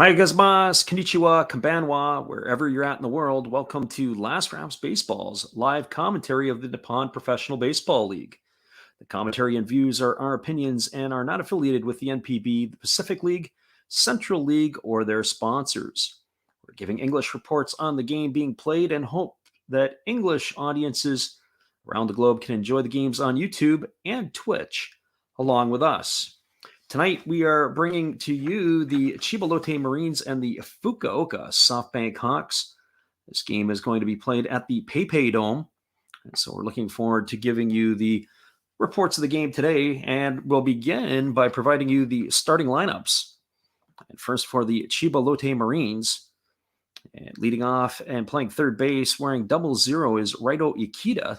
Ohio gozaimasu, konnichiwa, konbanwa, wherever you're at in the world. Welcome to Last Rounds Baseball's live commentary of the Nippon Professional Baseball League. The commentary and views are our opinions and are not affiliated with the NPB, the Pacific League, Central League, or their sponsors. We're giving English reports on the game being played and hope that English audiences around the globe can enjoy the games on YouTube and Twitch along with us. Tonight, we are bringing to you the Chiba Lotte Marines and the Fukuoka SoftBank Hawks. This game is going to be played at the PayPay Dome. And so we're looking forward to giving you the reports of the game today. And we'll begin by providing you the starting lineups. And first for the Chiba Lotte Marines. And leading off and playing third base, wearing 00 is Raito Ikeda.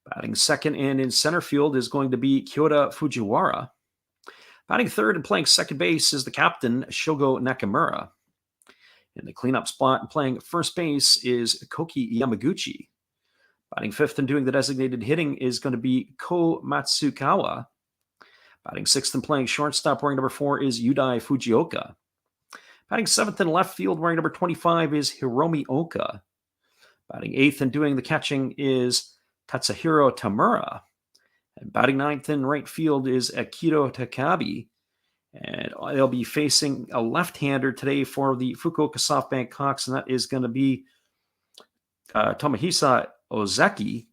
Batting second and in center field is going to be Kyota Fujiwara. Batting third and playing second base is the captain, Shogo Nakamura. In the cleanup spot and playing first base is Koki Yamaguchi. Batting fifth and doing the designated hitting is going to be Ko Matsukawa. Batting sixth and playing shortstop wearing number 4 is Yudai Fujioka. Batting seventh in left field wearing number 25 is Hiromi Oka. Batting eighth and doing the catching is Katsuhiro Tamura. And batting ninth in right field is Akito Takabe. And they'll be facing a left-hander today for the Fukuoka SoftBank Hawks, and that is going to be Tomohisa Ozeki.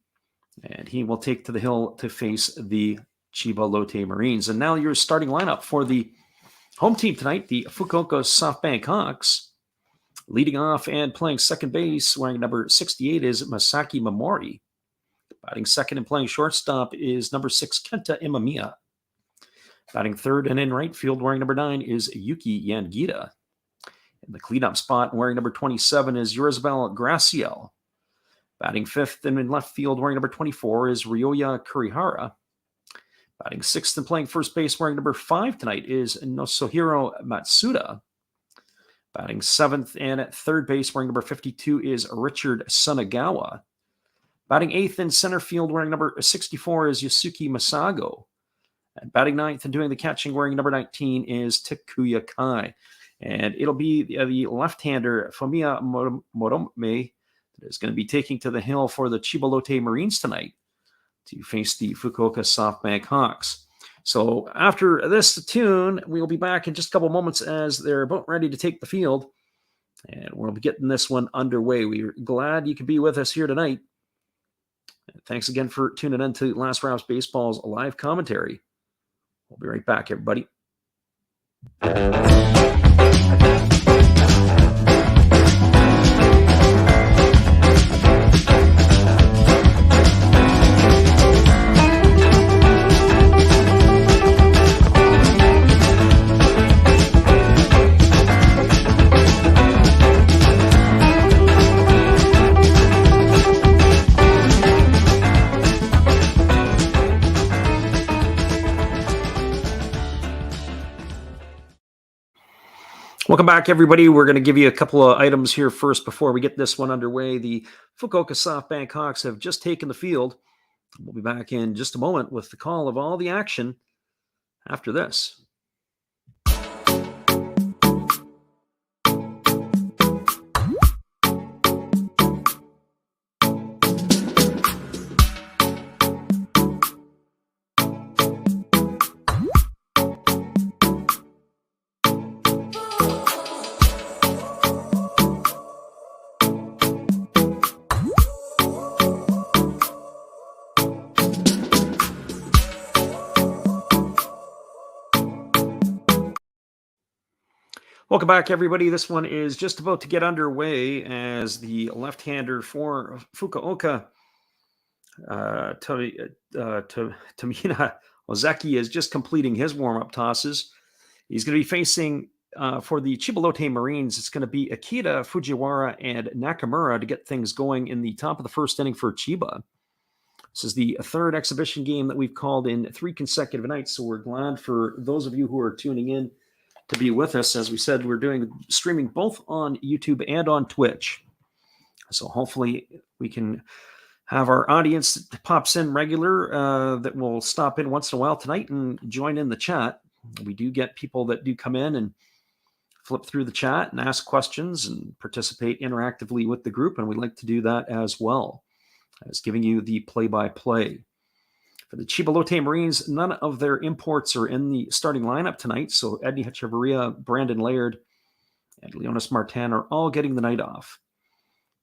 And he will take to the hill to face the Chiba Lotte Marines. And now your starting lineup for the home team tonight, the Fukuoka SoftBank Hawks. Leading off and playing second base, wearing number 68 is Masaki Momori. Batting second and playing shortstop is number 6, Kenta Imamiya. Batting third and in right field wearing number 9 is Yuki Yangida. In the cleanup spot wearing number 27 is Yorizabel Graciel. Batting fifth and in left field wearing number 24 is Ryoya Kurihara. Batting sixth and playing first base wearing number 5 tonight is Nozohiro Matsuda. Batting seventh and at third base wearing number 52 is Richard Sunagawa. Batting eighth in center field wearing number 64 is Yasuki Masago. And batting ninth and doing the catching wearing number 19 is Takuya Kai. And it'll be the left-hander Fumiya Morome that is going to be taking to the hill for the Chiba Lotte Marines tonight to face the Fukuoka SoftBank Hawks. So after this tune, we'll be back in just a couple moments as they're about ready to take the field. And we'll be getting this one underway. We're glad you could be with us here tonight. Thanks again for tuning in to Last Rounds Baseball's live commentary. We'll be right back, everybody. Welcome back, everybody. We're going to give you a couple of items here first before we get this one underway. The Fukuoka SoftBank Hawks have just taken the field. We'll be back in just a moment with the call of all the action after this. Welcome back, everybody. This one is just about to get underway as the left-hander for Fukuoka, Tomina Ozeki, is just completing his warm-up tosses. He's going to be facing, for the Chiba Lotte Marines, it's going to be Akita, Fujiwara, and Nakamura to get things going in the top of the first inning for Chiba. This is the third exhibition game that we've called in 3 consecutive nights, so we're glad for those of you who are tuning in to be with us. As we said, we're doing streaming both on YouTube and on Twitch. So hopefully we can have our audience that pops in regular that will stop in once in a while tonight and join in the chat. We do get people that do come in and flip through the chat and ask questions and participate interactively with the group, and we'd like to do that as well as giving you the play-by-play. For the Chiba Lotte Marines, none of their imports are in the starting lineup tonight, so Edney Hechavarria, Brandon Laird, and Leonis Martin are all getting the night off.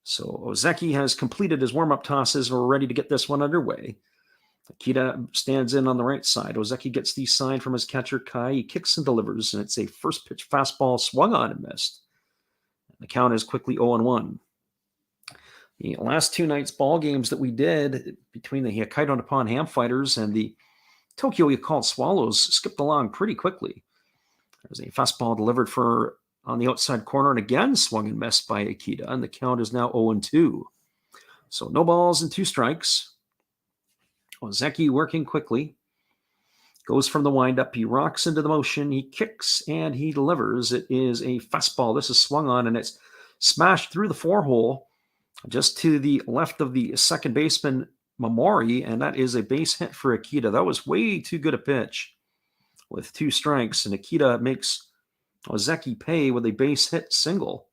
So Ozeki has completed his warm-up tosses, and we're ready to get this one underway. Akita stands in on the right side. Ozeki gets the sign from his catcher, Kai. He kicks and delivers, and it's a first-pitch fastball swung on and missed. The count is quickly 0-1. The last two nights' ball games that we did between the Hokkaido nippon-ham fighters and the Tokyo Yakult Swallows skipped along pretty quickly. There's a fastball delivered for on the outside corner, and again swung and missed by Akita, and the count is now 0-2. So no balls and 2 strikes. Ozeki working quickly. Goes from the windup. He rocks into the motion. He kicks and he delivers. It is a fastball. This is swung on and it's smashed through the 4-hole just to the left of the second baseman, Mamori, and that is a base hit for Akita. That was way too good a pitch with 2 strikes, and Akita makes Ozeki pay with a base hit single.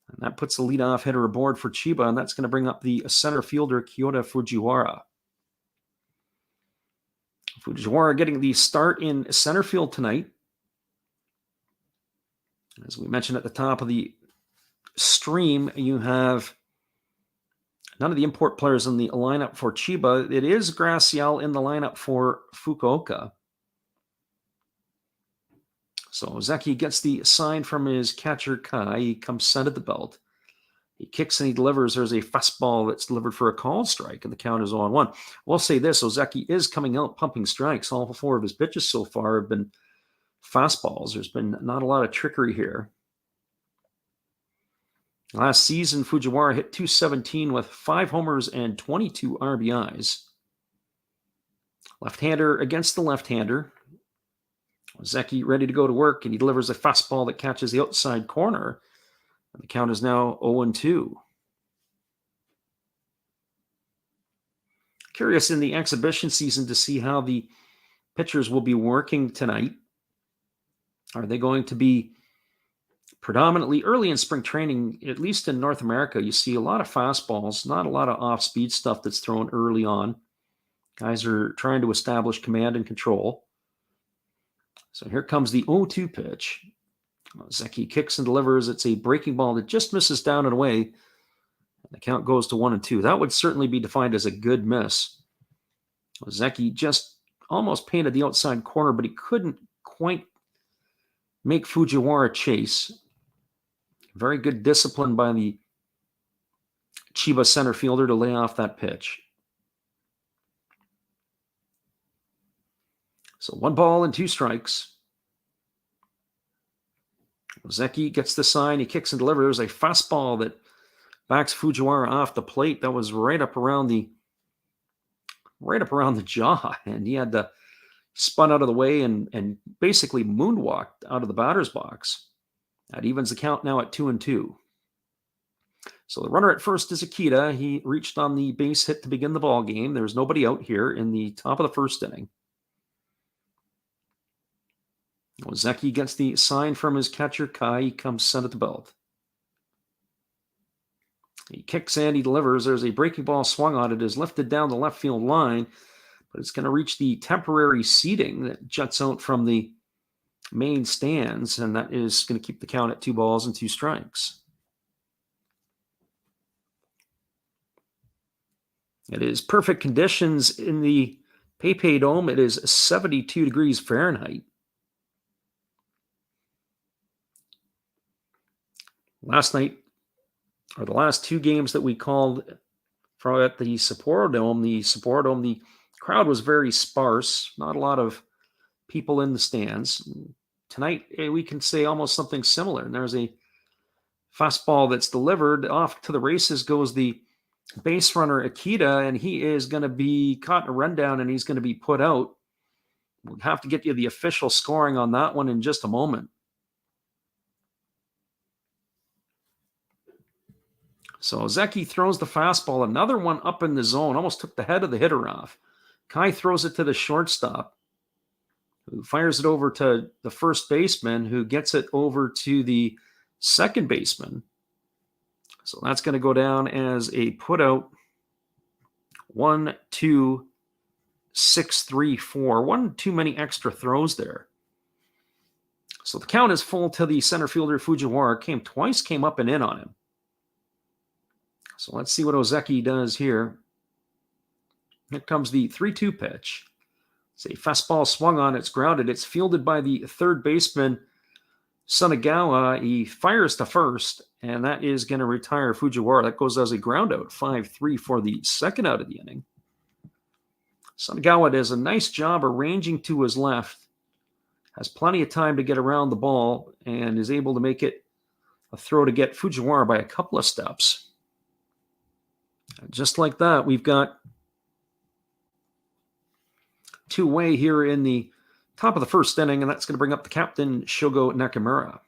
And that puts the leadoff hitter aboard for Chiba, and that's going to bring up the center fielder, Kyoto Fujiwara. Fujiwara getting the start in center field tonight. As we mentioned at the top of the stream, you have none of the import players in the lineup for Chiba. It is Gracial in the lineup for Fukuoka. So Ozeki gets the sign from his catcher, Kai. He comes center the belt. He kicks and he delivers. There's a fastball that's delivered for a called strike, and the count is 0-1. We'll say this, Ozeki is coming out pumping strikes. All 4 of his pitches so far have been fastballs. There's been not a lot of trickery here. Last season, Fujiwara hit .217 with 5 homers and 22 RBIs. Left-hander against the left-hander. Ozeki ready to go to work, and he delivers a fastball that catches the outside corner. And the count is now 0-2. Curious in the exhibition season to see how the pitchers will be working tonight. Are they going to be predominantly early in spring training, at least in North America? You see a lot of fastballs, not a lot of off-speed stuff that's thrown early on. Guys are trying to establish command and control. So here comes the 0-2 pitch. Ozeki kicks and delivers. It's a breaking ball that just misses down and away. And the count goes to 1-2. That would certainly be defined as a good miss. Ozeki just almost painted the outside corner, but he couldn't quite make Fujiwara chase. Very good discipline by the Chiba center fielder to lay off that pitch. So 1 ball and 2 strikes. Ozeki gets the sign. He kicks and delivers a fastball that backs Fujiwara off the plate. That was right up around the jaw, and he had to spun out of the way and basically moonwalked out of the batter's box. That evens the count now at 2-2. So the runner at first is Akita. He reached on the base hit to begin the ball game. There's nobody out here in the top of the first inning. Ozeki gets the sign from his catcher, Kai. He comes center the belt. He kicks and he delivers. There's a breaking ball swung on. It is lifted down the left field line, but it's going to reach the temporary seating that juts out from the main stands, and that is going to keep the count at 2 balls and 2 strikes. It is perfect conditions in the PayPay Dome. It is 72 degrees Fahrenheit. Last night, or the last 2 games that we called from at the Sapporo Dome, the crowd was very sparse, not a lot of people in the stands. Tonight, we can say almost something similar. And there's a fastball that's delivered. Off to the races goes the base runner, Akita, and he is going to be caught in a rundown, and he's going to be put out. We'll have to get you the official scoring on that one in just a moment. So Ozeki throws the fastball, another one up in the zone, almost took the head of the hitter off. Kai throws it to the shortstop, who fires it over to the first baseman, who gets it over to the second baseman. So that's going to go down as a putout. 1, 2, 6, 3, 4. One too many extra throws there. So the count is full to the center fielder Fujiwara. Came up and in on him. So let's see what Ozeki does here. Here comes the 3-2 pitch. It's a fastball swung on. It's grounded. It's fielded by the third baseman, Sunagawa. He fires to first, and that is going to retire Fujiwara. That goes as a ground out. 5-3 for the second out of the inning. Sunagawa does a nice job arranging to his left. Has plenty of time to get around the ball and is able to make it a throw to get Fujiwara by a couple of steps. And just like that, we've got two-way here in the top of the first inning, and that's going to bring up the captain, Shogo Nakamura.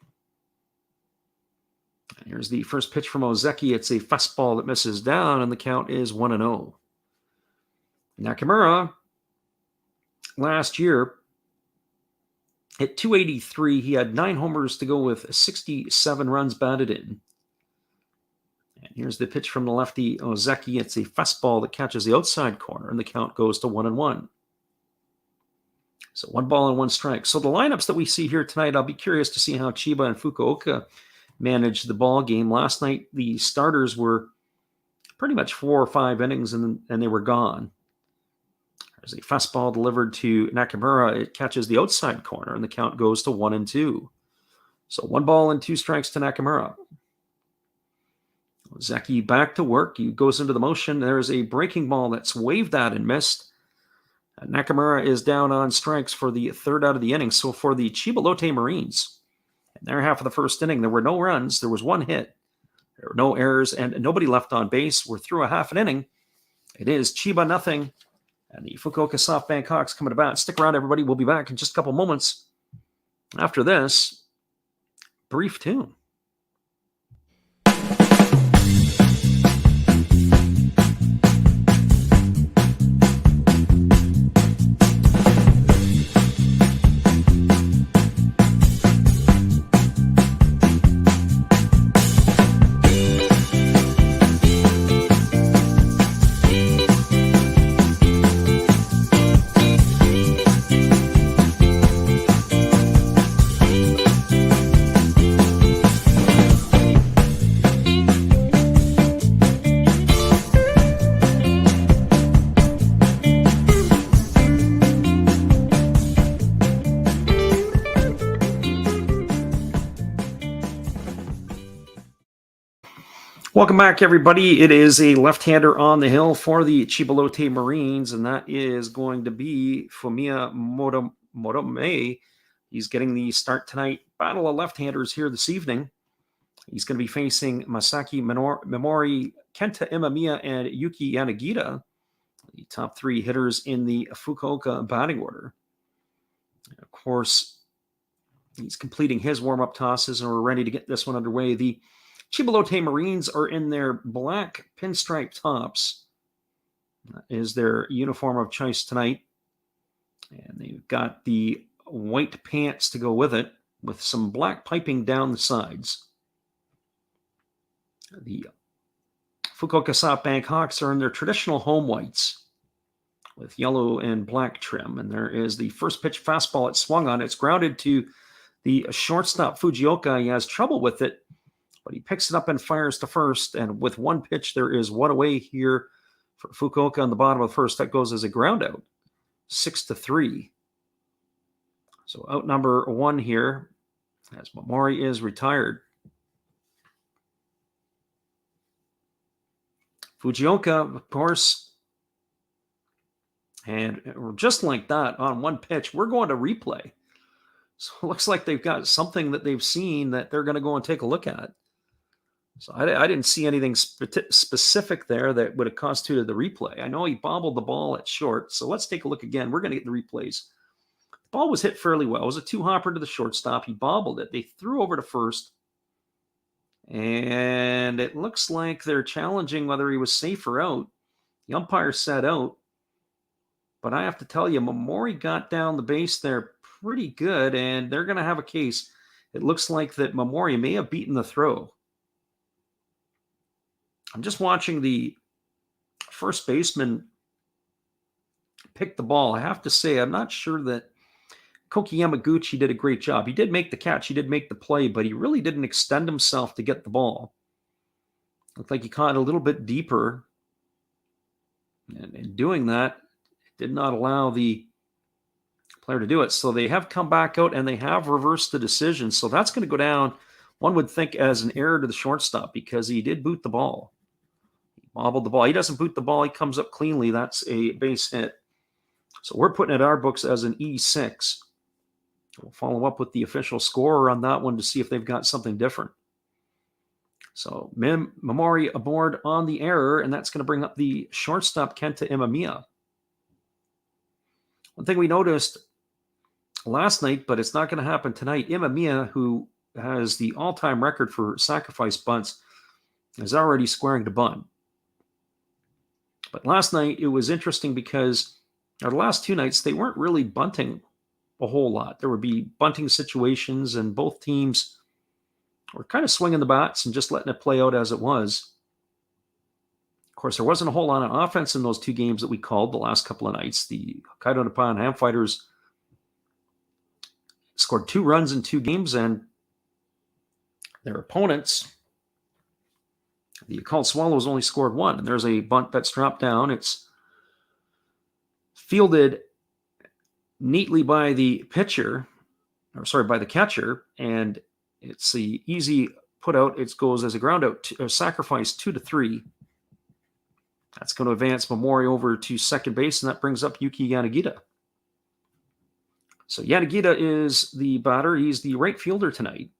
And here's the first pitch from Ozeki. It's a fastball that misses down, and the count is 1-0. Nakamura, last year, at 283, he had 9 homers to go with 67 runs batted in. And here's the pitch from the lefty, Ozeki. It's a fastball that catches the outside corner, and the count goes to 1-1. So 1 ball and 1 strike. So the lineups that we see here tonight, I'll be curious to see how Chiba and Fukuoka managed the ball game. Last night, the starters were pretty much 4 or 5 innings, and they were gone. There's a fastball delivered to Nakamura. It catches the outside corner, and the count goes to 1-2. So 1 ball and 2 strikes to Nakamura. Ozeki back to work. He goes into the motion. There's a breaking ball that's waved at and missed. Nakamura is down on strikes for the third out of the inning. So for the Chiba Lotte Marines, in their half of the first inning, there were no runs. There was 1 hit. There were no errors and nobody left on base. We're through a half an inning. It is Chiba nothing. And the Fukuoka SoftBank Hawks coming to bat. Stick around, everybody. We'll be back in just a couple moments. After this brief tune. Welcome back, everybody. It is a left-hander on the hill for the Chiba Lotte Marines, and that is going to be Fumiya Morome. He's getting the start tonight. Battle of left-handers here this evening. He's going to be facing Masaki Memori, Kenta Imamiya, and Yuki Yanagita, the top 3 hitters in the Fukuoka batting order. And of course, he's completing his warm-up tosses, and we're ready to get this one underway. The Chiba Lotte Marines are in their black pinstripe tops. That is their uniform of choice tonight. And they've got the white pants to go with it, with some black piping down the sides. The Fukuoka SoftBank Hawks are in their traditional home whites with yellow and black trim. And there is the first pitch fastball. It swung on. It's grounded to the shortstop, Fujioka. He has trouble with it, but he picks it up and fires to first. And with 1 pitch, there is 1 away here for Fukuoka on the bottom of the first. That goes as a ground out, 6-3. So out number 1 here, as Momori is retired. Fujioka, of course, and just like that, on 1 pitch, we're going to replay. So it looks like they've got something that they've seen that they're going to go and take a look at. So I didn't see anything specific there that would have constituted the replay. I know he bobbled the ball at short, so let's take a look again. We're going to get the replays. The ball was hit fairly well. It was a 2-hopper to the shortstop. He bobbled it. They threw over to first, and it looks like they're challenging whether he was safe or out. The umpire said out, but I have to tell you, Momori got down the base there pretty good, and they're going to have a case. It looks like that Mamori may have beaten the throw. I'm just watching the first baseman pick the ball. I have to say, I'm not sure that Koki Yamaguchi did a great job. He did make the catch, he did make the play, but he really didn't extend himself to get the ball. Looked like he caught it a little bit deeper. And in doing that, it did not allow the player to do it. So they have come back out and they have reversed the decision. So that's going to go down, one would think, as an error to the shortstop because he did boot the ball. He bobbled the ball. He doesn't boot the ball. He comes up cleanly. That's a base hit. So we're putting it in our books as an E6. We'll follow up with the official scorer on that one to see if they've got something different. So Mamori aboard on the error, and that's going to bring up the shortstop, Kenta Imamiya. One thing we noticed last night, but it's not going to happen tonight, Imamiya, who has the all-time record for sacrifice bunts, is already squaring to bunt. But last night, it was interesting because the last two nights, they weren't really bunting a whole lot. There would be bunting situations, and both teams were kind of swinging the bats and just letting it play out as it was. Of course, there wasn't a whole lot of offense in those two games that we called the last couple of nights. The Hokkaido nippon-ham fighters scored 2 runs in 2 games, and their opponents, the Yakult Swallows, only scored 1. And there's a bunt that's dropped down. It's fielded neatly by the pitcher, by the catcher, and it's the easy put out. It goes as a ground out, sacrifice 2-3. That's going to advance Mamori over to second base, and that brings up Yuki Yanagita. So Yanagita is the batter. He's the right fielder tonight.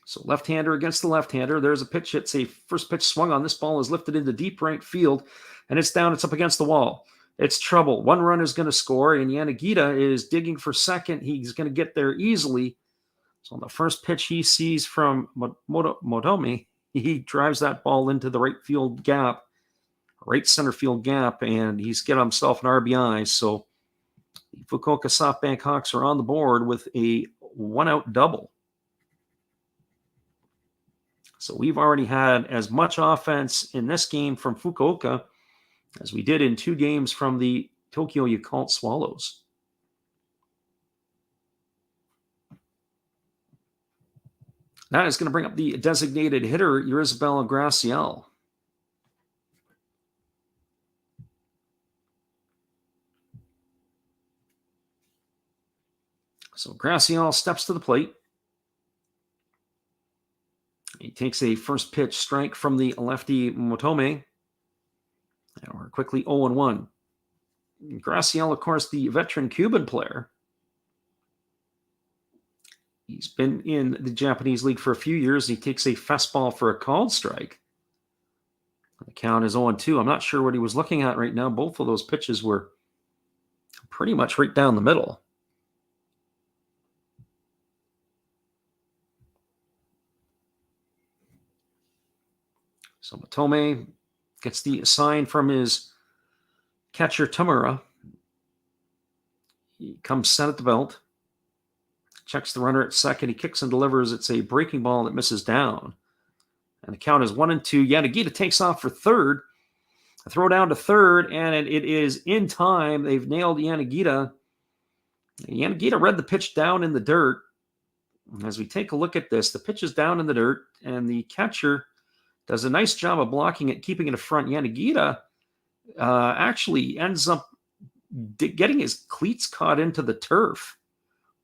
So left-hander against the left-hander. There's a pitch. It's a first pitch swung on. This ball is lifted into deep right field, and it's down. It's up against the wall. It's trouble. 1 run is going to score, and Yanagita is digging for second. He's going to get there easily. So on the first pitch he sees from Motomi, he drives that ball into the right field gap, right center field gap, and he's got himself an RBI. So the Fukuoka SoftBank Hawks are on the board with a 1-out double. So we've already had as much offense in this game from Fukuoka as we did in 2 games from the Tokyo Yakult Swallows. That is going to bring up the designated hitter, Yrisabel Graciel. So Graciel steps to the plate. He takes a first pitch strike from the lefty Motome. And we're quickly 0-1. Graciel, of course, the veteran Cuban player. He's been in the Japanese league for a few years. He takes a fastball for a called strike. The count is 0-2. I'm not sure what he was looking at right now. Both of those pitches were pretty much right down the middle. So Motome gets the sign from his catcher, Tamura. He comes set at the belt. Checks the runner at second. He kicks and delivers. It's a breaking ball that misses down. And the count is 1-2. Yanagita takes off for third. A throw down to third, and it is in time. They've nailed Yanagita. Yanagita read the pitch down in the dirt. As we take a look at this, the pitch is down in the dirt, and the catcher does a nice job of blocking it, keeping it in front. Yanagita actually ends up getting his cleats caught into the turf.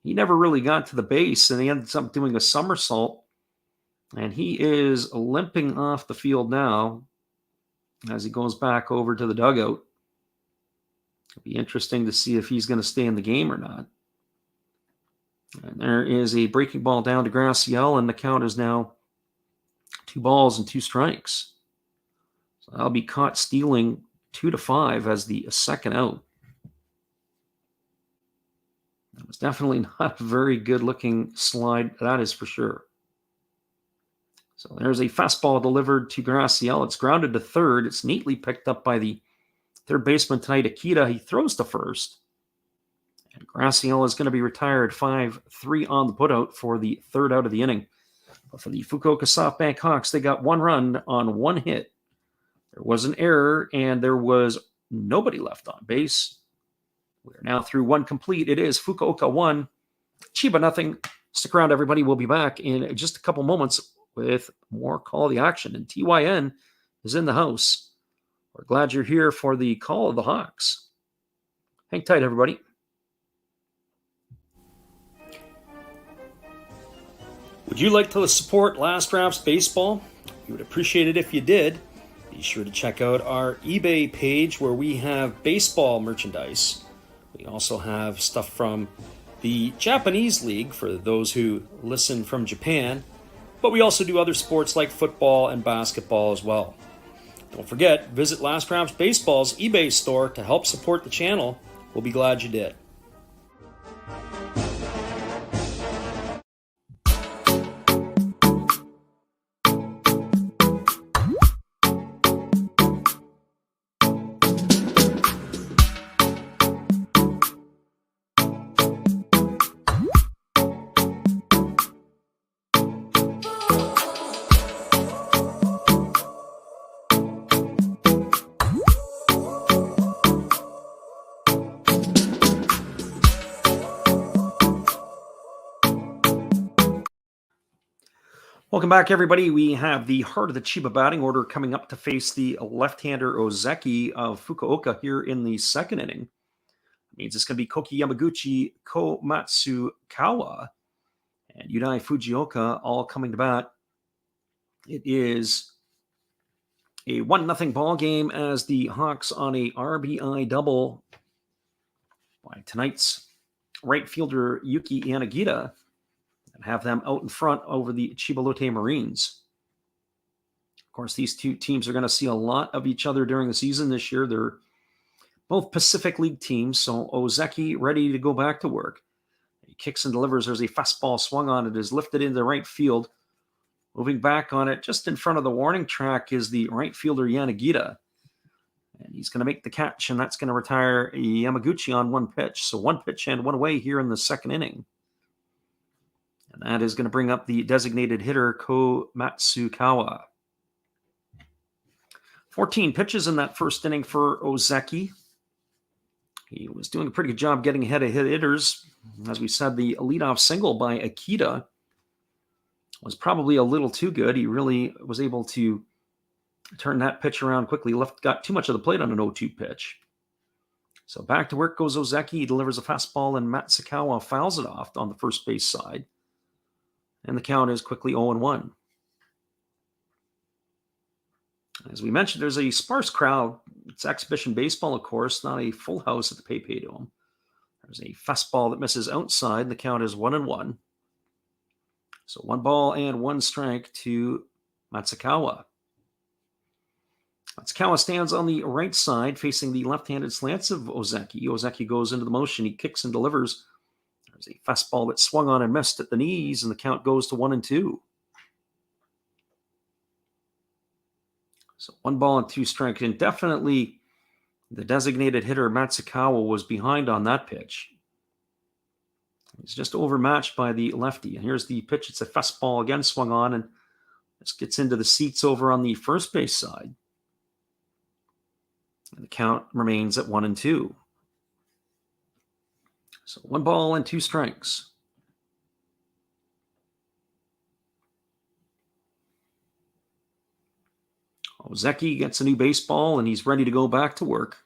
He never really got to the base, and he ends up doing a somersault. And he is limping off the field now as he goes back over to the dugout. It'll be interesting to see if he's going to stay in the game or not. And there is a breaking ball down to Graciel, and the count is now 2 balls and 2 strikes. So that'll be caught stealing 2-5 as the second out. It was definitely not a very good-looking slide, that is for sure. So there's a fastball delivered to Graciel. It's grounded to third. It's neatly picked up by the Third baseman tonight, Akita, he throws to first. And Graciela is going to be retired 5-3 on the putout for the third out of the inning. But for the Fukuoka SoftBank Hawks, they got one run on one hit. There was an error, and there was nobody left on base. We're now through one complete. It is Fukuoka 1, Chiba nothing. Stick around, everybody. We'll be back in just a couple moments with more Call of the Action. And TYN is in the house. We're glad you're here for the Call of the Hawks. Hang tight, everybody. Would you like to support Last Raps Baseball? We would appreciate it if you did. Be sure to check out our eBay page where we have baseball merchandise. We also have stuff from the Japanese League for those who listen from Japan, but we also do other sports like football and basketball as well. Don't forget, visit Last Raps Baseball's eBay store to help support the channel. We'll be glad you did. Welcome back, everybody. We have the heart of the Chiba batting order coming up to face the left-hander Ozeki of Fukuoka here in the second inning. It means it's going to be Koki Yamaguchi, Komatsukawa, and Yudai Fujioka all coming to bat. It is a 1-0 ball game as the Hawks on a RBI double by tonight's right fielder Yuki Yanagita, and have them out in front over the Chiba Lotte Marines. Of course, these two teams are going to see a lot of each other during the season this year. They're both Pacific League teams, so Ozeki ready to go back to work. He kicks and delivers. There's a fastball swung on. It is lifted into right field. Moving back on it, just in front of the warning track, is the right fielder Yanagita. And he's going to make the catch, and that's going to retire Yamaguchi on one pitch. So one pitch and one away here in the second inning. And that is going to bring up the designated hitter, Komatsukawa. 14 pitches in that first inning for Ozeki. He was doing a pretty good job getting ahead of hitters. As we said, the leadoff single by Akita was probably a little too good. He really was able to turn that pitch around quickly. Got too much of the plate on an 0-2 pitch. So back to work goes Ozeki. He delivers a fastball, and Matsukawa fouls it off on the first base side. And the count is quickly 0-1. As we mentioned, there's a sparse crowd. It's exhibition baseball, of course, not a full house at the PayPay Dome. There's a fastball that misses outside. The count is 1-1. So 1 ball and 1 strike to Matsukawa. Matsukawa stands on the right side facing the left-handed slants of Ozeki. Ozeki goes into the motion. He kicks and delivers. There's a fastball that swung on and missed at the knees, and the count goes to 1-2. So 1 ball and 2 strikes, and definitely the designated hitter Matsukawa was behind on that pitch. He's just overmatched by the lefty. And here's the pitch. It's a fastball again swung on, and this gets into the seats over on the first base side. And the count remains at 1-2. So 1 ball and 2 strikes. Ozeki gets a new baseball, and he's ready to go back to work.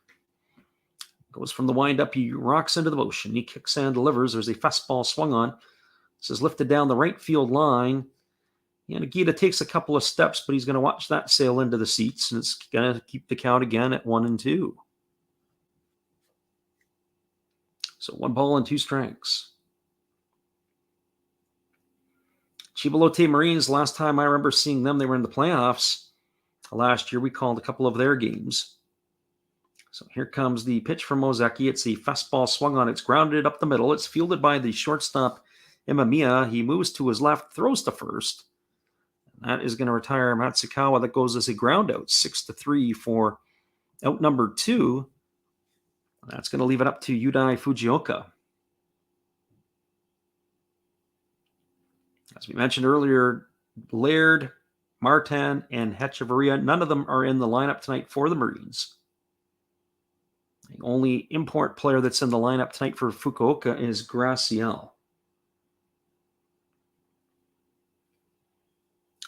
Goes from the windup, he rocks into the motion. He kicks and delivers. There's a fastball swung on. This is lifted down the right field line. Yanagita takes a couple of steps, but he's going to watch that sail into the seats, and it's going to keep the count again at 1-2. So 1 ball and 2 strikes. Chiba Lotte Marines, last time I remember seeing them, they were in the playoffs. Last year, we called a couple of their games. So here comes the pitch from Ozeki. It's a fastball swung on. It's grounded up the middle. It's fielded by the shortstop, Imamiya. He moves to his left, throws to first. And that is going to retire Matsukawa. That goes as a ground out, 6-3 for out number 2. That's going to leave it up to Yudai Fujioka. As we mentioned earlier, Laird, Martin, and Hechavarria, none of them are in the lineup tonight for the Marines. The only import player that's in the lineup tonight for Fukuoka is Graciel.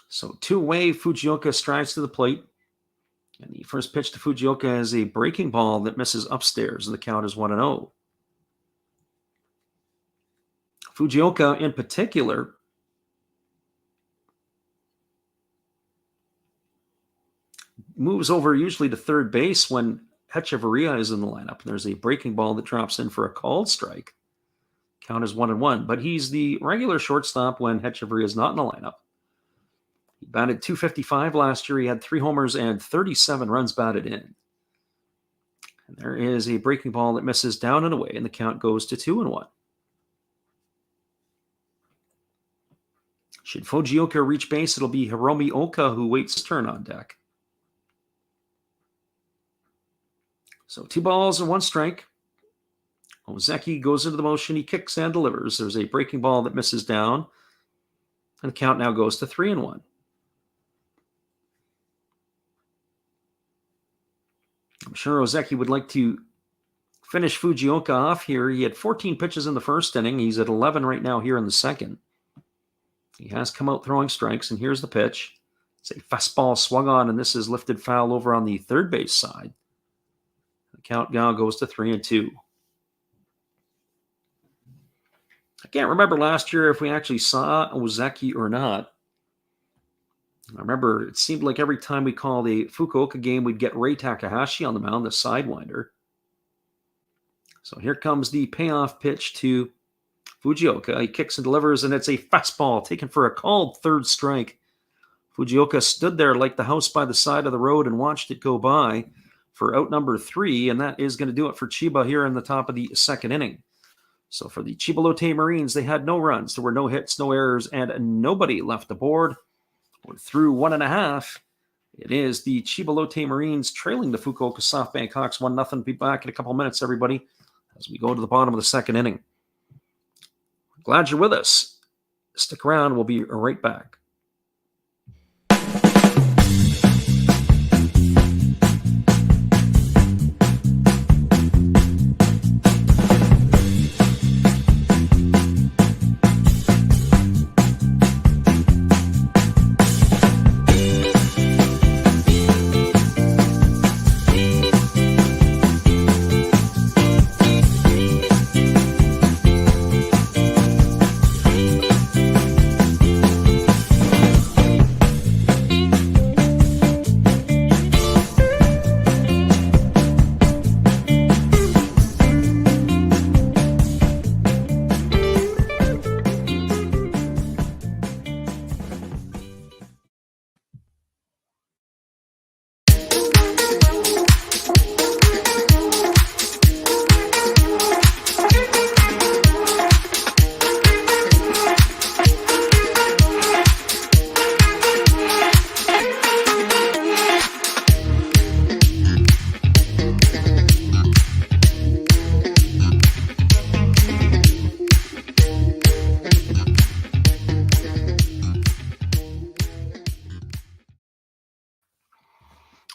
So two-way, Fujioka strides to the plate. And the first pitch to Fujioka is a breaking ball that misses upstairs, and the count is 1-0. Fujioka, in particular, moves over usually to third base when Hechavarria is in the lineup. And there's a breaking ball that drops in for a called strike. Count is 1-1. But he's the regular shortstop when Hechavarria is not in the lineup. He batted .255 last year. He had 3 homers and 37 runs batted in. And there is a breaking ball that misses down and away, and the count goes to 2-1. Should Fujioka reach base, it'll be Hiromi Oka who waits his turn on deck. So 2 balls and 1 strike. Ozeki goes into the motion. He kicks and delivers. There's a breaking ball that misses down, and the count now goes to 3-1. I'm sure Ozeki would like to finish Fujioka off here. He had 14 pitches in the first inning. He's at 11 right now here in the second. He has come out throwing strikes, and here's the pitch. It's a fastball swung on, and this is lifted foul over on the third base side. The count now goes to 3-2. I can't remember last year if we actually saw Ozeki or not. I remember it seemed like every time we called a Fukuoka game, we'd get Ray Takahashi on the mound, the sidewinder. So here comes the payoff pitch to Fujioka. He kicks and delivers, and it's a fastball taken for a called third strike. Fujioka stood there like the house by the side of the road and watched it go by for out number 3, and that is going to do it for Chiba here in the top of the second inning. So for the Chiba Lotte Marines, they had no runs. There were no hits, no errors, and nobody left the board. We're through 1.5. It is the Chiba Lotte Marines trailing the Fukuoka SoftBank Hawks 1-0. Be back in a couple minutes, everybody, as we go to the bottom of the second inning. Glad you're with us. Stick around. We'll be right back.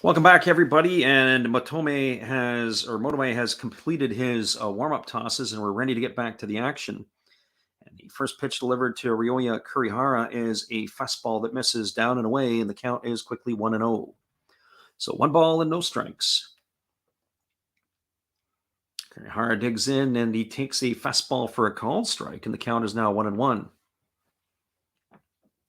Welcome back, everybody. And Motome has completed his warm-up tosses, and we're ready to get back to the action. And the first pitch delivered to Ryoya Kurihara is a fastball that misses down and away, and the count is quickly 1-0. So 1 ball and no strikes. Kurihara digs in, and he takes a fastball for a called strike, and the count is now 1-1.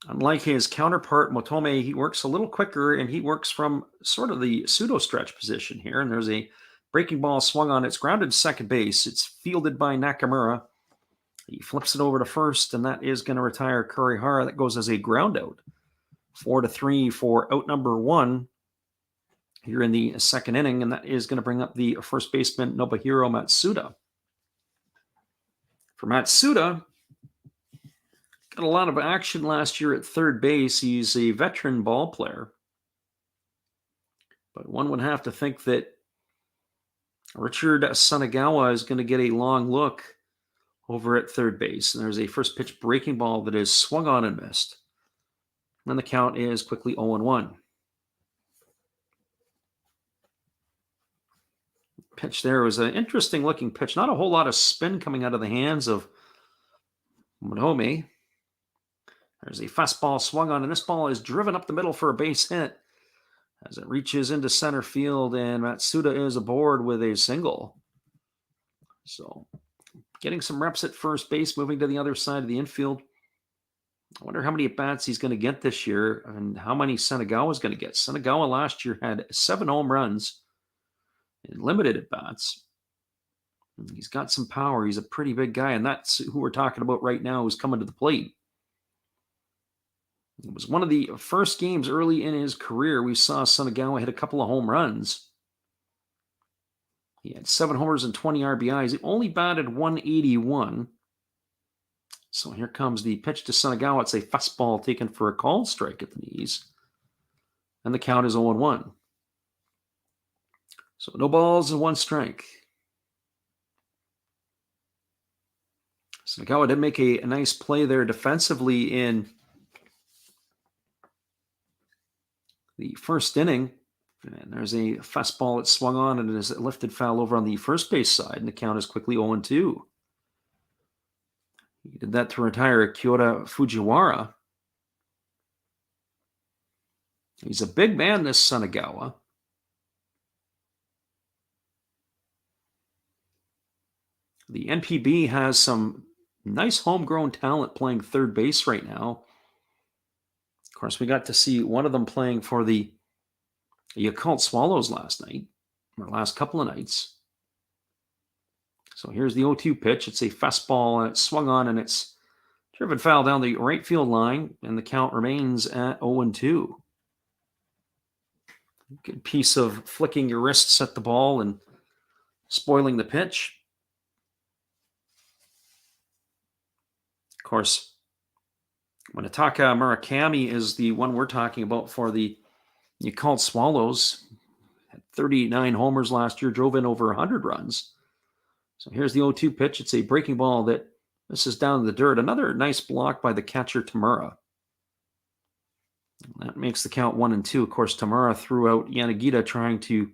Unlike his counterpart, Motome, he works a little quicker, and he works from sort of the pseudo-stretch position here. And there's a breaking ball swung on. It's grounded to second base. It's fielded by Nakamura. He flips it over to first, and that is going to retire Kurihara. That goes as a ground out. 4-3 for out number 1 here in the second inning, and that is going to bring up the first baseman, Nobuhiro Matsuda. For Matsuda, got a lot of action last year at third base. He's a veteran ball player. But one would have to think that Richard Sunagawa is going to get a long look over at third base. And there's a first pitch breaking ball that is swung on and missed. And the count is quickly 0-1. Pitch there was an interesting looking pitch. Not a whole lot of spin coming out of the hands of Motome. There's a fastball swung on, and this ball is driven up the middle for a base hit as it reaches into center field, and Matsuda is aboard with a single. So getting some reps at first base, moving to the other side of the infield. I wonder how many at-bats he's going to get this year and how many Sunagawa is going to get. Sunagawa last year had 7 home runs in limited at-bats. He's got some power. He's a pretty big guy, and that's who we're talking about right now who's coming to the plate. It was one of the first games early in his career we saw Sunagawa hit a couple of home runs. He had 7 homers and 20 RBIs. He only batted 181. So here comes the pitch to Sunagawa. It's a fastball taken for a called strike at the knees. And the count is 0-1. So no balls and 1 strike. Sunagawa did make a nice play there defensively in the first inning. And there's a fastball that swung on and is lifted foul over on the first base side. And the count is quickly 0-2. He did that to retire Kyoto Fujiwara. He's a big man, this Sunagawa. The NPB has some nice homegrown talent playing third base right now. Of course, we got to see one of them playing for the Yakult Swallows last night, or last couple of nights. So here's the 0-2 pitch. It's a fastball, and it's swung on, and it's driven foul down the right field line, and the count remains at 0-2. Good piece of flicking your wrists at the ball and spoiling the pitch. Of course, Munetaka Murakami is the one we're talking about for the Yakult Swallows. Had 39 homers last year, drove in over 100 runs. So here's the 0-2 pitch. It's a breaking ball that misses down in the dirt. Another nice block by the catcher, Tamura. That makes the count 1-2. Of course, Tamura threw out Yanagita trying to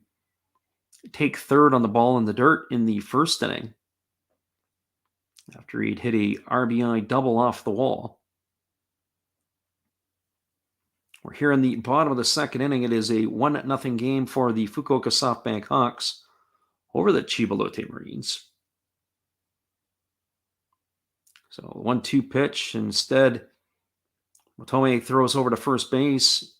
take third on the ball in the dirt in the first inning after he'd hit a RBI double off the wall. We're here in the bottom of the second inning. It is a 1-0 game for the Fukuoka SoftBank Hawks over the Chiba Lotte Marines. So 1-2 pitch. Instead, Motome throws over to first base.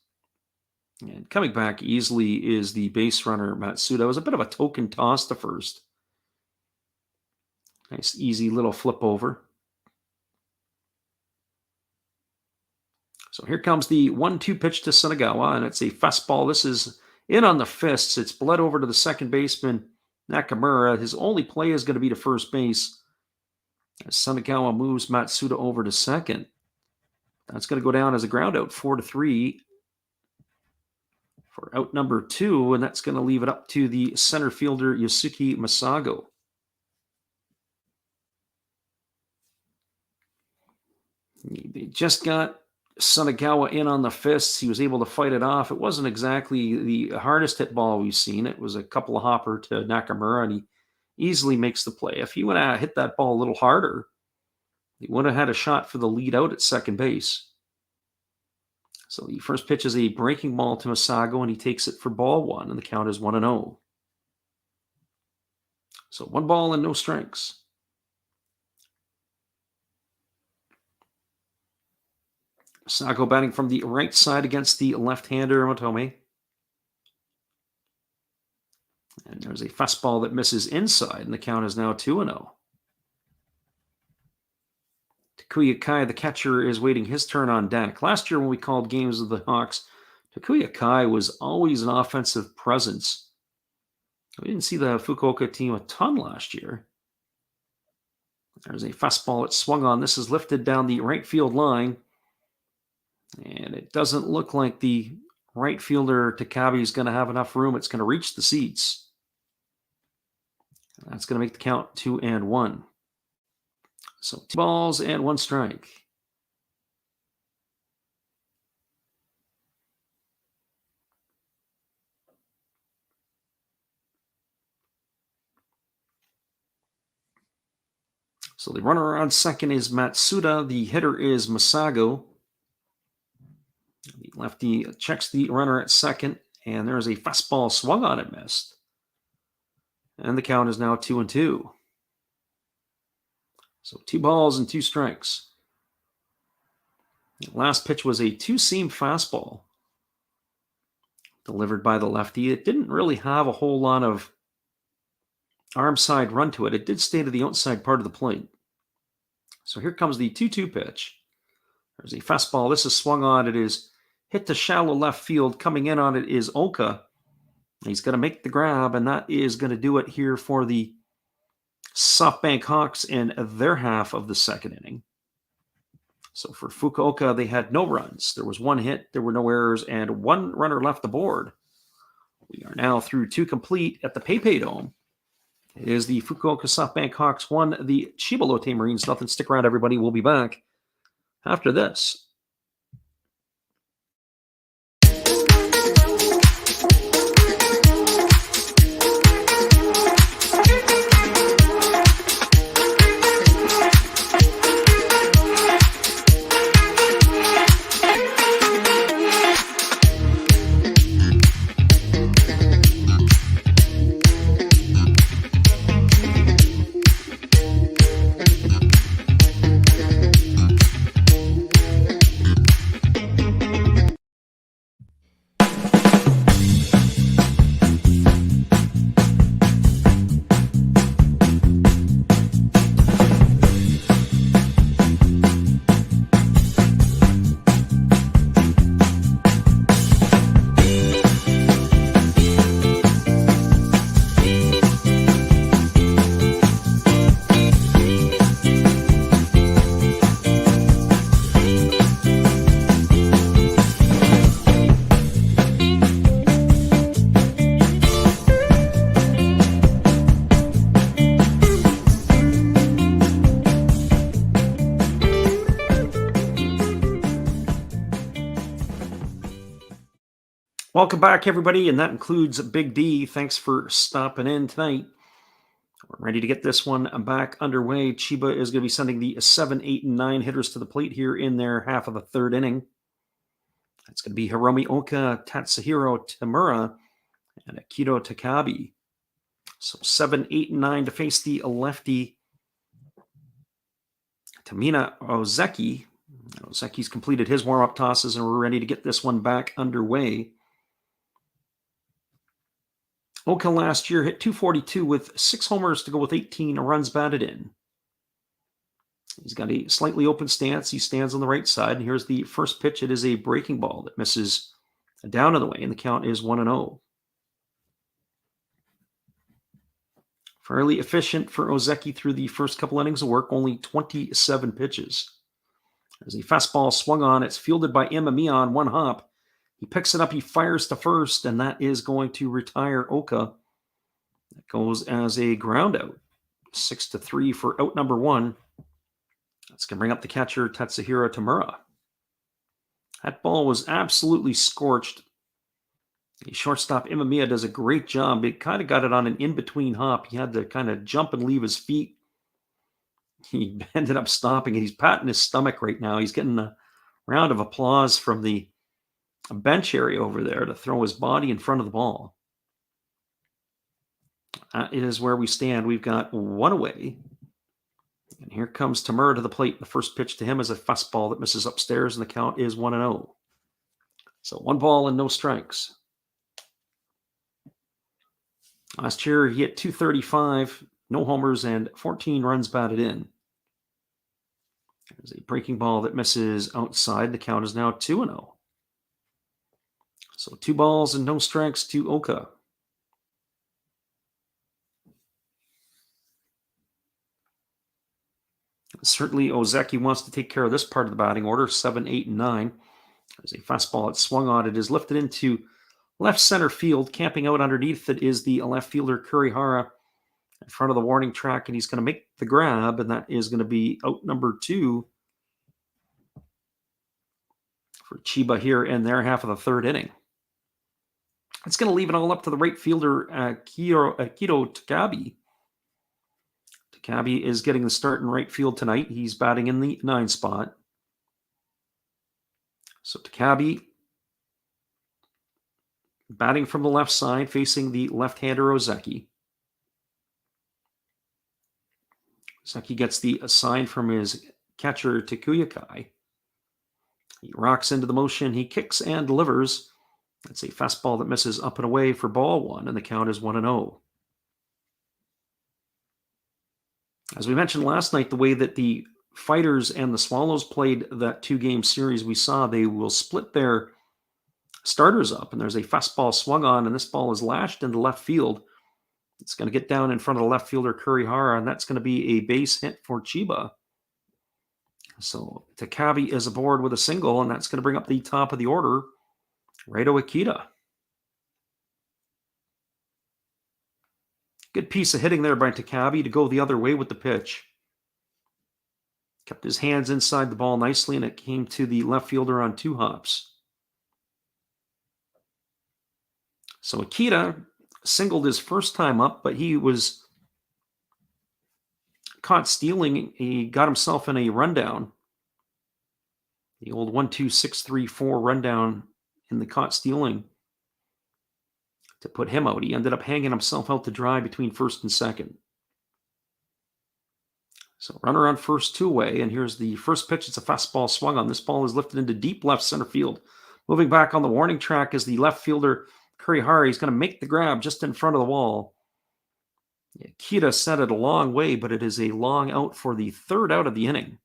And coming back easily is the base runner, Matsuda. It was a bit of a token toss to first. Nice, easy little flip over. So here comes the 1-2 pitch to Sunagawa, and it's a fastball. This is in on the fists. It's bled over to the second baseman, Nakamura. His only play is going to be to first base as Sunagawa moves Matsuda over to second. That's going to go down as a ground out, 4-3 for out number 2, and that's going to leave it up to the center fielder, Yasuki Masago. They just got Sunagawa in on the fists. He was able to fight it off. It wasn't exactly the hardest hit ball we've seen. It was a couple of hopper to Nakamura, and he easily makes the play. If he would have hit that ball a little harder, he would have had a shot for the lead out at second base. So the first pitch is a breaking ball to Masago, and he takes it for ball 1, and the count is 1-0. So 1 ball and no strikes. Masago batting from the right side against the left-hander, Motome. And there's a fastball that misses inside, and the count is now 2-0. Takuya Kai, the catcher, is waiting his turn on deck. Last year when we called games of the Hawks, Takuya Kai was always an offensive presence. We didn't see the Fukuoka team a ton last year. There's a fastball that swung on. This is lifted down the right field line. And it doesn't look like the right fielder, Takabe, is going to have enough room. It's going to reach the seats. That's going to make the count 2-1. So 2 balls and 1 strike. So the runner on second is Matsuda. The hitter is Masago. The lefty checks the runner at second, and there's a fastball swung on and missed. And the count is now 2-2. So 2 balls and 2 strikes. The last pitch was a 2-seam fastball delivered by the lefty. It didn't really have a whole lot of arm side run to it. It did stay to the outside part of the plate. So here comes the 2-2 pitch. There's a fastball. This is swung on. It is hit to shallow left field. Coming in on it is Oka. He's going to make the grab, and that is going to do it here for the SoftBank Hawks in their half of the second inning. So for Fukuoka, they had no runs. There was 1 hit, there were no errors, and 1 runner left the board. We are now through 2 complete at the PayPay Dome. It is the Fukuoka SoftBank Hawks 1, the Chiba Lotte Marines nothing. Stick around, everybody. We'll be back after this. Welcome back, everybody, and that includes Big D. Thanks for stopping in tonight. We're ready to get this one back underway. Chiba is going to be sending the 7, 8, and 9 hitters to the plate here in their half of the third inning. That's going to be Hiromi Oka, Tatsuhiro Tamura, and Akito Takabe. So 7, 8, and 9 to face the lefty Tamina Ozeki. Ozeki's completed his warm-up tosses, and we're ready to get this one back underway. Oka last year hit .242 with 6 homers to go with 18 runs batted in. He's got a slightly open stance. He stands on the right side. And here's the first pitch. It is a breaking ball that misses down and away, and the count is 1-0. Fairly efficient for Ozeki through the first couple innings of work, only 27 pitches. There's a fastball swung on. It's fielded by Imamiya on 1 hop. He picks it up, he fires to first, and that is going to retire Oka. That goes as a ground out. 6-3 for out number 1. That's going to bring up the catcher, Tatsuhiro Tamura. That ball was absolutely scorched. The shortstop, Imamiya, does a great job. It kind of got it on an in-between hop. He had to kind of jump and leave his feet. He ended up stopping it. He's patting his stomach right now. He's getting a round of applause from the bench area over there to throw his body in front of the ball. That is where we stand. We've got 1 away. And here comes Tamura to the plate. The first pitch to him is a fastball that misses upstairs, and the count is 1-0. So 1 ball and no strikes. Last year, he hit .235, no homers, and 14 runs batted in. There's a breaking ball that misses outside. The count is now 2-0. So 2 balls and no strikes to Oka. Certainly, Ozeki wants to take care of this part of the batting order. 7, 8, and 9. There's a fastball that's swung on. It is lifted into left center field. Camping out underneath it is the left fielder, Kurihara. in front of the warning track, and he's going to make the grab, and that is going to be out number 2 for Chiba here in their half of the third inning. It's going to leave it all up to the right fielder, Akito Takabe. Takabe is getting the start in right field tonight. He's batting in the 9 spot. So Takabe batting from the left side, facing the left-hander Ozeki. Ozeki gets the sign from his catcher Takuya Kai. He rocks into the motion. He kicks and delivers. That's a fastball that misses up and away for ball 1, and the count is 1-0. As we mentioned last night, the way that the Fighters and the Swallows played that 2-game series, we saw they will split their starters up, and there's a fastball swung on, and this ball is lashed into left field. It's going to get down in front of the left fielder Kurihara, and that's going to be a base hit for Chiba. So Takabe is aboard with a single, and that's going to bring up the top of the order, Raito Akita. Good piece of hitting there by Takabe to go the other way with the pitch. Kept his hands inside the ball nicely, and it came to the left fielder on 2 hops. So Akita singled his first time up, but he was caught stealing. He got himself in a rundown. The old 1-2-6-3-4 rundown in the caught stealing to put him out. He ended up hanging himself out to dry between first and second. So runner on first, 2 away, and here's the first pitch. It's a fastball swung on. This ball is lifted into deep left center field. Moving back on the warning track is the left fielder Kurihara. He's going to make the grab just in front of the wall. Akita set it a long way, but it is a long out for the 3rd out of the inning.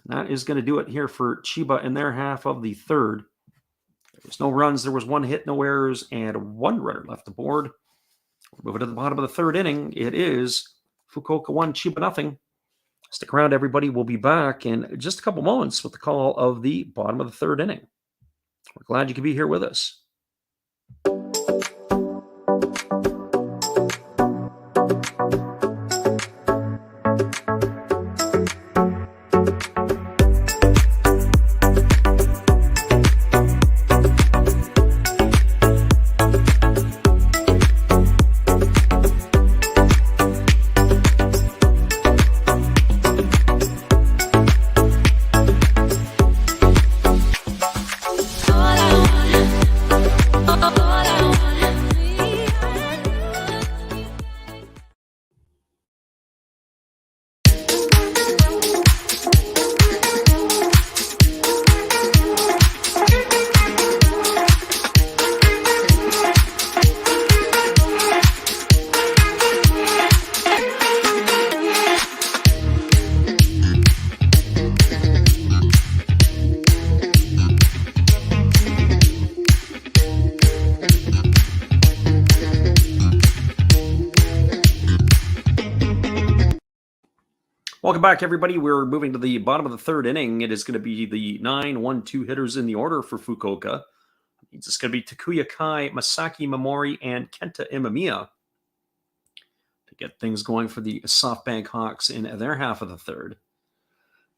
That is going to do it here for Chiba in their half of the 3rd. There was no runs, there was 1 hit, no errors, and 1 runner left aboard. We're moving to the bottom of the 3rd inning. It is Fukuoka 1, Chiba 0. Stick around, everybody. We'll be back in just a couple moments with the call of the bottom of the 3rd inning. We're glad you could be here with us. Welcome back, everybody. We're moving to the bottom of the 3rd inning. It is going to be the 9-1-2 hitters in the order for Fukuoka. It's going to be Takuya Kai, Masaki Momori, and Kenta Imamiya to get things going for the SoftBank Hawks in their half of the 3rd.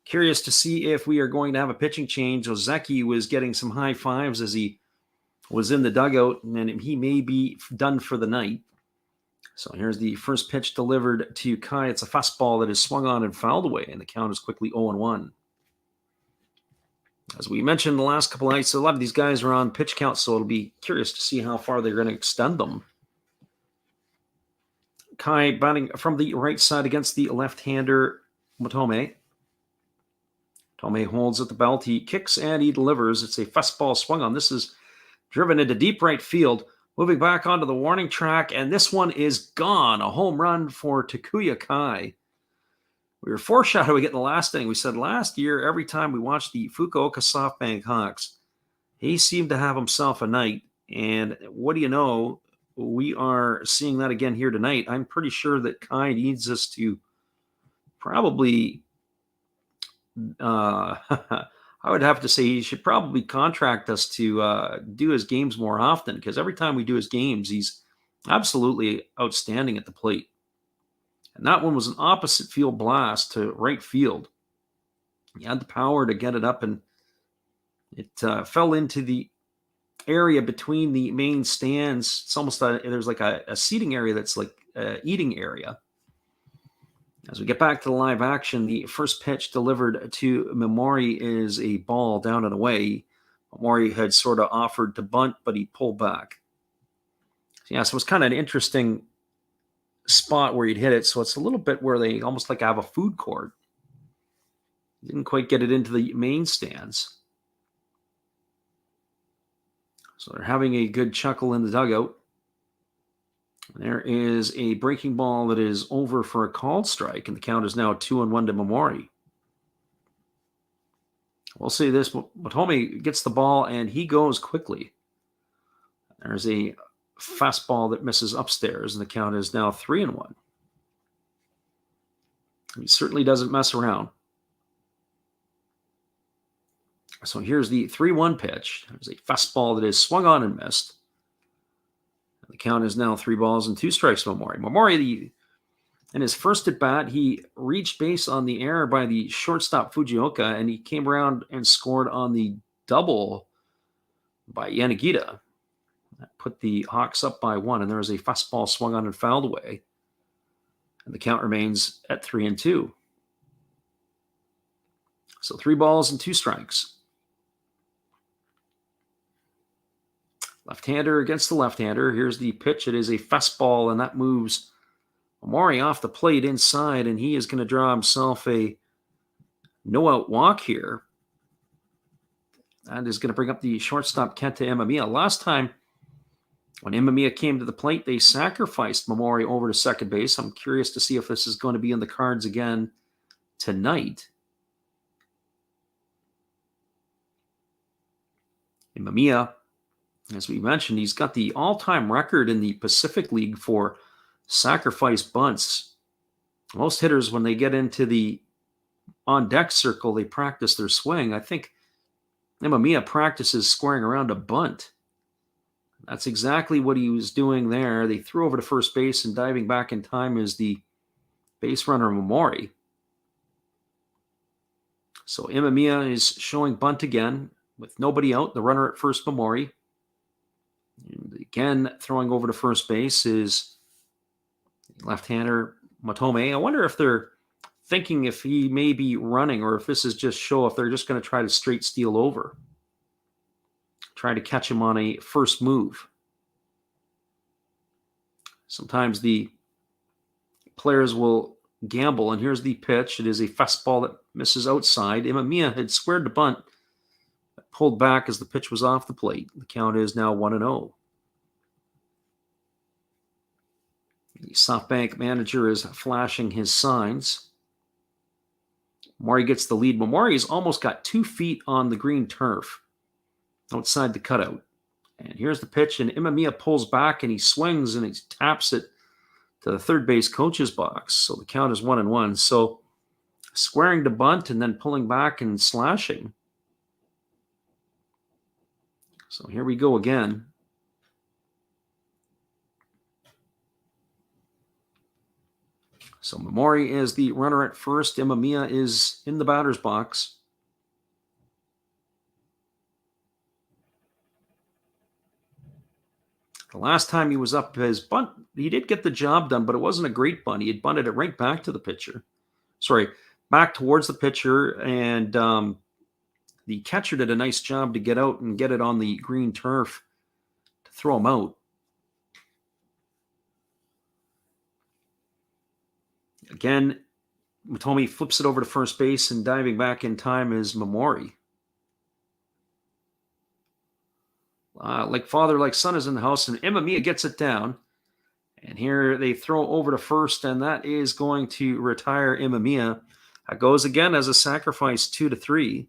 Curious to see if we are going to have a pitching change. Ozeki was getting some high fives as he was in the dugout, and he may be done for the night. So here's the first pitch delivered to Kai. It's a fastball that is swung on and fouled away, and the count is quickly 0-1. As we mentioned the last couple of nights, a lot of these guys are on pitch count, so it'll be curious to see how far they're going to extend them. Kai batting from the right side against the left-hander Motome. Motome holds at the belt. He kicks and he delivers. It's a fastball swung on. This is driven into deep right field. Moving back onto the warning track, and this one is gone. A home run for Takuya Kai. We were foreshadowing it in the last inning. We said last year, every time we watched the Fukuoka SoftBank Hawks, he seemed to have himself a night. And what do you know? We are seeing that again here tonight. I'm pretty sure that Kai needs us to probably I would have to say he should probably contract us to do his games more often, because every time we do his games, he's absolutely outstanding at the plate. And that one was an opposite field blast to right field. He had the power to get it up, and it fell into the area between the main stands. It's almost there's like a seating area that's like eating area. As we get back to the live action, the first pitch delivered to Mamori is a ball down and away. Mamori had sort of offered to bunt, but he pulled back. Yeah, so it was kind of an interesting spot where he'd hit it. So it's a little bit where they almost like have a food court. Didn't quite get it into the main stands. So they're having a good chuckle in the dugout. There is a breaking ball that is over for a called strike, and the count is now 2-1 to Mamori. We'll see this. Matome gets the ball, and he goes quickly. There's a fastball that misses upstairs, and the count is now 3-1. He certainly doesn't mess around. So here's the 3-1 pitch. There's a fastball that is swung on and missed. The count is now 3-2 strikes to Mamori. Mamori, in his first at bat, he reached base on the error by the shortstop Fukuoka, and he came around and scored on the double by Yanagita. That put the Hawks up by 1, and there was a fastball swung on and fouled away. And the count remains at 3-2. So 3-2 strikes. Left-hander against the left-hander. Here's the pitch. It is a fastball, and that moves Mamori off the plate inside, and he is going to draw himself a no-out walk here. That is going to bring up the shortstop, Kenta Imamiya. Last time, when Imamiya came to the plate, they sacrificed Mamori over to second base. I'm curious to see if this is going to be in the cards again tonight. Imamiya, as we mentioned, he's got the all-time record in the Pacific League for sacrifice bunts. Most hitters, when they get into the on-deck circle, they practice their swing. I think Imamiya practices squaring around a bunt. That's exactly what he was doing there. They threw over to first base, and diving back in time is the base runner, Mamori. So Imamiya is showing bunt again with nobody out. The runner at first, Mamori. And again, throwing over to first base is left-hander Matome. I wonder if they're thinking if he may be running, or if this is just show, if they're just going to try to straight steal over. Try to catch him on a first move. Sometimes the players will gamble, and here's the pitch. It is a fastball that misses outside. Imamiya had squared the bunt, pulled back as the pitch was off the plate. The count is now 1-0. The SoftBank manager is flashing his signs. Mamori gets the lead. Mamori's almost got 2 feet on the green turf outside the cutout. And here's the pitch, and Imamiya pulls back, and he swings, and he taps it to the third base coach's box. So the count is 1-1. So squaring to bunt and then pulling back and slashing. So here we go again. So Mamori is the runner at first. Imamiya is in the batter's box. The last time he was up his bunt, he did get the job done, but it wasn't a great bunt. He had bunted it right back to the pitcher. Sorry, back towards the pitcher, and the catcher did a nice job to get out and get it on the green turf to throw him out. Again, Matome flips it over to first base, and diving back in time is Mamori. Like father, like son is in the house, and Imamiya gets it down. And here they throw over to first, and that is going to retire Imamiya. That goes again as a sacrifice, 2-3.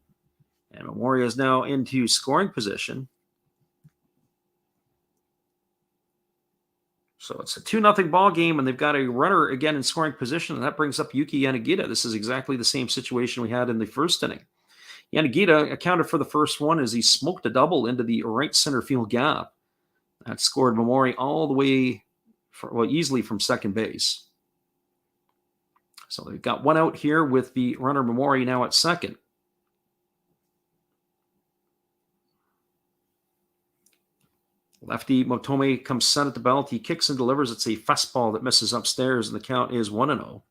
And Mamori is now into scoring position. So it's a 2-0 ball game, and they've got a runner again in scoring position, and that brings up Yuki Yanagita. This is exactly the same situation we had in the first inning. Yanagita accounted for the first one as he smoked a double into the right center field gap. That scored Mamori all the way, easily from second base. So they've got one out here with the runner Momori now at second. Lefty Motome comes set at the belt. He kicks and delivers. It's a fastball that misses upstairs, and the count is 1-0.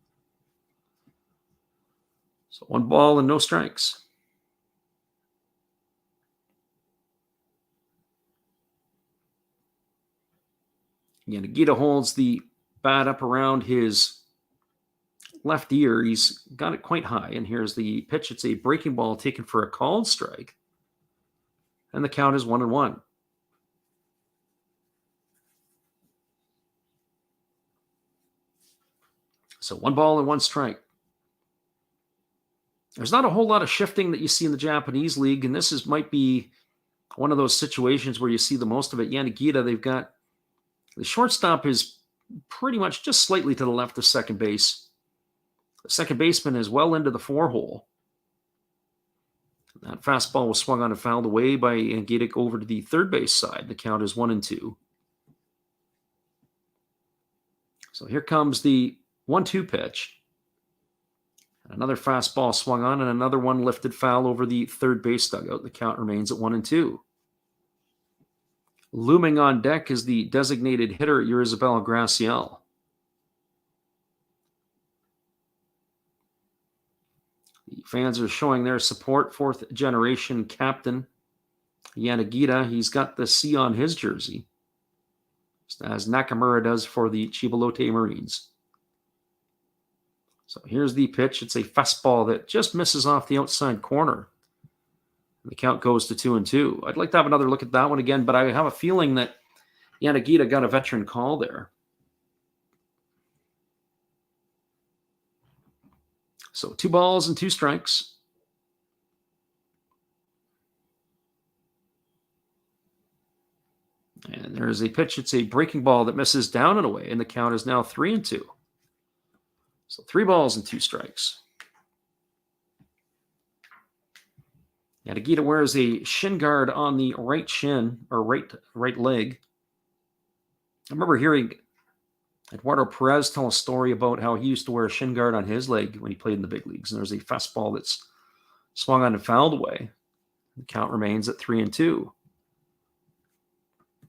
So 1 ball and no strikes. Yanagita holds the bat up around his left ear. He's got it quite high, and here's the pitch. It's a breaking ball taken for a called strike, and the count is 1-1. So 1 ball and 1 strike. There's not a whole lot of shifting that you see in the Japanese league, and this might be one of those situations where you see the most of it. Yanagita, they've got the shortstop is pretty much just slightly to the left of second base. The second baseman is well into the 4-hole. That fastball was swung on and fouled away by Yanagita over to the third base side. The count is 1-2. So here comes the 1-2 pitch. Another fastball swung on and another one lifted foul over the third base dugout. The count remains at 1-2. Looming on deck is the designated hitter, Yurizabel Graciel. The fans are showing their support. Fourth generation captain Yanagita. He's got the C on his jersey, as Nakamura does for the Chiba Lotte Marines. So here's the pitch. It's a fastball that just misses off the outside corner. The count goes to 2-2. I'd like to have another look at that one again, but I have a feeling that Yanagita got a veteran call there. So 2 balls and 2 strikes. And there's a pitch. It's a breaking ball that misses down and away, and the count is now 3-2. So 3 balls and 2 strikes. Yanagita wears a shin guard on the right shin, or right leg. I remember hearing Eduardo Perez tell a story about how he used to wear a shin guard on his leg when he played in the big leagues. And there's a fastball that's swung on and fouled away. The count remains at 3-2.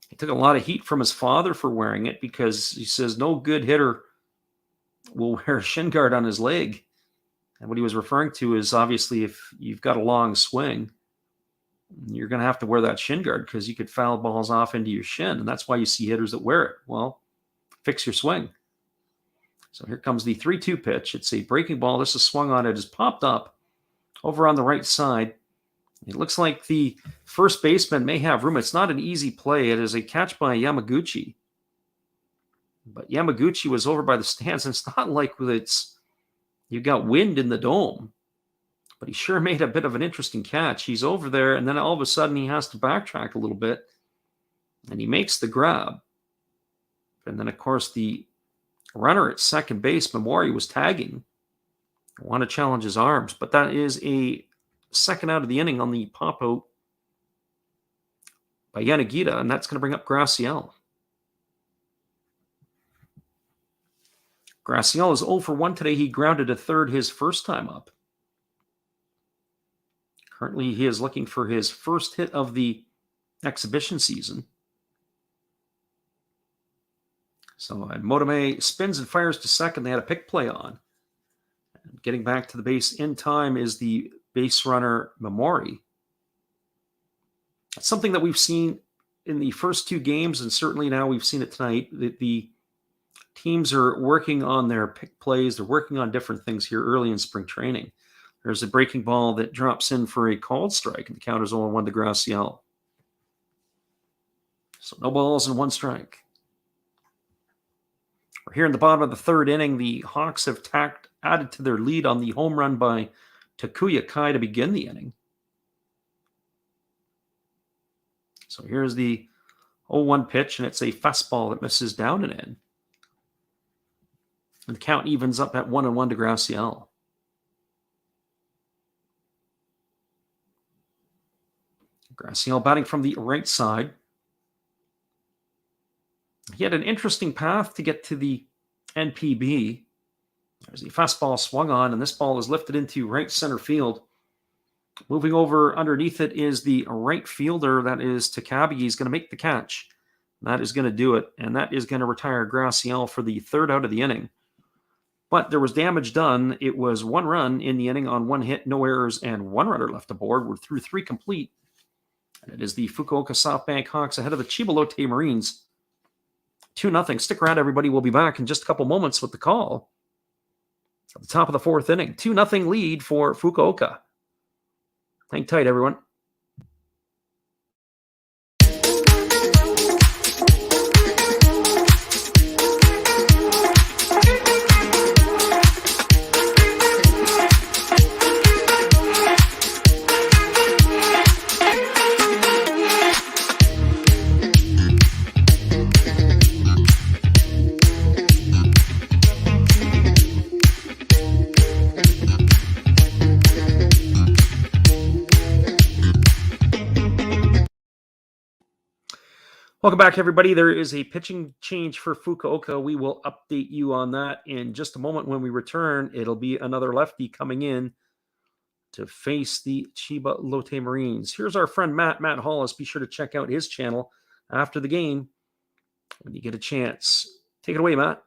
He took a lot of heat from his father for wearing it because he says no good hitter will wear a shin guard on his leg. And what he was referring to is obviously if you've got a long swing, you're going to have to wear that shin guard because you could foul balls off into your shin. And that's why you see hitters that wear it. Well, fix your swing. So here comes the 3-2 pitch. It's a breaking ball. This is swung on. It has popped up over on the right side. It looks like the first baseman may have room. It's not an easy play. It is a catch by Yamaguchi. But Yamaguchi was over by the stands, and it's not like you've got wind in the dome. But he sure made a bit of an interesting catch. He's over there, and then all of a sudden he has to backtrack a little bit, and he makes the grab. And then, of course, the runner at second base, Momori, was tagging. I want to challenge his arms, but that is a second out of the inning on the pop-out by Yanagita, and that's going to bring up Graciel. Graciel is 0 for 1 today. He grounded to third his first time up. Currently, he is looking for his first hit of the exhibition season. So Motome spins and fires to second. They had a pick play on. And getting back to the base in time is the base runner Momori. That's something that we've seen in the first 2 games, and certainly now we've seen it tonight. The teams are working on their pick plays. They're working on different things here early in spring training. There's a breaking ball that drops in for a called strike, and the count is 0-1 to Graciel. So no balls and 1 strike. We're here in the bottom of the third inning. The Hawks have added to their lead on the home run by Takuya Kai to begin the inning. So here's the 0-1 pitch, and it's a fastball that misses down and in. And the count evens up at 1-1 to Graciel. Graciel batting from the right side. He had an interesting path to get to the NPB. There's the fastball swung on, and this ball is lifted into right center field. Moving over underneath it is the right fielder. That is Takabe. He's going to make the catch. That is going to do it, and that is going to retire Graciel for the third out of the inning. But there was damage done. It was 1 run in the inning on 1 hit, no errors, and 1 runner left aboard. We're through 3 complete. And it is the Fukuoka SoftBank Hawks ahead of the Chiba Lotte Marines. 2-0. Stick around, everybody. We'll be back in just a couple moments with the call. At the top of the 4th inning, 2-0 lead for Fukuoka. Hang tight, everyone. Welcome back, everybody. There is a pitching change for Fukuoka. We will update you on that in just a moment. When we return, it'll be another lefty coming in to face the Chiba Lotte Marines. Here's our friend Matt Hollis. Be sure to check out his channel after the game when you get a chance. Take it away, Matt.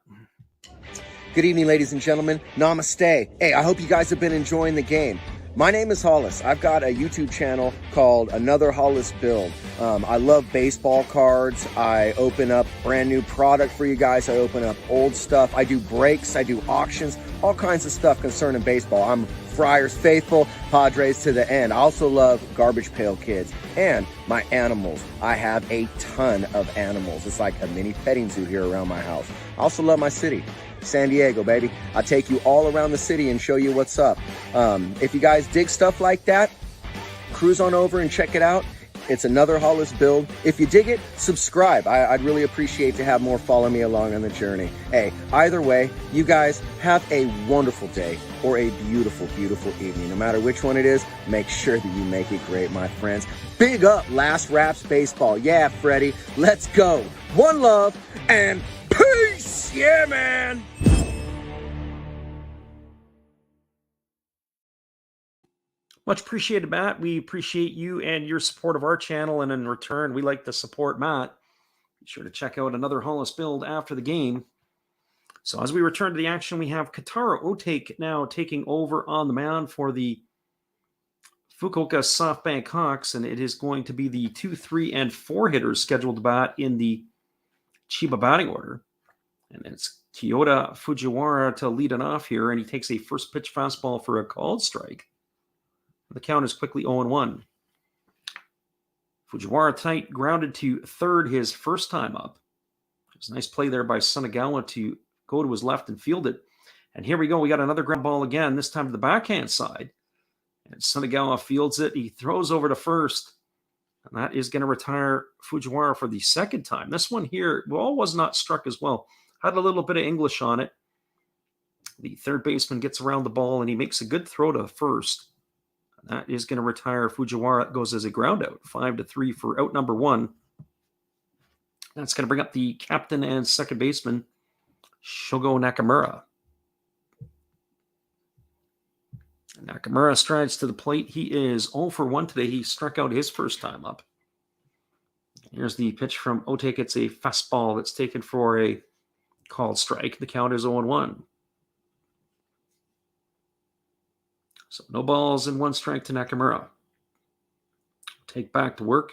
Good evening, ladies and gentlemen. Namaste. Hey, I hope you guys have been enjoying the game. My name is Hollis. I've got a YouTube channel called Another Hollis Build. I love baseball cards. I open up brand new product for you guys. I open up old stuff. I do breaks. I do auctions. All kinds of stuff concerning baseball. I'm Friars faithful, Padres to the end. I also love Garbage Pail Kids and my animals. I have a ton of animals. It's like a mini petting zoo here around my house. I also love my city. San Diego, baby. I'll take you all around the city and show you what's up. If you guys dig stuff like that, cruise on over and check it out. It's Another Hollis Build. If you dig it, subscribe. I'd really appreciate to have more follow me along on the journey. Hey, either way, you guys have a wonderful day or a beautiful, beautiful evening. No matter which one it is, make sure that you make it great, my friends. Big up Last Raps Baseball. Yeah, Freddie, let's go. One love and peace. Yeah, man. Much appreciated, Matt. We appreciate you and your support of our channel, and in return, we like to support Matt. Be sure to check out Another Hollis Build after the game. So as we return to the action, we have Kataro Otake now taking over on the mound for the Fukuoka SoftBank Hawks, and it is going to be the 2, 3, and 4 hitters scheduled to bat in the Chiba batting order. And it's Kyoda Fujiwara to lead it off here, and he takes a first pitch fastball for a called strike. The count is quickly 0-1. Fujiwara tight, grounded to third his first time up. It was a nice play there by Sunagawa to go to his left and field it. And here we go. We got another ground ball again, this time to the backhand side. And Sunagawa fields it. He throws over to first. And that is going to retire Fujiwara for the second time. This one here, ball was not struck as well. Had a little bit of English on it. The third baseman gets around the ball, and he makes a good throw to first. That is going to retire Fujiwara. It goes as a ground out, 5-3 for out number 1. That's going to bring up the captain and second baseman, Shogo Nakamura. Nakamura strides to the plate. He is 0 for 1 today. He struck out his first time up. Here's the pitch from Otake. It's a fastball that's taken for a called strike. The count is 0-1. So no balls and 1 strike to Nakamura. Take back to work.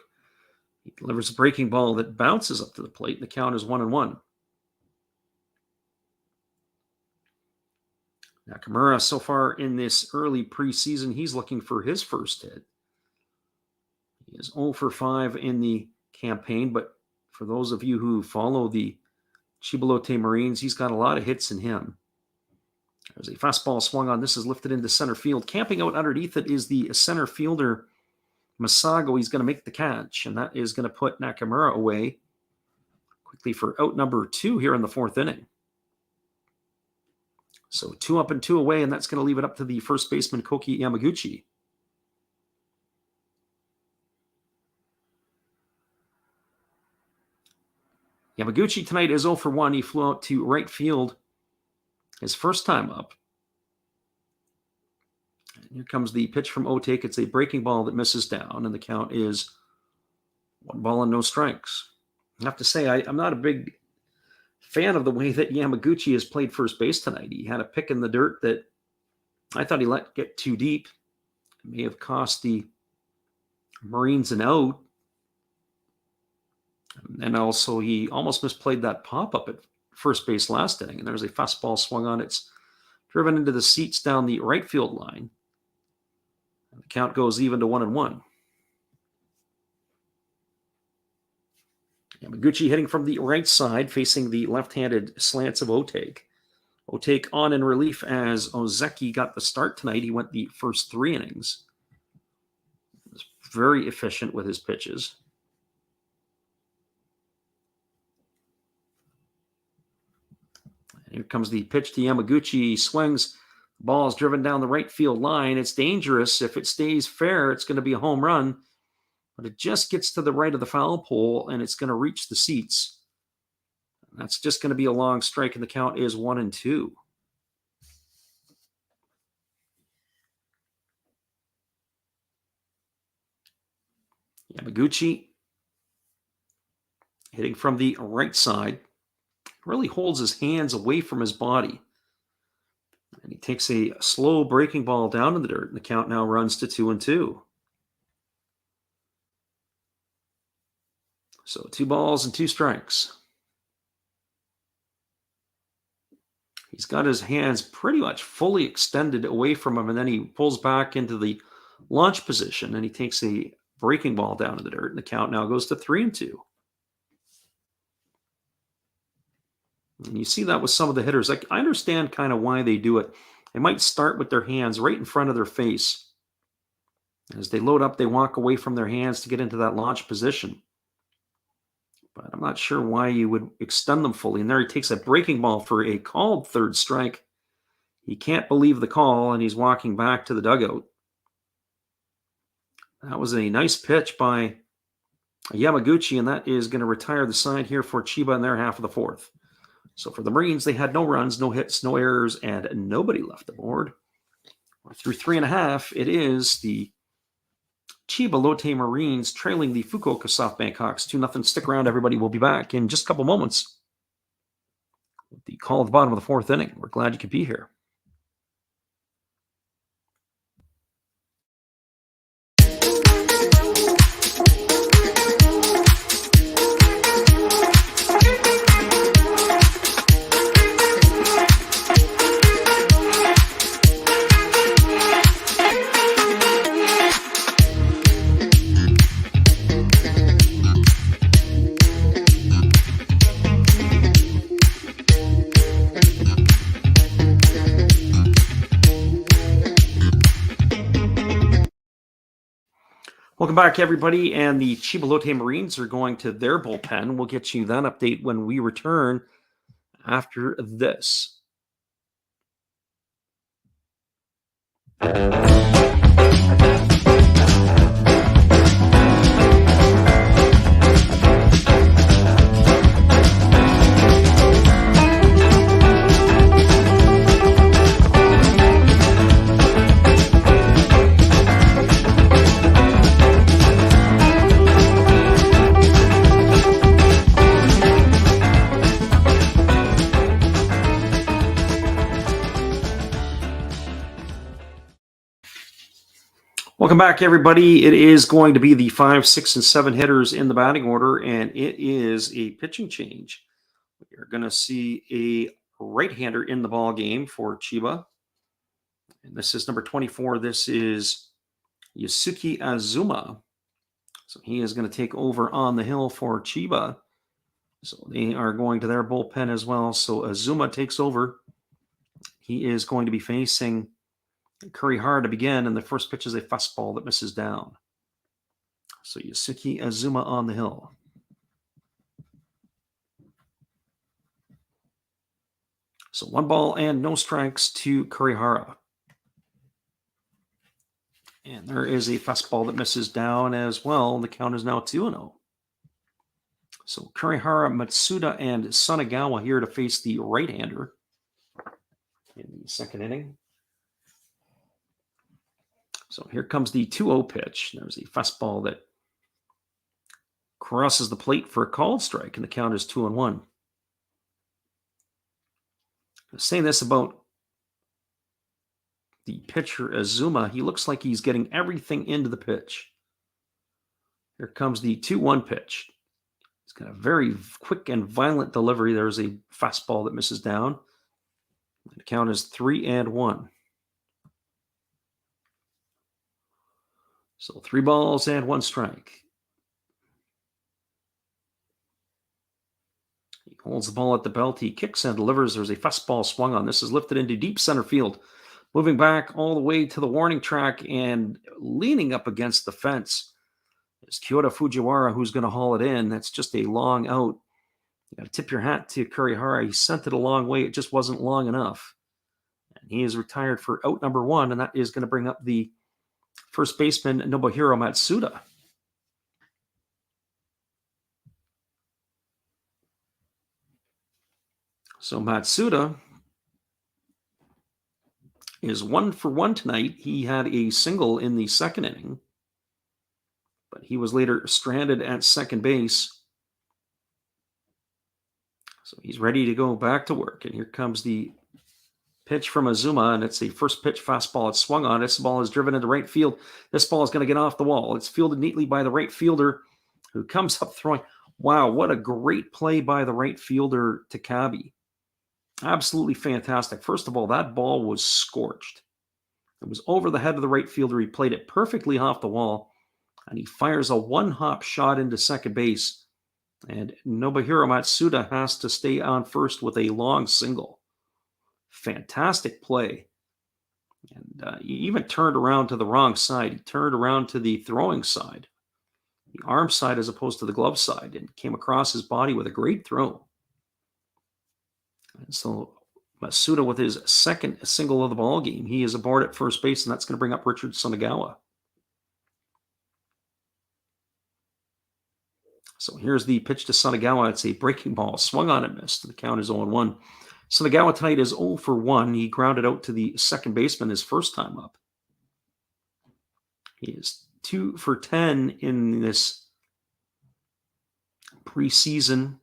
He delivers a breaking ball that bounces up to the plate. The count is 1-1. Nakamura, so far in this early preseason, he's looking for his first hit. He is 0 for 5 in the campaign, but for those of you who follow the Chiba Lotte Marines, he's got a lot of hits in him. There's a fastball swung on. This is lifted into center field. Camping out underneath it is the center fielder, Masago. He's going to make the catch, and that is going to put Nakamura away quickly for out number 2 here in the 4th inning. So 2 up and 2 away, and that's going to leave it up to the first baseman, Koki Yamaguchi. Yamaguchi tonight is 0 for 1. He flew out to right field his first time up. And here comes the pitch from Otake. It's a breaking ball that misses down, and the count is 1 ball and no strikes. I have to say, I'm not a big fan of the way that Yamaguchi has played first base tonight. He had a pick in the dirt that I thought he let get too deep. It may have cost the Marines an out. And also, he almost misplayed that pop-up at first base last inning. And there's a fastball swung on. It's driven into the seats down the right field line. And the count goes even to 1-1. Yamaguchi hitting from the right side, facing the left-handed slants of Otake. Otake on in relief as Ozeki got the start tonight. He went the first 3 innings. He was very efficient with his pitches. And here comes the pitch to Yamaguchi. He swings. The ball is driven down the right field line. It's dangerous. If it stays fair, it's going to be a home run. But it just gets to the right of the foul pole, and it's going to reach the seats. And that's just going to be a long strike, and the count is 1-2. Yamaguchi hitting from the right side. Really holds his hands away from his body. And he takes a slow breaking ball down in the dirt, and the count now runs to 2-2. So 2 balls and 2 strikes. He's got his hands pretty much fully extended away from him, and then he pulls back into the launch position, and he takes a breaking ball down in the dirt, and the count now goes to 3-2. And you see that with some of the hitters. I understand kind of why they do it. They might start with their hands right in front of their face. As they load up, they walk away from their hands to get into that launch position. But I'm not sure why you would extend them fully. And there he takes a breaking ball for a called 3rd strike. He can't believe the call, and he's walking back to the dugout. That was a nice pitch by Yamaguchi, and that is going to retire the side here for Chiba in their half of the 4th. So for the Marines, they had no runs, no hits, no errors, and nobody left aboard. Through 3.5, it is the Chiba Lotte Marines trailing the Fukuoka SoftBank Hawks 2-0. Stick around, everybody. We'll be back in just a couple moments with the call at the bottom of the 4th inning. We're glad you could be here. Welcome back, everybody. And the Chiba Lotte Marines are going to their bullpen. We'll get you that update when we return after this. Welcome back, everybody. It is going to be the 5, 6, and 7 hitters in the batting order, and it is a pitching change. We're going to see a right-hander in the ball game for Chiba. And this is number 24. This is Yusuke Azuma. So he is going to take over on the hill for Chiba. So they are going to their bullpen as well. So Azuma takes over. He is going to be facing Kurihara to begin, and the first pitch is a fastball that misses down. So Yusuke Azuma on the hill. So 1 ball and no strikes to Kurihara. And there is a fastball that misses down as well. The count is now 2-0. So Kurihara, Matsuda, and Sanagawa here to face the right-hander. the second inning. So here comes the 2-0 pitch. There's a fastball that crosses the plate for a called strike, and the count is 2-1. I was saying this about the pitcher Azuma. He looks like he's getting everything into the pitch. Here comes the 2-1 pitch. He's got a very quick and violent delivery. There's a fastball that misses down. The count is 3-1. So 3 balls and 1 strike. He holds the ball at the belt. He kicks and delivers. There's a fastball swung on. This is lifted into deep center field. Moving back all the way to the warning track and leaning up against the fence is Kyoto Fujiwara, who's going to haul it in. That's just a long out. You got to tip your hat to Kurihara. He sent it a long way. It just wasn't long enough. And he is retired for out number 1, and that is going to bring up the first baseman Nobuhiro Matsuda. So Matsuda is 1 for 1 tonight. He had a single in the second inning, but he was later stranded at second base. So he's ready to go back to work. And here comes the pitch from Azuma, and it's a first pitch fastball. It's swung on. This ball is driven into right field. This ball is going to get off the wall. It's fielded neatly by the right fielder, who comes up throwing. Wow, what a great play by the right fielder, Takabe. Absolutely fantastic. First of all, that ball was scorched. It was over the head of the right fielder. He played it perfectly off the wall, and he fires a one-hop shot into second base. And Nobuhiro Matsuda has to stay on first with a long single. Fantastic play. And he even turned around to the wrong side. He turned around to the throwing side, the arm side as opposed to the glove side, and came across his body with a great throw. And so Matsuda with his second single of the ball game. He is aboard at first base, and that's going to bring up Richard Sunagawa. So here's the pitch to Sunagawa. It's a breaking ball, swung on and missed. The count is 0-1. Sunagawa tonight is 0 for 1. He grounded out to the second baseman his first time up. He is 2 for 10 in this preseason.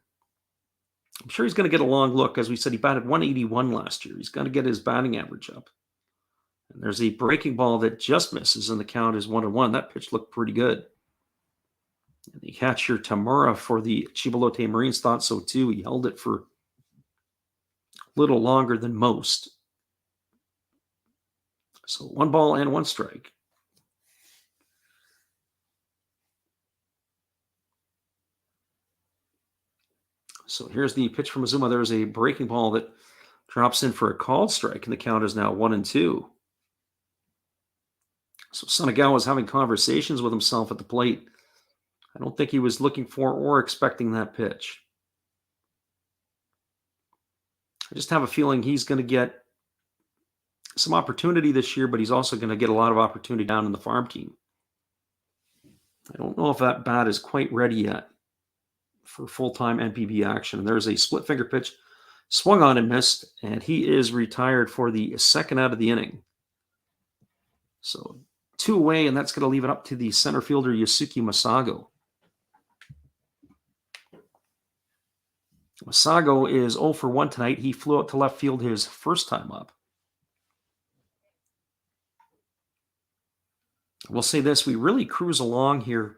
I'm sure he's going to get a long look. As we said, he batted 181 last year. He's going to get his batting average up. And there's a breaking ball that just misses, and the count is 1-1. That pitch looked pretty good. And the catcher Tamura for the Chiba Lotte Marines thought so too. He held it for a little longer than most. So 1 ball and 1 strike. So here's the pitch from Azuma. There's a breaking ball that drops in for a called strike, and the count is now 1-2. So Sunagawa is having conversations with himself at the plate. I don't think he was looking for or expecting that pitch. I just have a feeling he's going to get some opportunity this year, but he's also going to get a lot of opportunity down in the farm team. I don't know if that bat is quite ready yet for full-time NPB action. And there's a split finger pitch, swung on and missed, and he is retired for the second out of the inning. So 2 away, and that's going to leave it up to the center fielder Yasuki Masago. Masago is 0 for 1 tonight. He flew out to left field his first time up. We'll say this, we really cruise along here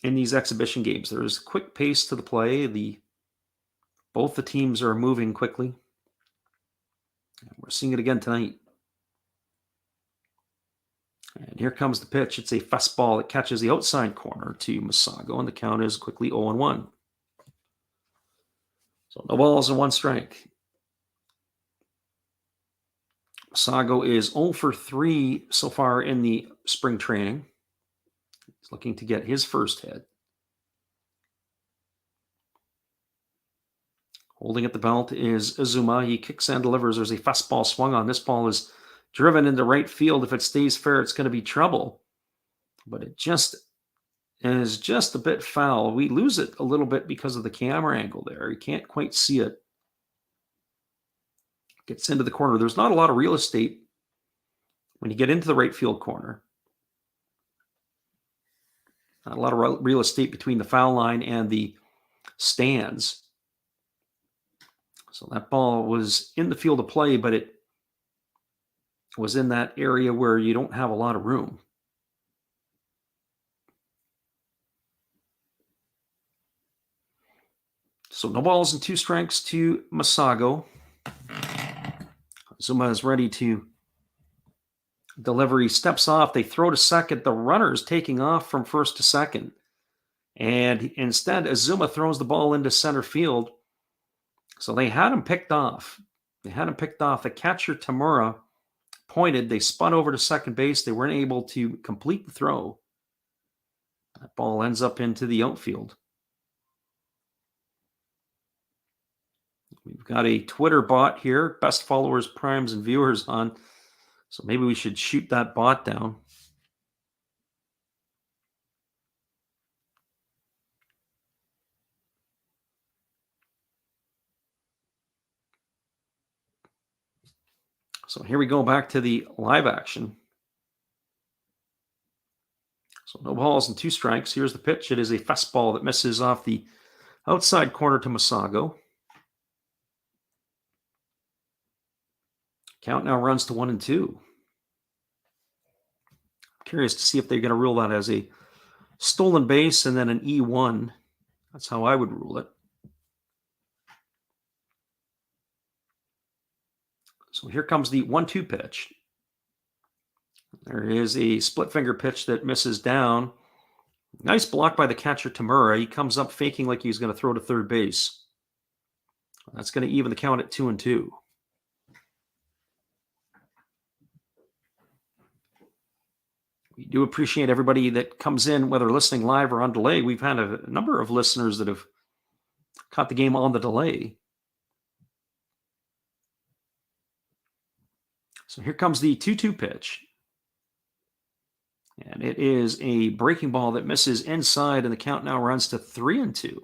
in these exhibition games. There's a quick pace to the play. Both the teams are moving quickly. And we're seeing it again tonight. And here comes the pitch. It's a fastball that catches the outside corner to Masago, and the count is quickly 0-1. So no balls and 1 strike. Masago is 0 for 3 so far in the spring training. He's looking to get his first hit. Holding at the belt is Azuma. He kicks and delivers. There's a fastball swung on. This ball is driven into right field. If it stays fair, it's going to be trouble. But it just is just a bit foul. We lose it a little bit because of the camera angle there. You can't quite see it. Gets into the corner. There's not a lot of real estate when you get into the right field corner. Not a lot of real estate between the foul line and the stands. So that ball was in the field of play, but it was in that area where you don't have a lot of room. So no balls and 2 strikes to Masago. Zuma is ready to deliver. He steps off. They throw to second. The runner is taking off from first to second. And instead, Azuma throws the ball into center field. So they had him picked off. The catcher, Tamura, pointed. They spun over to second base. They weren't able to complete the throw. That ball ends up into the outfield. We've got a Twitter bot here. Best followers, primes, and viewers on. So maybe we should shoot that bot down. So here we go back to the live action. So no balls and 2 strikes. Here's the pitch. It is a fastball that misses off the outside corner to Masago. Count now runs to 1-2. Curious to see if they're going to rule that as a stolen base and then an E1. That's how I would rule it. So here comes the 1-2 pitch. There is a split finger pitch that misses down. Nice block by the catcher, Tamura. He comes up faking like he's going to throw to third base. That's going to even the count at 2-2. We do appreciate everybody that comes in, whether listening live or on delay. We've had a number of listeners that have caught the game on the delay. So here comes the 2-2 pitch. And it is a breaking ball that misses inside, and the count now runs to 3-2.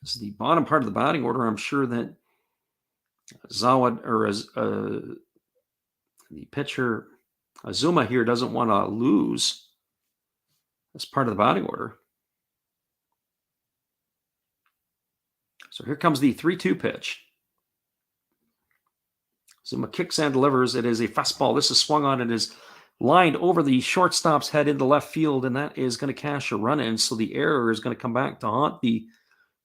This is the bottom part of the batting order. I'm sure that the pitcher, Azuma here, doesn't want to lose as part of the batting order. So here comes the 3-2 pitch. Zuma kicks and delivers. It is a fastball. This is swung on. It is lined over the shortstop's head into left field, and that is going to cash a run in. So the error is going to come back to haunt the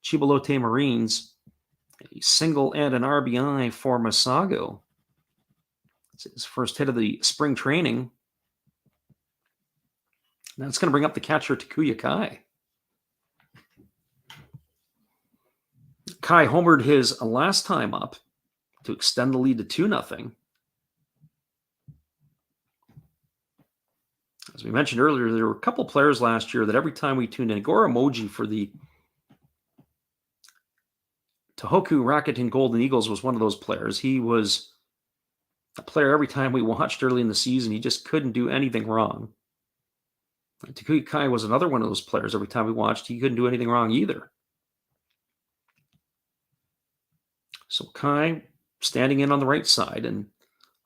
Chiba Lotte Marines. A single and an RBI for Masago. It's his first hit of the spring training. That's going to bring up the catcher, Takuya Kai. Kai homered his last time up to extend the lead to 2-0. As we mentioned earlier, there were a couple players last year that every time we tuned in, Goro Moji for the Tohoku Rakuten Golden Eagles was one of those players. He was a player every time we watched early in the season. He just couldn't do anything wrong. Takuya Kai was another one of those players. Every time we watched, he couldn't do anything wrong either. So Kai standing in on the right side, and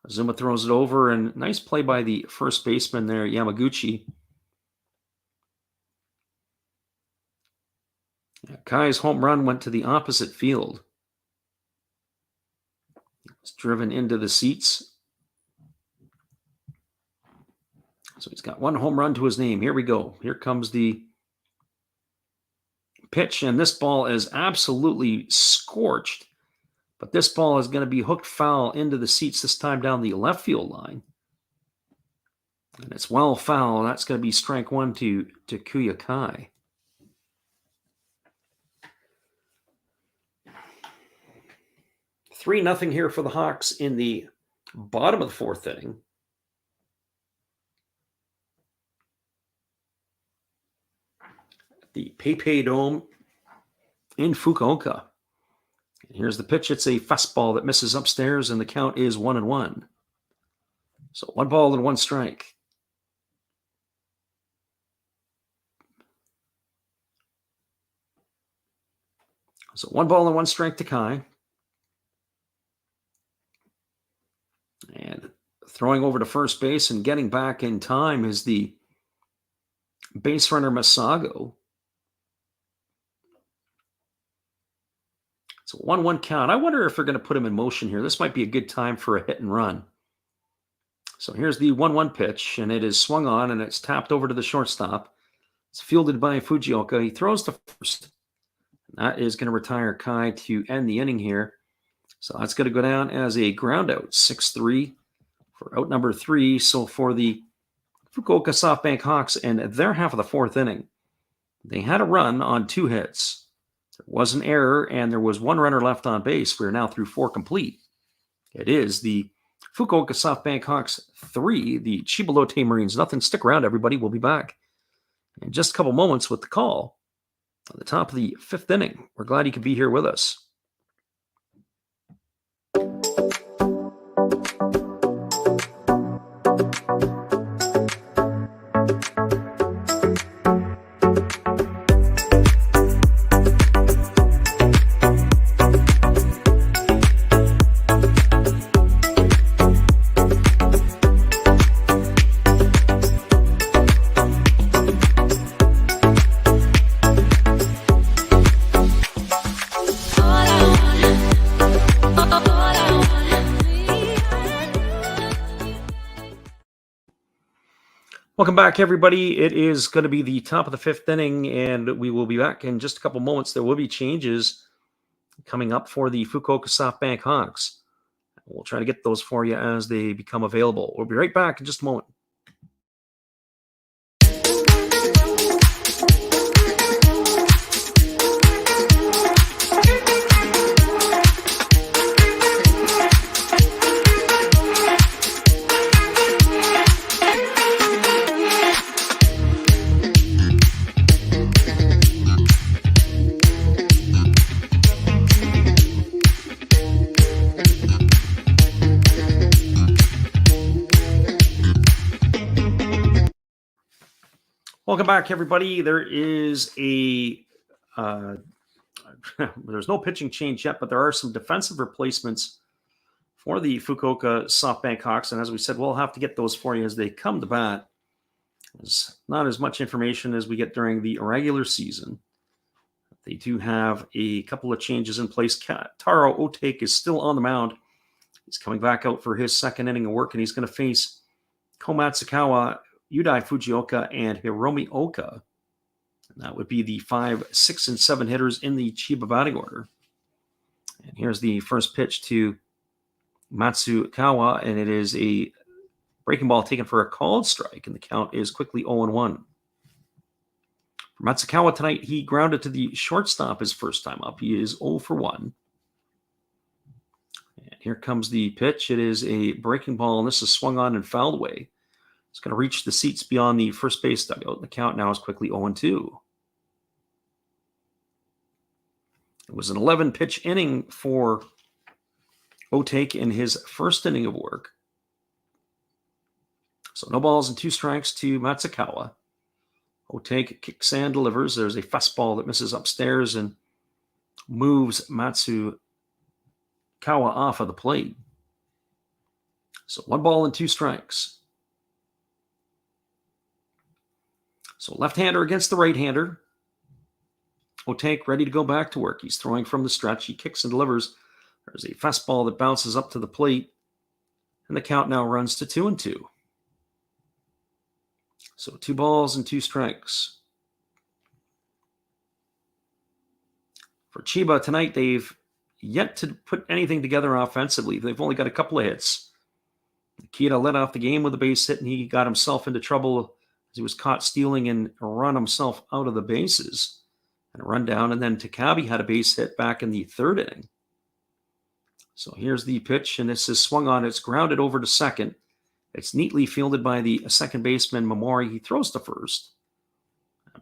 Azuma throws it over, and nice play by the first baseman there, Yamaguchi. Kai's home run went to the opposite field. It was driven into the seats. So he's got 1 home run to his name. Here we go. Here comes the pitch, and this ball is absolutely scorched. But this ball is going to be hooked foul into the seats, this time down the left field line. And it's well foul. That's going to be strike 1 to Takuya Kai. Three nothing here for the Hawks in the bottom of the 4th inning. The PayPay Dome in Fukuoka. Here's the pitch. It's a fastball that misses upstairs, and the count is 1-1. So 1 ball and 1 strike. So 1 ball and 1 strike to Kai. And throwing over to first base and getting back in time is the base runner Masago. It's a 1-1 count. I wonder if they're going to put him in motion here. This might be a good time for a hit and run. So here's the 1-1 pitch, and it is swung on, and it's tapped over to the shortstop. It's fielded by Fukuoka. He throws to first. That is going to retire Kai to end the inning here. So that's going to go down as a ground out, 6-3 for out number 3. So for the Fukuoka SoftBank Hawks and their half of the fourth inning, they had a run on 2 hits. There was an error, and there was 1 runner left on base. We are now through 4 complete. It is the Fukuoka SoftBank Hawks 3, the Chiba Lotte Marines nothing. Stick around, everybody. We'll be back in just a couple moments with the call at the top of the 5th inning. We're glad you could be here with us. Welcome back, everybody. It is going to be the top of the 5th inning, and we will be back in just a couple moments. There will be changes coming up for the Fukuoka SoftBank Hawks. We'll try to get those for you as they become available. We'll be right back in just a moment. Welcome back, everybody. There is there's no pitching change yet, but there are some defensive replacements for the Fukuoka SoftBank Hawks. And as we said, we'll have to get those for you as they come to bat. There's not as much information as we get during the regular season. They do have a couple of changes in place. Taro Otake is still on the mound. He's coming back out for his 2nd inning of work, and he's going to face Komatsukawa, Yudai Fujioka, and Hiromi Oka. And that would be the 5, 6, and 7 hitters in the Chiba batting order. And here's the first pitch to Matsukawa, and it is a breaking ball taken for a called strike, and the count is quickly 0-1. For Matsukawa tonight, he grounded to the shortstop his first time up. He is 0 for 1. And here comes the pitch. It is a breaking ball, and this is swung on and fouled away. It's going to reach the seats beyond the first base dugout. The count now is quickly 0-2. It was an 11-pitch inning for Otake in his first inning of work. So no balls and 2 strikes to Matsukawa. Otake kicks and delivers. There's a fastball that misses upstairs and moves Matsukawa off of the plate. So 1 ball and 2 strikes. So left-hander against the right-hander. Otake ready to go back to work. He's throwing from the stretch. He kicks and delivers. There's a fastball that bounces up to the plate. And the count now runs to 2-2. So 2 balls and 2 strikes. For Chiba tonight, they've yet to put anything together offensively. They've only got a couple of hits. Nikita led off the game with a base hit, and he got himself into trouble as he was caught stealing and run himself out of the bases. And a run down, and then Takabe had a base hit back in the 3rd inning. So here's the pitch, and this is swung on. It's grounded over to second. It's neatly fielded by the second baseman, Momori. He throws to first.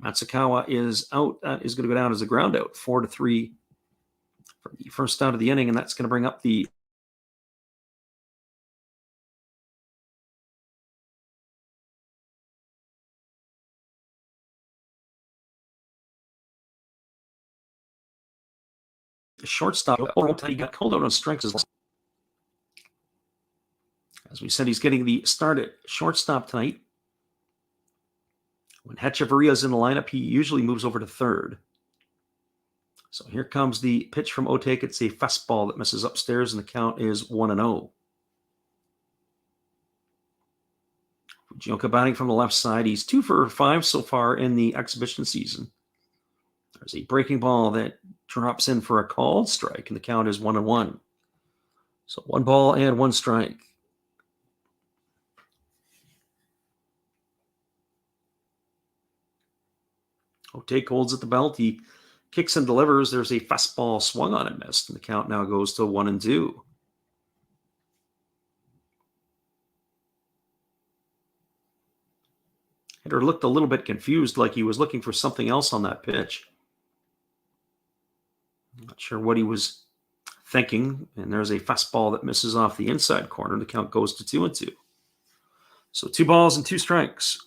Matsukawa is out. That is going to go down as a ground out, 4-3 for the first out of the inning, and that's going to bring up the shortstop. He got called out on strikes As we said, he's getting the start at shortstop tonight. When Hechavarria's in the lineup, he usually moves over to third. So here comes the pitch from Otake. It's a fastball that misses upstairs, and the count is 1-0. Fukuoka batting from the left side. He's 2 for 5 so far in the exhibition season. There's a breaking ball that drops in for a called strike, and the count is 1-1. So 1 ball and 1 strike. Otake holds at the belt. He kicks and delivers. There's a fastball swung on and missed, and the count now goes to 1-2. Hitter looked a little bit confused, like he was looking for something else on that pitch. Not sure what he was thinking, and there's a fastball that misses off the inside corner. The count goes to 2-2. So 2 balls and 2 strikes.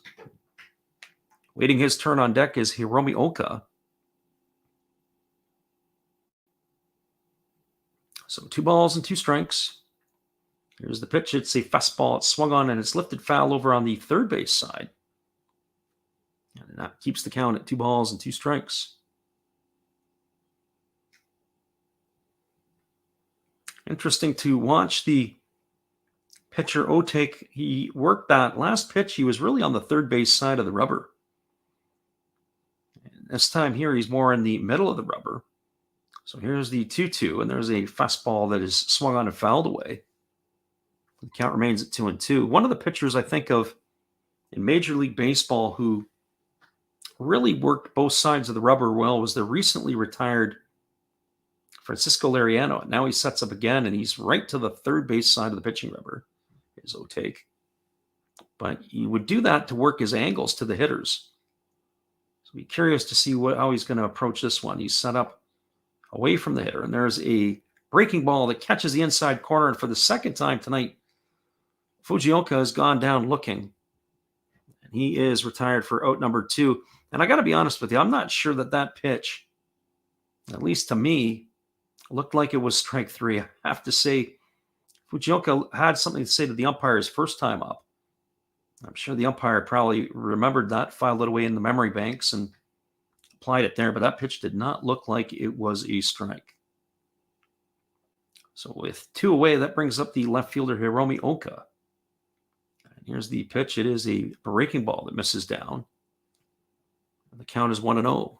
Waiting his turn on deck is Hiromi Oka. So 2 balls and 2 strikes. Here's the pitch. It's a fastball. It's swung on and it's lifted foul over on the third base side. And that keeps the count at 2 balls and 2 strikes. Interesting to watch the pitcher Otake. He worked that last pitch. He was really on the third base side of the rubber. And this time here, he's more in the middle of the rubber. So here's the 2-2, and there's a fastball that is swung on and fouled away. The count remains at 2-2. One of the pitchers I think of in Major League Baseball who really worked both sides of the rubber well was the recently retired Francisco Liriano. And now he sets up again, and he's right to the third base side of the pitching rubber, is Otake. But he would do that to work his angles to the hitters. So be curious to see how he's going to approach this one. He's set up away from the hitter, and there's a breaking ball that catches the inside corner. And for the second time tonight, Fukuoka has gone down looking. And he is retired for out number 2. And I got to be honest with you, I'm not sure that pitch, at least to me, looked like it was strike 3. I have to say, Fukuoka had something to say to the umpires first time up. I'm sure the umpire probably remembered that, filed it away in the memory banks, and applied it there. But that pitch did not look like it was a strike. So with 2 away, that brings up the left fielder Hiromi Oka. And here's the pitch. It is a breaking ball that misses down. And the count is 1-0.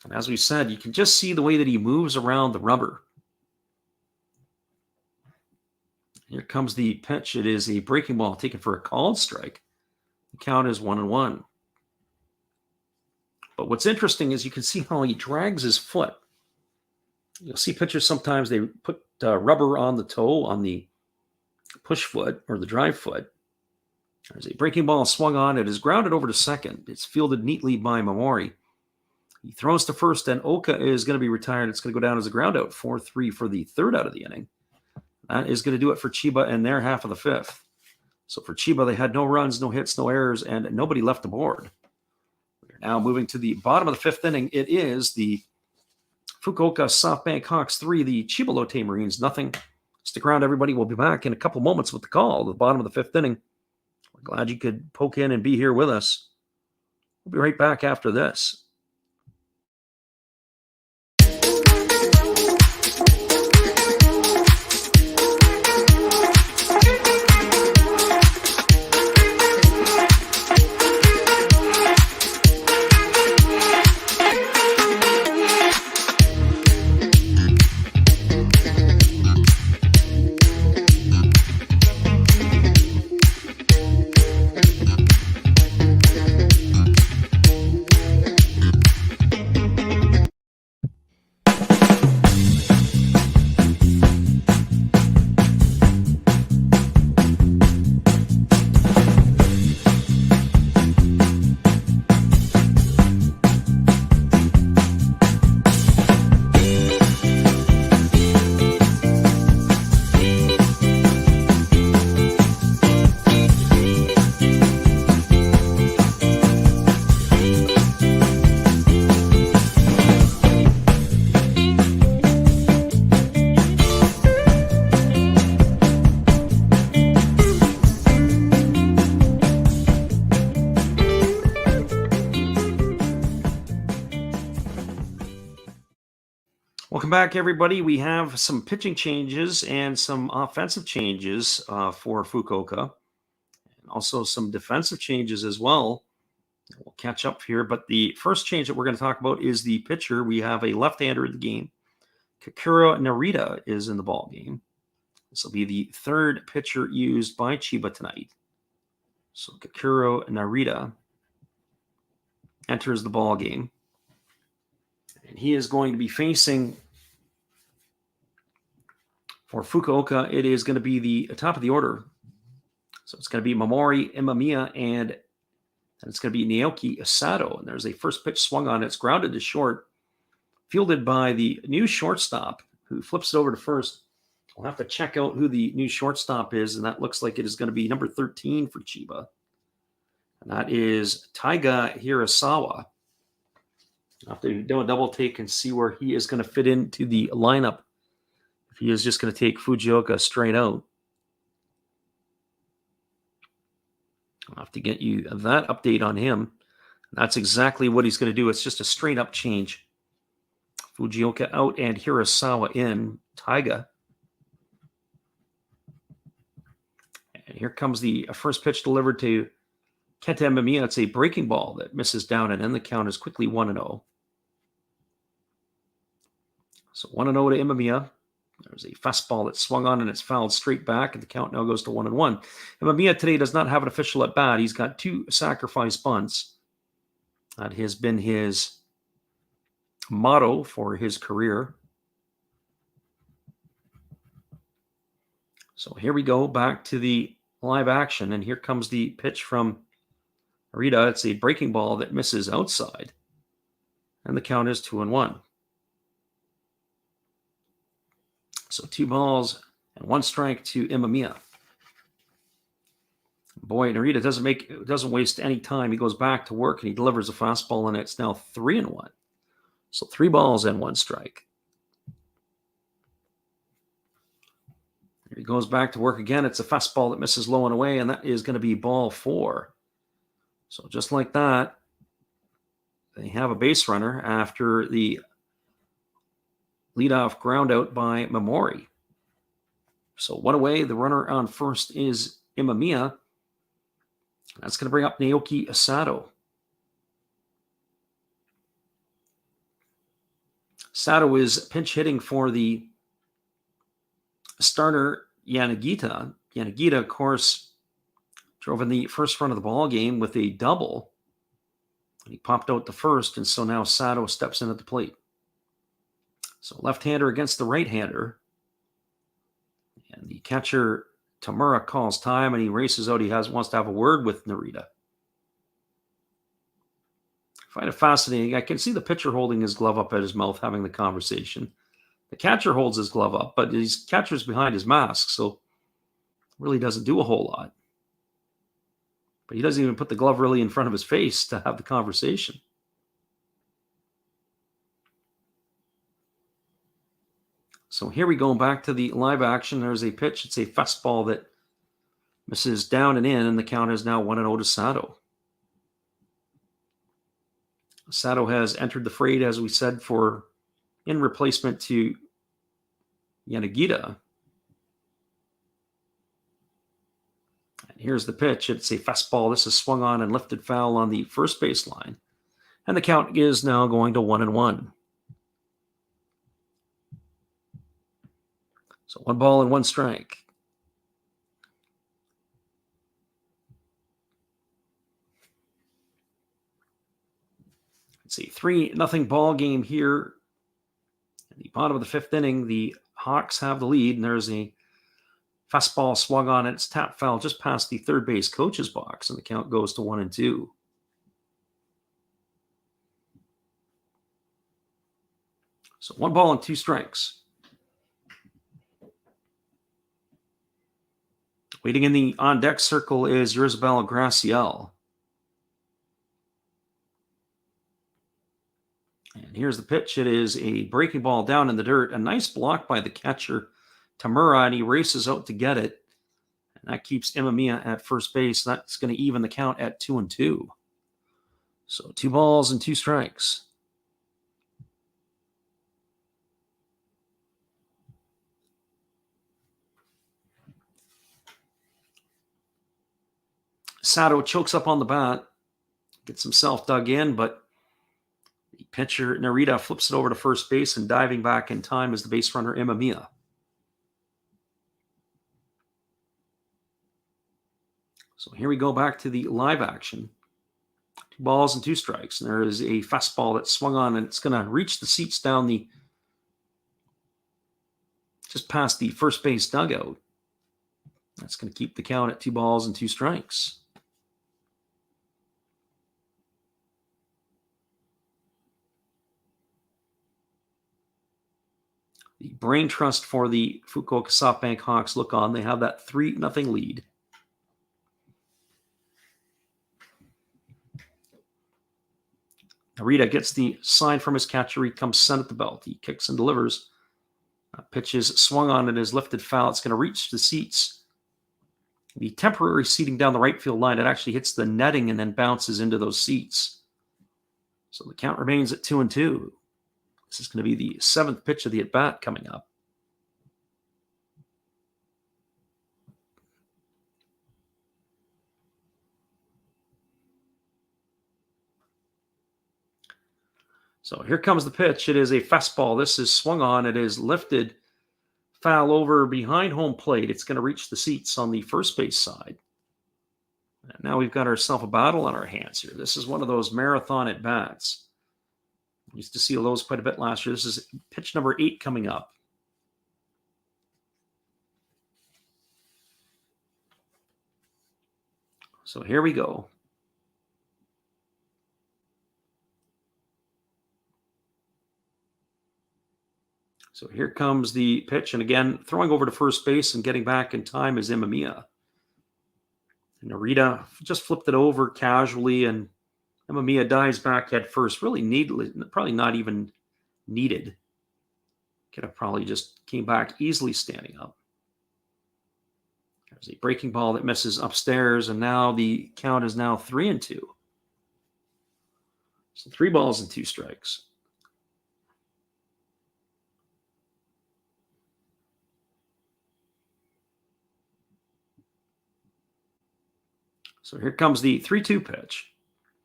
And as we said, you can just see the way that he moves around the rubber. Here comes the pitch. It is a breaking ball taken for a called strike. The count is 1-1. But what's interesting is you can see how he drags his foot. You'll see pitchers sometimes they put rubber on the toe, on the push foot or the drive foot. There's a breaking ball swung on. It is grounded over to second. It's fielded neatly by Mamori. He throws to first, and Oka is going to be retired. It's going to go down as a ground out, 4-3 for the third out of the inning. That is going to do it for Chiba in their half of the 5th. So for Chiba, they had no runs, no hits, no errors, and nobody left the board. We're now moving to the bottom of the 5th inning. It is the Fukuoka SoftBank Hawks 3, the Chiba Lotte Marines nothing. Stick around, everybody. We'll be back in a couple moments with the call at the bottom of the 5th inning. We're glad you could poke in and be here with us. We'll be right back after this. Welcome back, everybody. We have some pitching changes and some offensive changes for Fukuoka, and also some defensive changes as well. We'll catch up here, but the first change that we're going to talk about is the pitcher. We have a left-hander in the game. Kakura Narita is in the ball game. This will be the third pitcher used by Chiba tonight. So Kakura Narita enters the ball game. And he is going to be facing, for Fukuoka, it is going to be the top of the order. So it's going to be Mamori Imamiya, and it's going to be Naoki Sato. And there's a first pitch swung on. It's grounded to short, fielded by the new shortstop, who flips it over to first. We'll have to check out who the new shortstop is, and that looks like it is going to be number 13 for Chiba. And that is Taiga Hirasawa. I'll have to do a double take and see where he is going to fit into the lineup. If he is just going to take Fukuoka straight out. I'll have to get you that update on him. That's exactly what he's going to do. It's just a straight up change. Fukuoka out and Hirasawa in. Taiga. And here comes the first pitch delivered to Kenta Imamiya. It's a breaking ball that misses down and in. The count is quickly 1-0. So 1-0 to Imamiya. There's a fastball that swung on and it's fouled straight back, and the count now goes to 1-1. Imamiya today does not have an official at bat. He's got 2 sacrifice bunts. That has been his motto for his career. So here we go back to the live action, and here comes the pitch from Narita. It's a breaking ball that misses outside, and the count is 2-1. So 2 balls and 1 strike to Imamiya. Boy, Narita doesn't waste any time. He goes back to work and he delivers a fastball, and it's now 3-1. So 3 balls and 1 strike. He goes back to work again. It's a fastball that misses low and away, and that is going to be ball 4. So just like that, they have a base runner after the leadoff ground out by Mamori. So 1 away. The runner on first is Imamiya. That's going to bring up Naoki Sato. Sato is pinch hitting for the starter Yanagita. Yanagita, of course, drove in the first run of the ball game with a double. He popped out the first, and so now Sato steps in at the plate. So left-hander against the right-hander. And the catcher, Tamura, calls time, and he races out. He wants to have a word with Narita. I find it fascinating. I can see the pitcher holding his glove up at his mouth, having the conversation. The catcher holds his glove up, but his catcher's behind his mask, so really doesn't do a whole lot. But he doesn't even put the glove really in front of his face to have the conversation. So here we go back to the live action. There's a pitch. It's a fastball that misses down and in, and the count is now 1-0 to Sato. Sato has entered the fray, as we said, in replacement to Yanagita. And here's the pitch. It's a fastball. This is swung on and lifted foul on the first baseline. And the count is now going to 1-1. So 1 ball and 1 strike. It's a 3-0 ball game here. At the bottom of the 5th inning, the Hawks have the lead, and there's a fastball swung on. It's tap foul just past the third base coach's box, and the count goes to 1-2. So 1 ball and 2 strikes. Waiting in the on-deck circle is Yerzabel Graciel. And here's the pitch. It is a breaking ball down in the dirt. A nice block by the catcher, Tamura, and he races out to get it. And that keeps Imamiya at first base. That's going to even the count at 2-2. So 2 balls and 2 strikes. Sato chokes up on the bat, gets himself dug in, but the pitcher, Narita, flips it over to first base, and diving back in time is the base runner, Imamiya. So here we go back to the live action. 2 balls and 2 strikes. And there is a fastball that swung on, and it's going to reach the seats down just past the first base dugout. That's going to keep the count at 2 balls and 2 strikes. The brain trust for the Fukuoka SoftBank Hawks look on. They have that 3-0 lead. Narita gets the sign from his catcher. He comes sent at the belt. He kicks and delivers. Pitch is swung on and is lifted foul. It's going to reach the seats. The temporary seating down the right field line, it actually hits the netting and then bounces into those seats. So the count remains at 2-2. This is going to be the 7th pitch of the at-bat coming up. So here comes the pitch. It is a fastball. This is swung on. It is lifted foul over behind home plate. It's going to reach the seats on the first base side. And now we've got ourselves a battle on our hands here. This is one of those marathon at-bats. Used to see those quite a bit last year. This is pitch number 8 coming up. So here we go. So here comes the pitch. And again, throwing over to first base and getting back in time is Imamiya. And Narita just flipped it over casually, and Imamiya dives back head first. Really needless, probably not even needed. Could have probably just came back easily standing up. There's a breaking ball that misses upstairs, and now the count is now 3-2. So 3 balls and 2 strikes. So here comes the 3-2 pitch.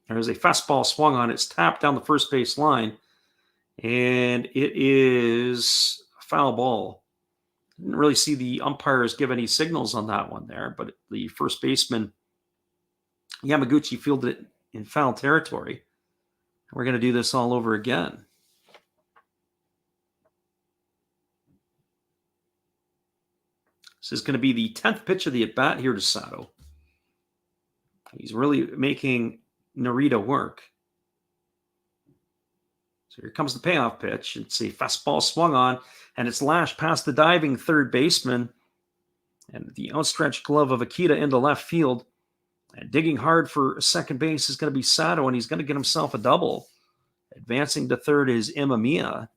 There's a fastball swung on. It's tapped down the first base line, and it is a foul ball. Didn't really see the umpires give any signals on that one there, but the first baseman, Yamaguchi, fielded it in foul territory. We're going to do this all over again. This is going to be the 10th pitch of the at-bat here to Sato. He's really making Narita work. So here comes the payoff pitch. It's a fastball swung on, and it's lashed past the diving third baseman. And the outstretched glove of Akita into left field. And digging hard for second base is going to be Sato, and he's going to get himself a double. Advancing to third is Imamiya.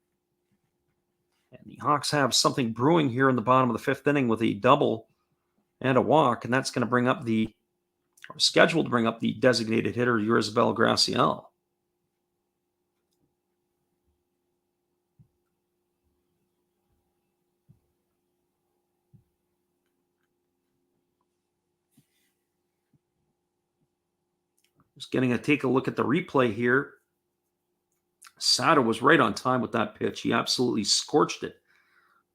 And the Hawks have something brewing here in the bottom of the 5th inning with a double and a walk, and that's going to bring up scheduled to bring up the designated hitter, Yurizabel Graciel. Just take a look at the replay here. Sato was right on time with that pitch. He absolutely scorched it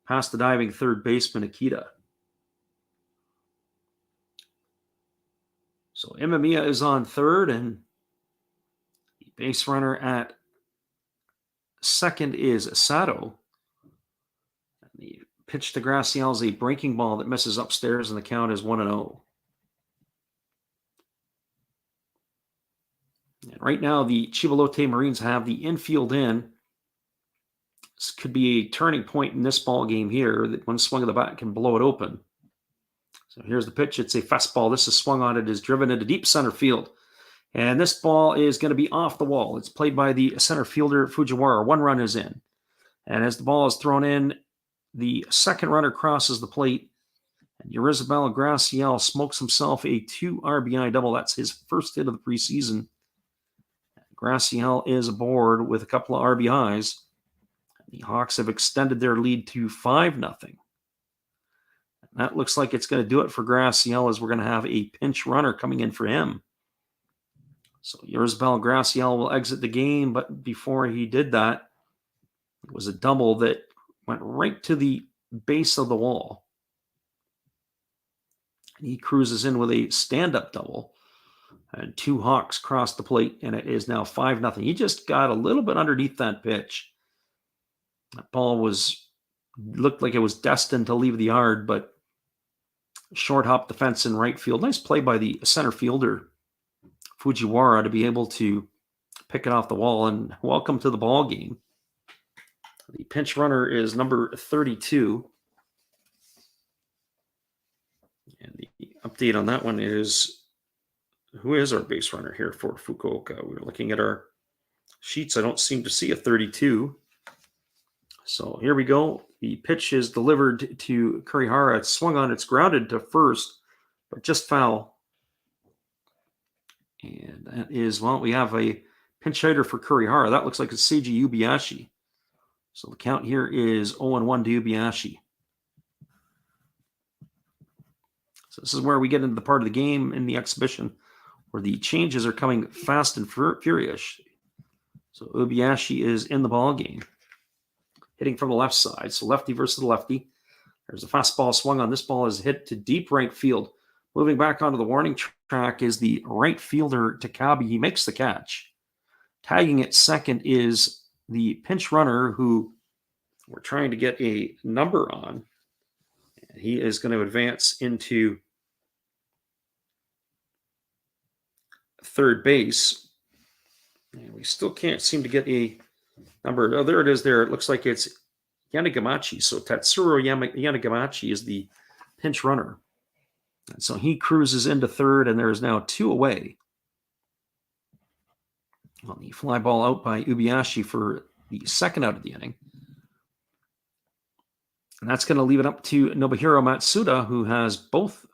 past the diving third baseman, Akita. So Imamiya is on third, and the base runner at second is Sato. And the pitch to Graciel is a breaking ball that misses upstairs, and the count is 1-0. And right now, the Chiba Lotte Marines have the infield in. This could be a turning point in this ball game here. That one swing of the bat can blow it open. So here's the pitch. It's a fastball. This is swung on. It is driven into deep center field. And this ball is going to be off the wall. It's played by the center fielder, Fujiwara. 1 run is in. And as the ball is thrown in, the second runner crosses the plate. And Yurizabel Graciel smokes himself a 2 RBI double. That's his first hit of the preseason. Graciel is aboard with a couple of RBIs. The Hawks have extended their lead to 5-0. That looks like it's going to do it for Graciel, as we're going to have a pinch runner coming in for him. So Yerzbel Graciel will exit the game, but before he did that, it was a double that went right to the base of the wall. He cruises in with a stand-up double, and two Hawks cross the plate, and it is now 5-0. He just got a little bit underneath that pitch. That ball looked like it was destined to leave the yard, but short hop the fence in right field. Nice play by the center fielder, Fujiwara, to be able to pick it off the wall, and welcome to the ball game. The pinch runner is number 32. And the update on that one is, who is our base runner here for Fukuoka? We're looking at our sheets. I don't seem to see a 32. So here we go. The pitch is delivered to Kurihara. It's swung on. It's grounded to first, but just foul. And that is, well, we have a pinch hitter for Kurihara. That looks like it's Seiji Ubiyashi. So the count here is 0-1 to Ubiyashi. So this is where we get into the part of the game in the exhibition where the changes are coming fast and furious. So Ubiyashi is in the ball game, hitting from the left side. So lefty versus lefty. There's a fastball swung on. This ball is hit to deep right field. Moving back onto the warning track is the right fielder, Takabe. He makes the catch. Tagging at second is the pinch runner, who we're trying to get a number on. He is going to advance into third base. And we still can't seem to get a number. Oh, there it is there. It looks like it's Yanagamachi. So Tatsuro Yanagamachi is the pinch runner. And so he cruises into third, and there is now 2 away. Well, the fly ball out by Ubiyashi for the second out of the inning. And that's going to leave it up to Nobuhiro Matsuda, who has both.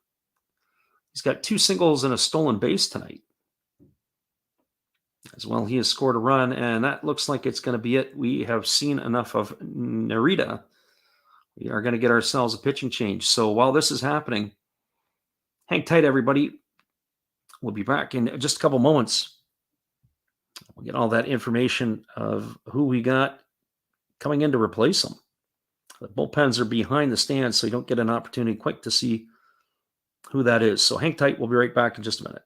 He's got 2 singles and a stolen base tonight. As well, he has scored a run, and that looks like it's going to be it. We have seen enough of Narita. We are going to get ourselves a pitching change. So while this is happening, hang tight, everybody. We'll be back in just a couple moments. We'll get all that information of who we got coming in to replace them. The bullpens are behind the stands, so you don't get an opportunity quick to see who that is. So hang tight. We'll be right back in just a minute.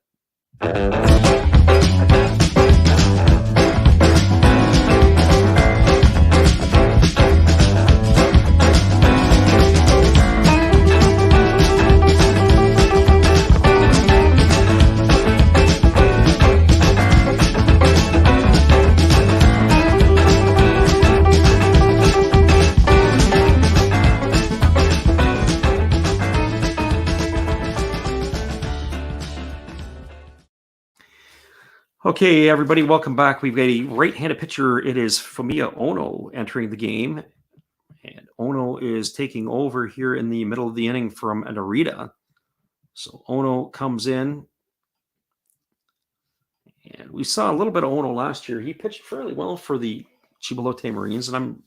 Okay, everybody, welcome back. We've got a right-handed pitcher. It is Fumiya Ono entering the game. And Ono is taking over here in the middle of the inning from Narita. So Ono comes in. And we saw a little bit of Ono last year. He pitched fairly well for the Chiba Lotte Marines. And I'm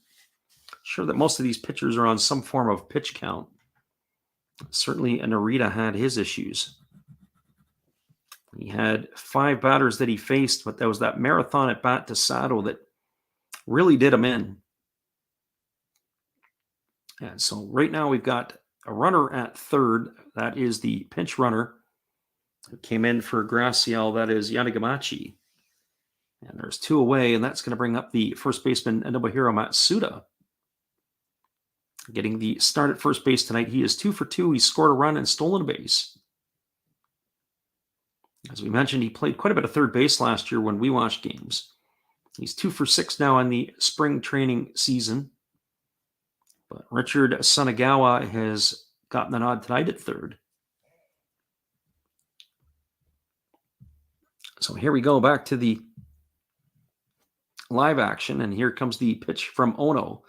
sure that most of these pitchers are on some form of pitch count. Certainly, Narita had his issues. He had 5 batters that he faced, but there was that marathon at bat to Sato that really did him in. And so right now we've got a runner at third. That is the pinch runner who came in for Graciel. That is Yanagamachi. And there's 2 away, and that's going to bring up the first baseman, Nobuhiro Matsuda. Getting the start at first base tonight. He is 2 for 2. He scored a run and stolen a base. As we mentioned, he played quite a bit of third base last year when we watched games. He's 2 for 6 now in the spring training season. But Richard Sunagawa has gotten the nod tonight at third. So here we go back to the live action, and here comes the pitch from Ono.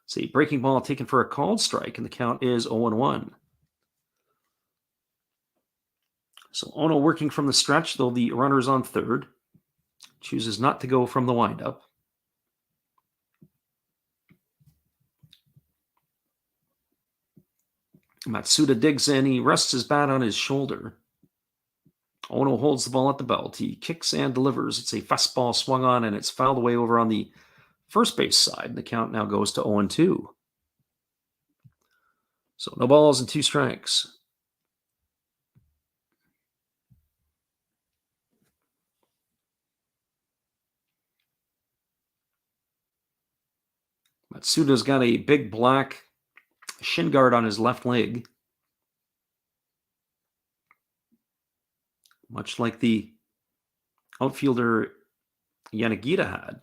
It's a breaking ball taken for a called strike, and the count is 0-1. So Ono working from the stretch, though the runner's on third. Chooses not to go from the windup. Matsuda digs in. He rests his bat on his shoulder. Ono holds the ball at the belt. He kicks and delivers. It's a fastball swung on, and it's fouled away over on the first base side. The count now goes to 0-2. So no balls and 2 strikes. Matsuda's got a big black shin guard on his left leg, much like the outfielder Yanagita had.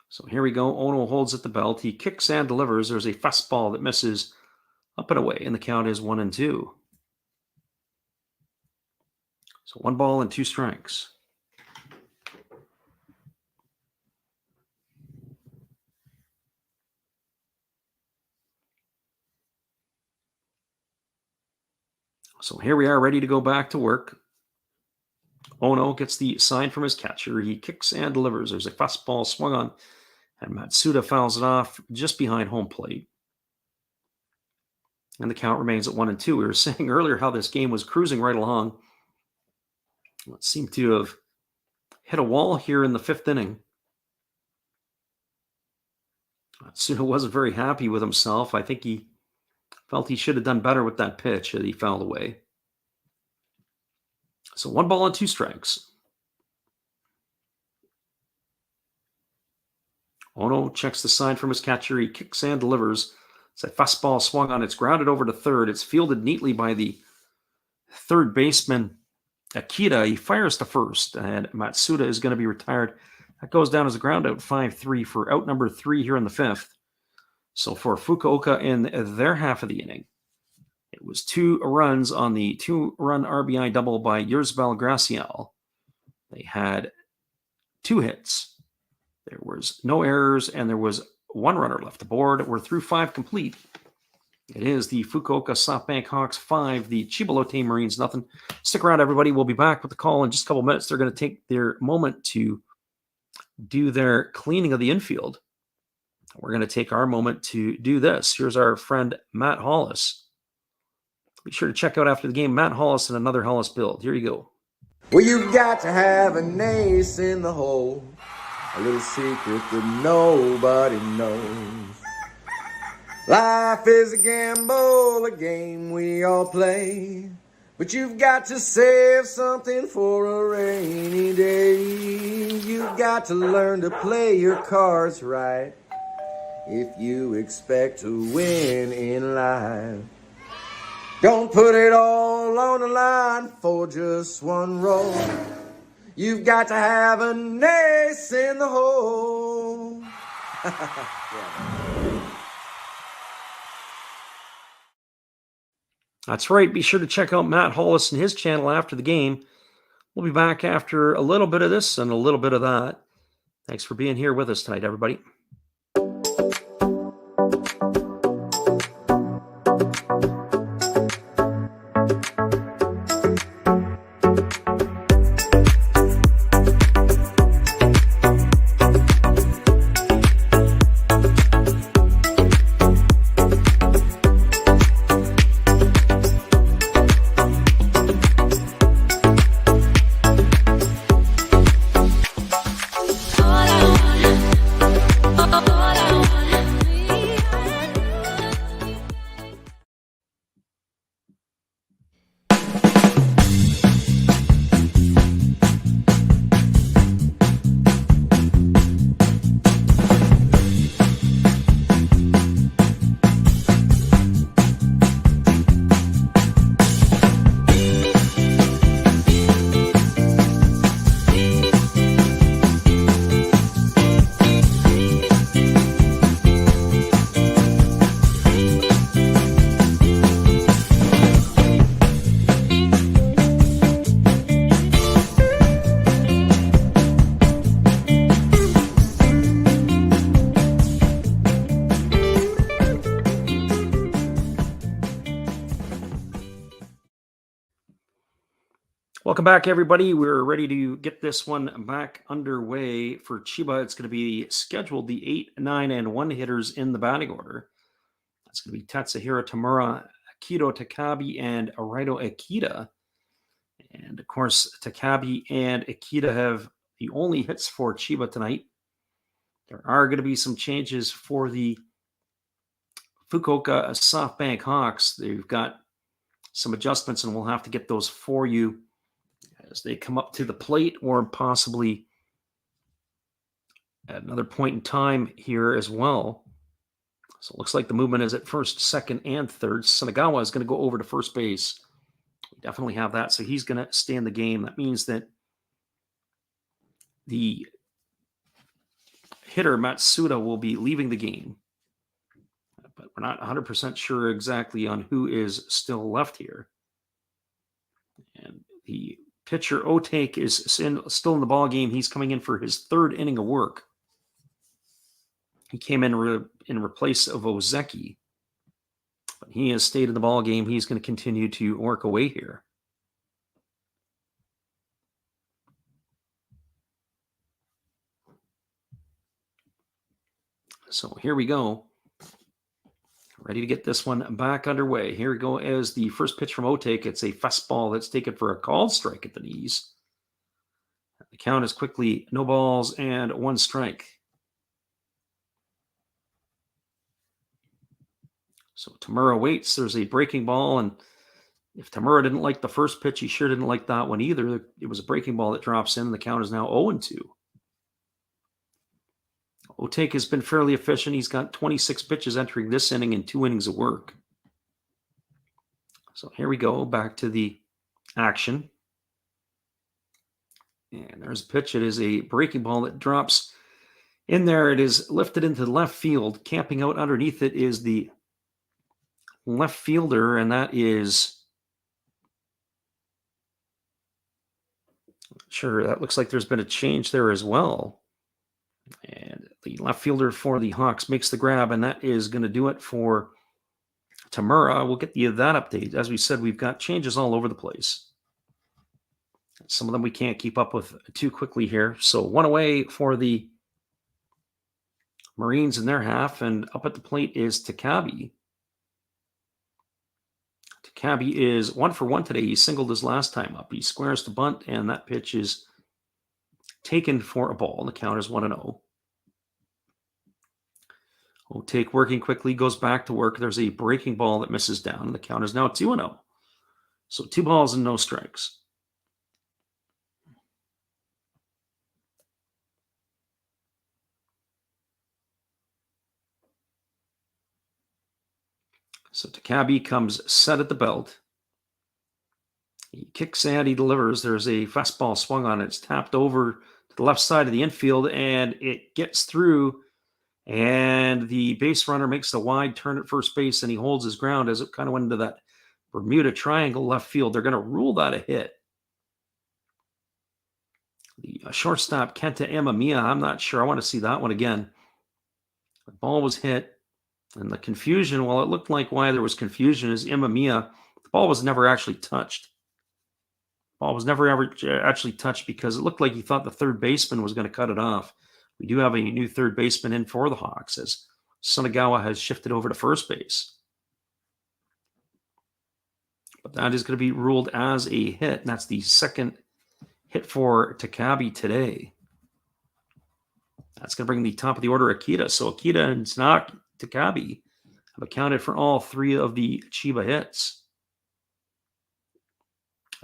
So here we go. Ono holds at the belt. He kicks and delivers. There's a fastball that misses up and away, and the count is 1-2. So 1 ball and 2 strikes. So here we are, ready to go back to work. Ono gets the sign from his catcher. He kicks and delivers. There's a fastball swung on, and Matsuda fouls it off just behind home plate. And the count remains at 1-2. We were saying earlier how this game was cruising right along. It seemed to have hit a wall here in the 5th inning. Matsuda wasn't very happy with himself. I think he felt he should have done better with that pitch that he fouled away. So 1 ball and 2 strikes. Ono checks the sign from his catcher. He kicks and delivers. It's a fastball swung on. It's grounded over to third. It's fielded neatly by the third baseman, Akita. He fires to first, and Matsuda is going to be retired. That goes down as a ground out 5-3 for out number 3 here in the 5th. So for Fukuoka in their half of the inning, it was 2 runs on the 2-run RBI double by Yerzbal Graciel. They had 2 hits. There was no errors, and there was 1 runner left aboard. We're through 5 complete. It is the Fukuoka SoftBank Hawks 5, the Chiba Lotte Marines nothing. Stick around, everybody. We'll be back with the call in just a couple minutes. They're going to take their moment to do their cleaning of the infield. We're going to take our moment to do this. Here's our friend Matt Hollis. Be sure to check out after the game Matt Hollis and another Hollis build. Here you go. Well, you've got to have an ace in the hole, a little secret that nobody knows. Life is a gamble, a game we all play, but you've got to save something for a rainy day. You've got to learn to play your cards right if you expect to win in life. Don't put it all on the line for just 1 roll. You've got to have an ace in the hole. That's right. Be sure to check out Matt Hollis and his channel after the game. We'll be back after a little bit of this and a little bit of that. Thanks for being here with us tonight, everybody. Welcome back, everybody. We're ready to get this one back underway for Chiba. It's going to be scheduled the 8, 9, and 1 hitters in the batting order. That's going to be Tatsuhiro Tamura, Akito Takabe, and Araito Akita. And of course, Takabe and Akita have the only hits for Chiba tonight. There are going to be some changes for the Fukuoka SoftBank Hawks. They've got some adjustments, and we'll have to get those for you as they come up to the plate, or possibly at another point in time here as well. So it looks like the movement is at first, second, and third. Sunagawa is going to go over to first base. We definitely have that, so he's going to stay in the game. That means that the hitter, Matsuda, will be leaving the game. But we're not 100% sure exactly on who is still left here. And the pitcher, Otake, is still in the ball game. He's coming in for his third inning of work. He came in replace of Ozeki, but he has stayed in the ball game. He's going to continue to work away here. So here we go. Ready to get this one back underway. Here we go as the first pitch from Otake. It's a fastball that's taken for a called strike at the knees. The count is quickly no balls and 1 strike. So Tamura waits. There's a breaking ball, and if Tamura didn't like the first pitch, he sure didn't like that one either. It was a breaking ball that drops in. The count is now 0-2. Otake has been fairly efficient. He's got 26 pitches entering this inning and 2 innings of work. So here we go, back to the action. And there's a pitch. It is a breaking ball that drops in there. It is lifted into the left field. Camping out underneath it is the left fielder, and that is... Sure, that looks like there's been a change there as well. And the left fielder for the Hawks makes the grab, and that is going to do it for Tamura. We'll get you that update. As we said, we've got changes all over the place. Some of them we can't keep up with too quickly here. So 1 away for the Marines in their half, and up at the plate is Takabe. Takabe is 1 for 1 today. He singled his last time up. He squares to bunt, and that pitch is taken for a ball. The count is 1-0. Otake working quickly, goes back to work. There's a breaking ball that misses down. The count is now 2-0. So 2 balls and no strikes. So Takabe comes set at the belt. He kicks and he delivers. There's a fastball swung on it. It's tapped over to the left side of the infield, and it gets through. And the base runner makes the wide turn at first base, and he holds his ground as it kind of went into that Bermuda Triangle left field. They're going to rule that a hit. The shortstop, Kenta Amamiya, I'm not sure. I want to see that one again. The ball was hit, and the confusion, well, it looked like why there was confusion is Amamiya, the ball was never actually touched. The ball was never ever actually touched because it looked like he thought the third baseman was going to cut it off. We do have a new third baseman in for the Hawks as Sunagawa has shifted over to first base. But that is going to be ruled as a hit, and that's the second hit for Takabe today. That's going to bring the top of the order Akita. So Akita and Takabe have accounted for all 3 of the Chiba hits.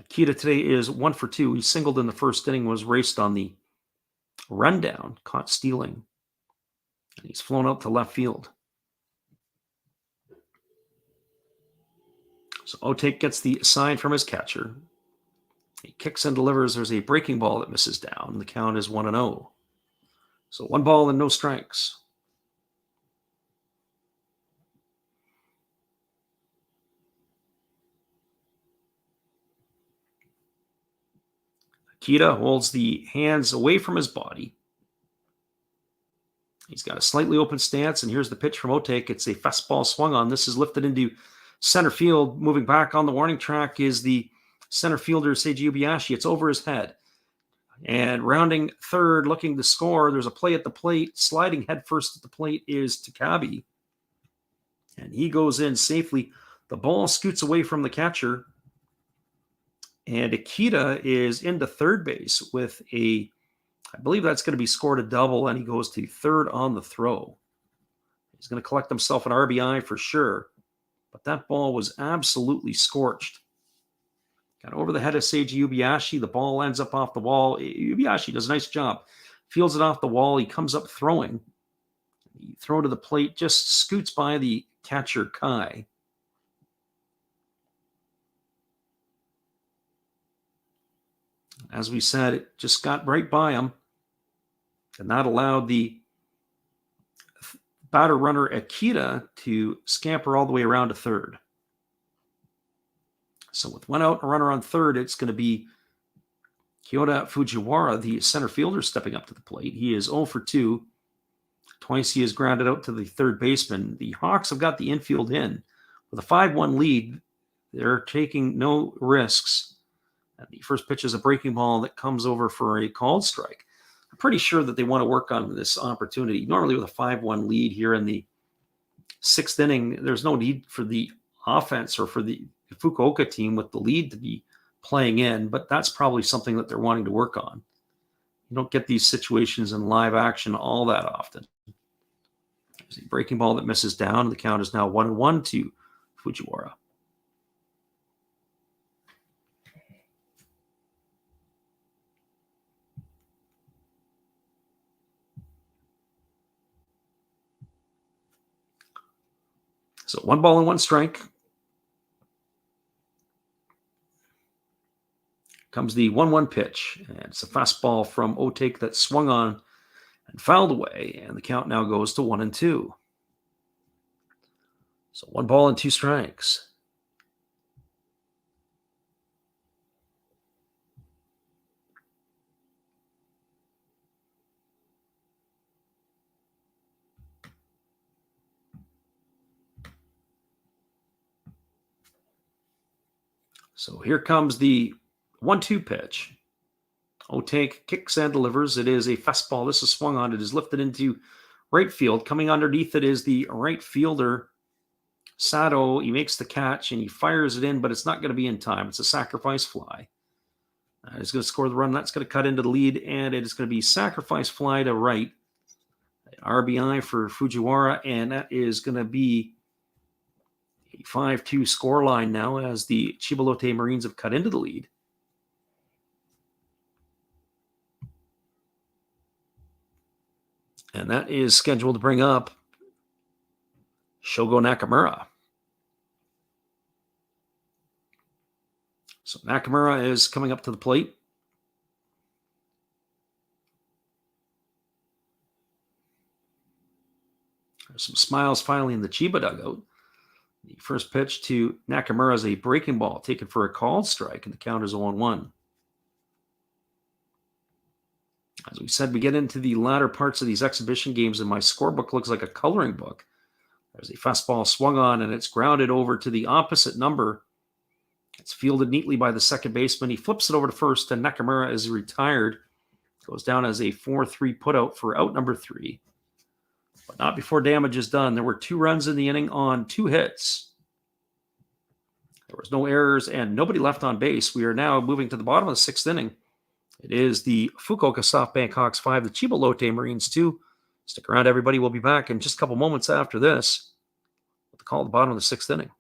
Akita today is 1 for 2. He singled in the first inning, was raced on the rundown, caught stealing, and he's flown out to left field. So Otake gets the sign from his catcher. He kicks and delivers. There's a breaking ball that misses down. The count is 1-0. So 1 ball and no strikes. Akita holds the hands away from his body. He's got a slightly open stance, and here's the pitch from Otake. It's a fastball swung on. This is lifted into center field. Moving back on the warning track is the center fielder Seiji Ubiyashi. It's over his head. And rounding third, looking to score, there's a play at the plate. Sliding headfirst at the plate is Takabe. And he goes in safely. The ball scoots away from the catcher. And Akita is into third base with I believe that's going to be scored a double, and he goes to third on the throw. He's going to collect himself an RBI for sure. But that ball was absolutely scorched. Got over the head of Seiji Ubiyashi. The ball ends up off the wall. Ubiyashi does a nice job. Fields it off the wall. He comes up throwing. The throw to the plate just scoots by the catcher, Kai. As we said, it just got right by him. And that allowed the batter runner Akita to scamper all the way around to third. So with one out and a runner on third, it's going to be Kyoda Fujiwara, the center fielder, stepping up to the plate. He is 0 for 2. Twice he has grounded out to the third baseman. The Hawks have got the infield in. With a 5-1 lead, they're taking no risks. And the first pitch is a breaking ball that comes over for a called strike. I'm pretty sure that they want to work on this opportunity. Normally with a 5-1 lead here in the 6th inning, there's no need for the offense or for the Fukuoka team with the lead to be playing in, but that's probably something that they're wanting to work on. You don't get these situations in live action all that often. There's a breaking ball that misses down. The count is now 1-1 to Fujiwara. So 1 ball and 1 strike. Comes the 1-1 pitch. And it's a fastball from Otake that swung on and fouled away. And the count now goes to 1-2. So 1 ball and 2 strikes. So here comes the 1-2 pitch. Otake kicks and delivers. It is a fastball. This is swung on. It is lifted into right field. Coming underneath it is the right fielder, Sato. He makes the catch and he fires it in, but it's not going to be in time. It's a sacrifice fly. He's going to score the run. That's going to cut into the lead, and it is going to be sacrifice fly to right. RBI for Fujiwara, and that is going to be a 5-2 scoreline now as the Chiba Lotte Marines have cut into the lead. And that is scheduled to bring up Shogo Nakamura. So Nakamura is coming up to the plate. There's some smiles finally in the Chiba dugout. The first pitch to Nakamura is a breaking ball taken for a called strike, and the count is 0-1. As we said, we get into the latter parts of these exhibition games, and my scorebook looks like a coloring book. There's a fastball swung on, and it's grounded over to the opposite number. It's fielded neatly by the second baseman. He flips it over to first, and Nakamura is retired. Goes down as a 4-3 putout for out number 3. But not before damage is done. There were 2 runs in the inning on 2 hits. There was no errors and nobody left on base. We are now moving to the bottom of the 6th inning. It is the Fukuoka SoftBank Hawks 5, the Chiba Lotte Marines 2. Stick around, everybody. We'll be back in just a couple moments after this with the call at the bottom of the 6th inning.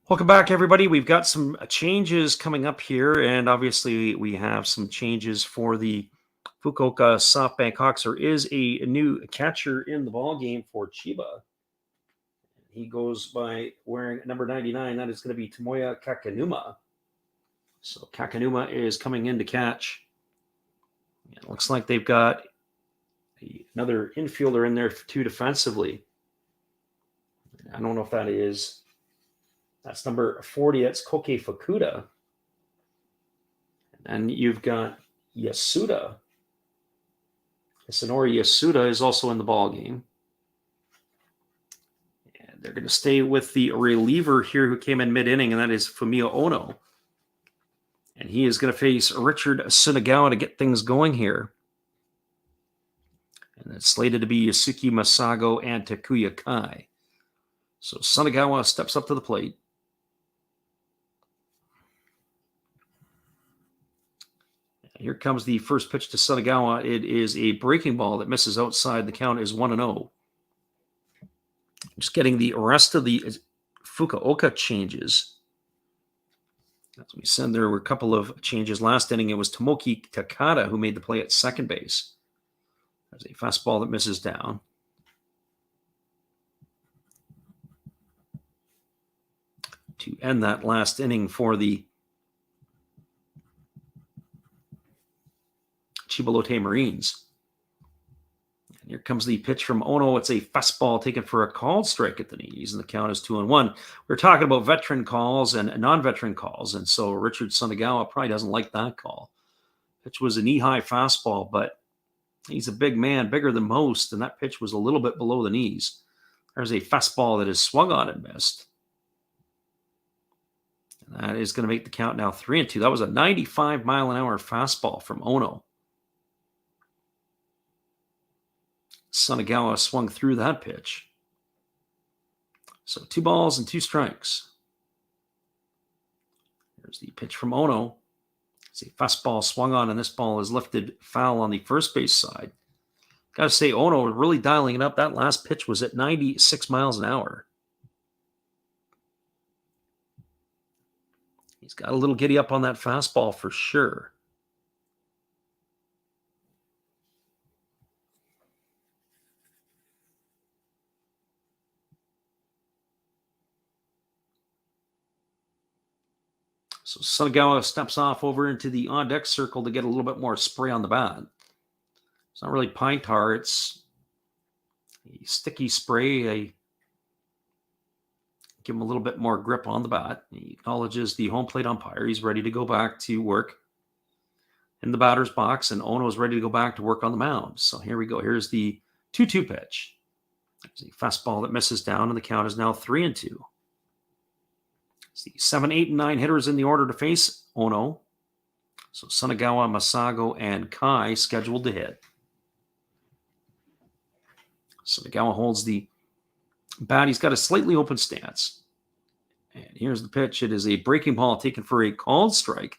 Welcome back, everybody. We've got some changes coming up here, and obviously we have some changes for the Fukuoka SoftBank Hawks. There is a new catcher in the ball game for Chiba. He goes by wearing number 99. That is going to be Tomoya Kakanuma. So Kakanuma is coming in to catch. It looks like they've got another infielder in there too defensively. I don't know if that is. That's number 40. That's Koke Fukuda. And you've got Yasuda. Isanori Yasuda is also in the ball game. And they're going to stay with the reliever here who came in mid-inning, and that is Fumio Ono. And he is going to face Richard Sunagawa to get things going here. And it's slated to be Yasuki Masago and Takuya Kai. So Sunagawa steps up to the plate. Here comes the first pitch to Sunagawa. It is a breaking ball that misses outside. The count is 1-0. Just getting the rest of the Fukuoka changes. As we said, there were a couple of changes. Last inning, it was Tomoki Takada who made the play at second base. There's a fastball that misses down. To end that last inning for the Chiba Lotte Marines. And here comes the pitch from Ono. It's a fastball taken for a called strike at the knees, and the count is 2-1. We're talking about veteran calls and non-veteran calls, and so Richard Sunagawa probably doesn't like that call. Pitch was a knee-high fastball, but he's a big man, bigger than most, and that pitch was a little bit below the knees. There's a fastball that is swung on and missed. And that is going to make the count now 3-2. That was a 95-mile-an-hour fastball from Ono. Sunagawa swung through that pitch. So 2 balls and 2 strikes. Here's the pitch from Ono. It's a fastball swung on, and this ball is lifted foul on the first base side. Got to say, Ono really dialing it up. That last pitch was at 96 miles an hour. He's got a little giddy up on that fastball for sure. So Sunagawa steps off over into the on-deck circle to get a little bit more spray on the bat. It's not really pine tar. It's a sticky spray. Give him a little bit more grip on the bat. He acknowledges the home plate umpire. He's ready to go back to work in the batter's box, and Ono's ready to go back to work on the mound. So here we go. Here's the 2-2 pitch. There's a fastball that misses down, and the count is now 3-2. The 7, 8, and 9 hitters in the order to face Ono. So Sunagawa, Masago, and Kai scheduled to hit. Sunagawa holds the bat. He's got a slightly open stance. And here's the pitch. It is a breaking ball taken for a called strike.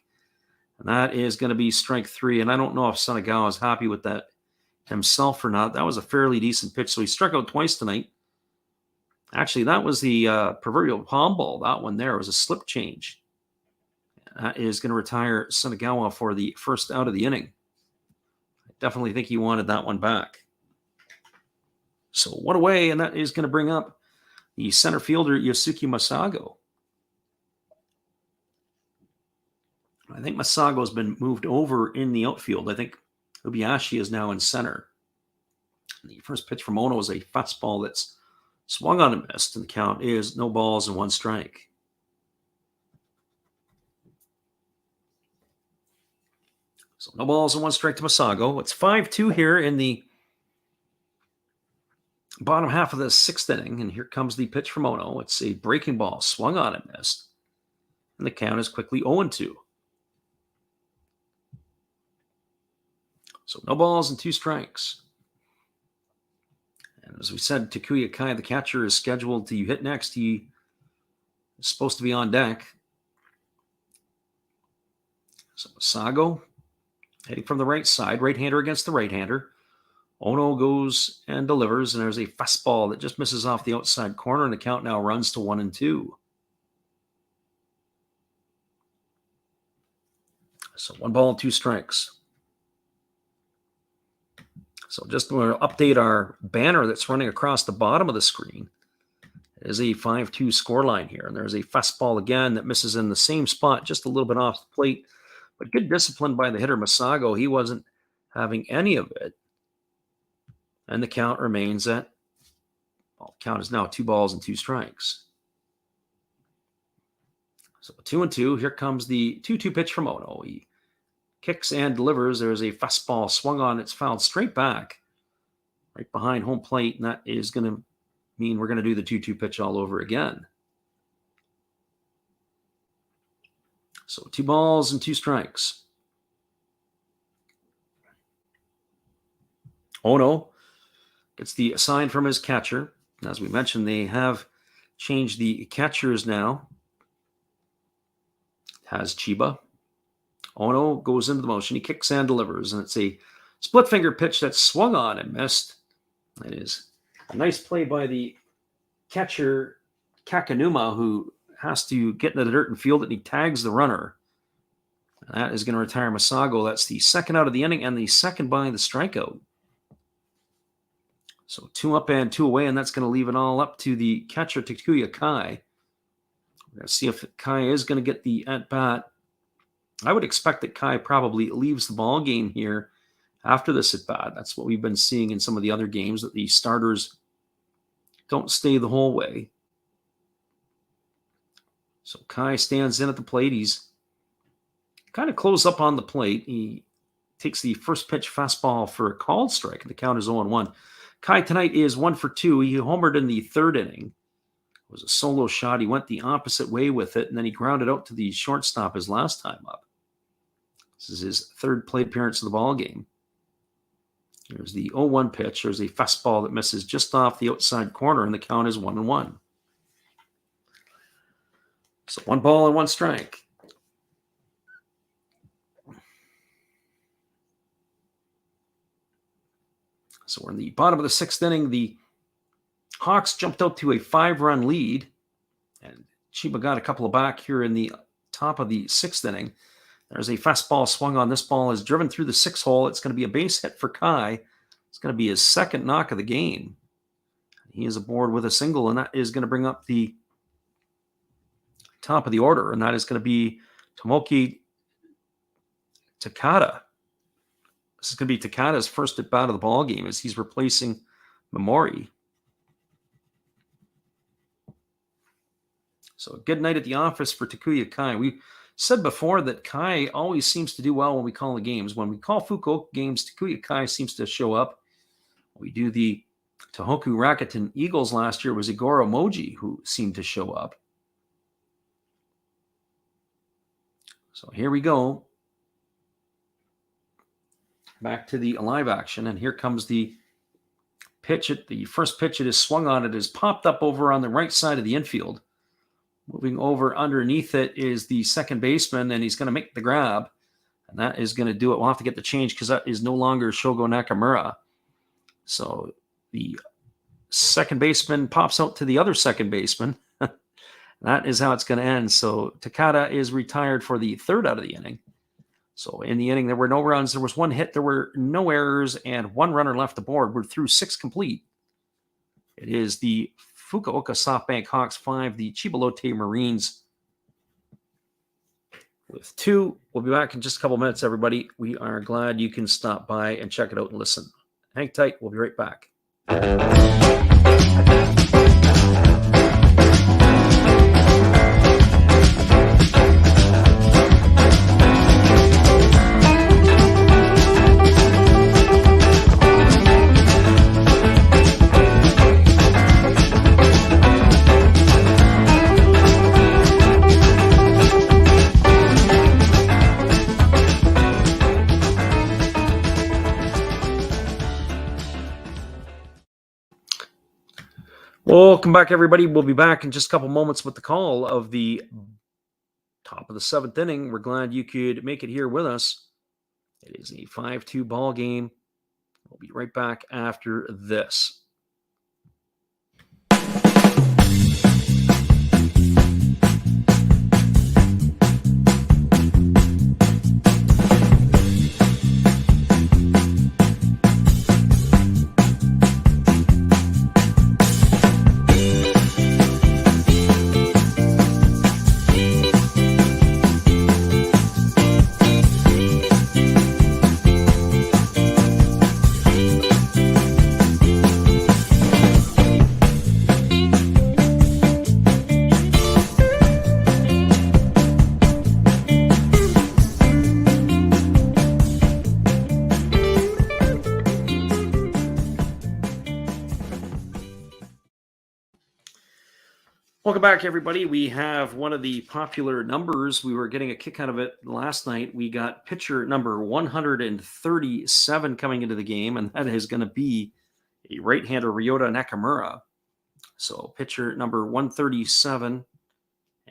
And that is going to be strike 3. And I don't know if Sunagawa is happy with that himself or not. That was a fairly decent pitch. So he struck out twice tonight. Actually, that was the proverbial palm ball. That one there was a slip change. That is going to retire Sunagawa for the first out of the inning. I definitely think he wanted that one back. So one away, and that is going to bring up the center fielder, Yasuki Masago. I think Masago has been moved over in the outfield. I think Ubiashi is now in center. The first pitch from Ono is a fastball that's swung on and missed, and the count is no balls and 1 strike. So no balls and 1 strike to Masago. It's 5-2 here in the bottom half of the 6th inning, and here comes the pitch from Ono. It's a breaking ball swung on and missed, and the count is quickly 0-2. So no balls and 2 strikes. And as we said, Takuya Kai, the catcher, is scheduled to hit next. He is supposed to be on deck. So Masago heading from the right side, right-hander against the right-hander. Ono goes and delivers, and there's a fastball that just misses off the outside corner, and the count now runs to 1-2. So 1 ball, 2 strikes. So just to update our banner that's running across the bottom of the screen. It is a 5-2 scoreline here. And there's a fastball again that misses in the same spot, just a little bit off the plate. But good discipline by the hitter, Masago. He wasn't having any of it. And the count remains at, well, count is now 2 balls and 2 strikes. So 2-2. Here comes the 2-2 pitch from Ono. He kicks and delivers. There's a fastball swung on. It's fouled straight back, right behind home plate. And that is going to mean we're going to do the 2-2 pitch all over again. So 2 balls and 2 strikes. Ono gets the sign from his catcher. As we mentioned, they have changed the catchers now. Has Chiba. Ono goes into the motion. He kicks and delivers, and it's a split finger pitch that's swung on and missed. It is a nice play by the catcher, Kakanuma, who has to get into the dirt and field it, and he tags the runner. And that is going to retire Masago. That's the second out of the inning and the second by the strikeout. So 2 up and 2 away, and that's going to leave it all up to the catcher, Takuya Kai. We're going to see if Kai is going to get the at-bat. I would expect that Kai probably leaves the ball game here after this at-bat. That's what we've been seeing in some of the other games, that the starters don't stay the whole way. So Kai stands in at the plate. He's kind of close up on the plate. He takes the first pitch fastball for a called strike, and the count is 0-1. Kai tonight is 1 for 2. He homered in the third inning. It was a solo shot. He went the opposite way with it, and then he grounded out to the shortstop his last time up. This is his third plate appearance of the ball game. Here's the 0-1 pitch. There's a fastball that misses just off the outside corner, and the count is 1-1. So 1 ball and 1 strike. So we're in the bottom of the 6th inning. The Hawks jumped out to a 5-run lead, and Chiba got a couple of back here in the top of the 6th inning. There's a fastball swung on. This ball is driven through the 6 hole. It's going to be a base hit for Kai. It's going to be his second knock of the game. He is aboard with a single, and that is going to bring up the top of the order, and that is going to be Tomoki Takada. This is going to be Takada's first at bat of the ball game as he's replacing Memori. So a good night at the office for Takuya Kai. We said before that Kai always seems to do well when we call the games. When we call Fukuoka games, Takuya Kai seems to show up. We do the Tohoku Rakuten Eagles last year. It was Igoro Moji who seemed to show up. So here we go. Back to the live action, and here comes the pitch. The first pitch it is swung on. It is popped up over on the right side of the infield. Moving over underneath it is the second baseman, and he's going to make the grab. And that is going to do it. We'll have to get the change because that is no longer Shogo Nakamura. So the second baseman pops out to the other second baseman. That is how it's going to end. So Takada is retired for the third out of the inning. So in the inning, there were no runs. There was 1 hit. There were no errors, and 1 runner left aboard. We're through 6 complete. It is the Fukuoka SoftBank Hawks 5, the Chiba Lotte Marines with 2. We'll be back in just a couple minutes, everybody. We are glad you can stop by and check it out and listen. Hang tight. We'll be right back. Welcome back, everybody. We'll be back in just a couple moments with the call of the top of the 7th inning. We're glad you could make it here with us. It is a 5-2 ball game. We'll be right back after this. Welcome back, everybody. We have one of the popular numbers. We were getting a kick out of it last night. We got pitcher number 137 coming into the game, and that is going to be a right-hander, Ryota Nakamura. So pitcher number 137,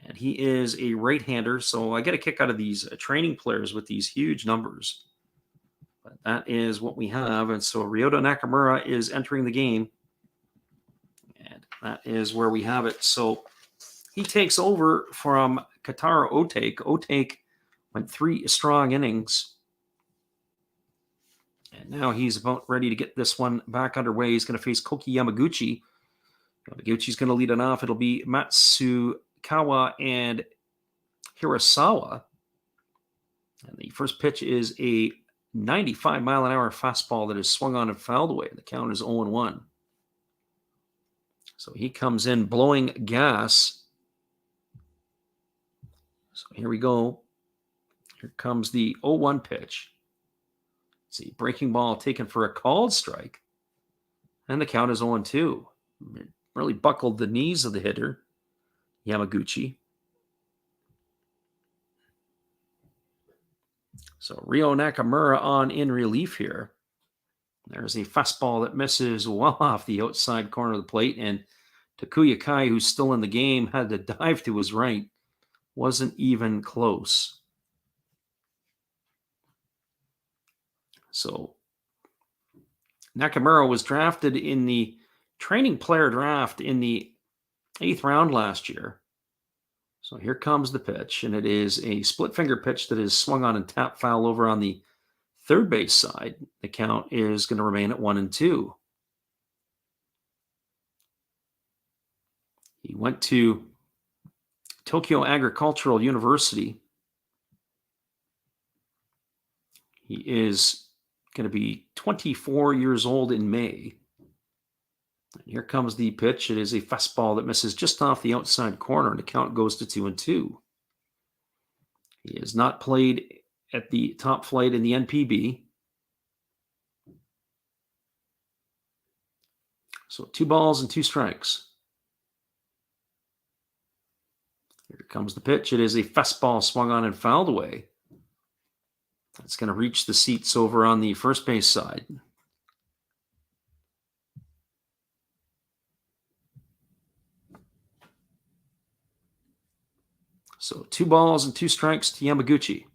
and he is a right-hander. So I get a kick out of these training players with these huge numbers. But that is what we have. And so Ryota Nakamura is entering the game. And that is where we have it. So he takes over from Katara Otake. Otake went 3 strong innings. And now he's about ready to get this one back underway. He's going to face Koki Yamaguchi. Yamaguchi's going to lead it off. It'll be Matsukawa and Hirasawa. And the first pitch is a 95-mile-an-hour fastball that is swung on and fouled away. The count is 0-1. So he comes in blowing gas. So here we go. Here comes the 0-1 pitch. It's a breaking ball taken for a called strike. And the count is 0-2. It really buckled the knees of the hitter, Yamaguchi. So Ryo Nakamura on in relief here. There's a fastball that misses well off the outside corner of the plate. And Takuya Kai, who's still in the game, had to dive to his right. Wasn't even close. So Nakamura was drafted in the training player draft in the 8th round last year. So here comes the pitch, and it is a split finger pitch that is swung on and tapped foul over on the third base side. The count is going to remain at 1-2. He went to Tokyo Agricultural University. He is going to be 24 years old in May. And here comes the pitch. It is a fastball that misses just off the outside corner, and the count goes to 2-2. He has not played at the top flight in the NPB. So 2 balls and 2 strikes. Here comes the pitch. It is a fastball swung on and fouled away. It's going to reach the seats over on the first base side. So 2 balls and 2 strikes to Yamaguchi.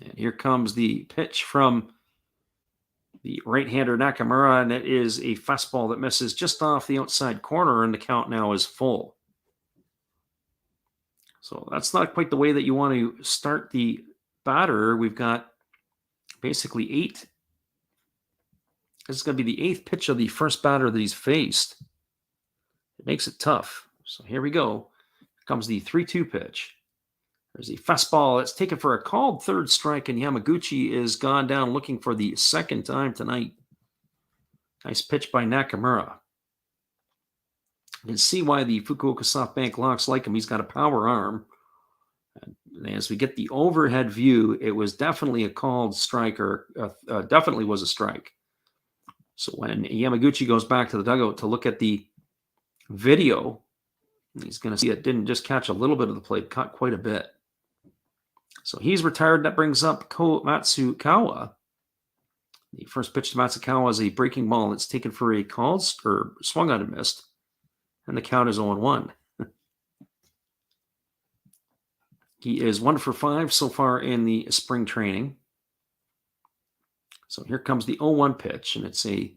And here comes the pitch from the right-hander Nakamura, and it is a fastball that misses just off the outside corner, and the count now is full. So that's not quite the way that you want to start the batter. We've got basically 8. This is going to be the 8th pitch of the first batter that he's faced. It makes it tough. So here we go. Here comes the 3-2 pitch. There's a fastball that's taken for a called third strike, and Yamaguchi is gone down looking for the second time tonight. Nice pitch by Nakamura. You can see why the Fukuoka SoftBank Locks like him. He's got a power arm. And as we get the overhead view, it was definitely a called strike, or definitely was a strike. So when Yamaguchi goes back to the dugout to look at the video, he's going to see it didn't just catch a little bit of the plate, caught quite a bit. So he's retired. That brings up Matsukawa. The first pitch to Matsukawa is a breaking ball that's taken for a called or swung on and missed, and the count is 0-1. He is 1 for 5 so far in the spring training. So here comes the 0-1 pitch, and it's a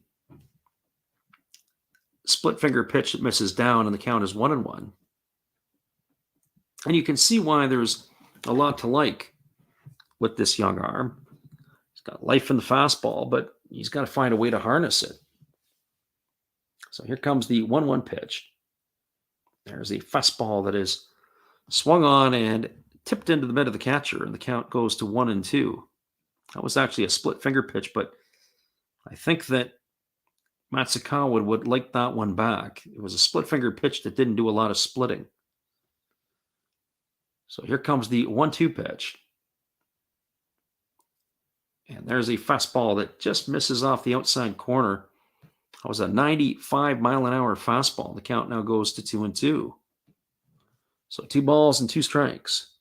split finger pitch that misses down, and the count is 1-1. And you can see why there's a lot to like with this young arm. He's got life in the fastball, but he's got to find a way to harness it. So here comes the 1-1 pitch. There's a fastball that is swung on and tipped into the middle of the catcher, and the count goes to 1-2. That was actually a split finger pitch, but I think that Matsukawa would like that one back. It was a split finger pitch that didn't do a lot of splitting. So here comes the 1-2 pitch. And there's a fastball that just misses off the outside corner. That was a 95-mile-an-hour fastball. The count now goes to 2-2. So 2 balls and 2 strikes.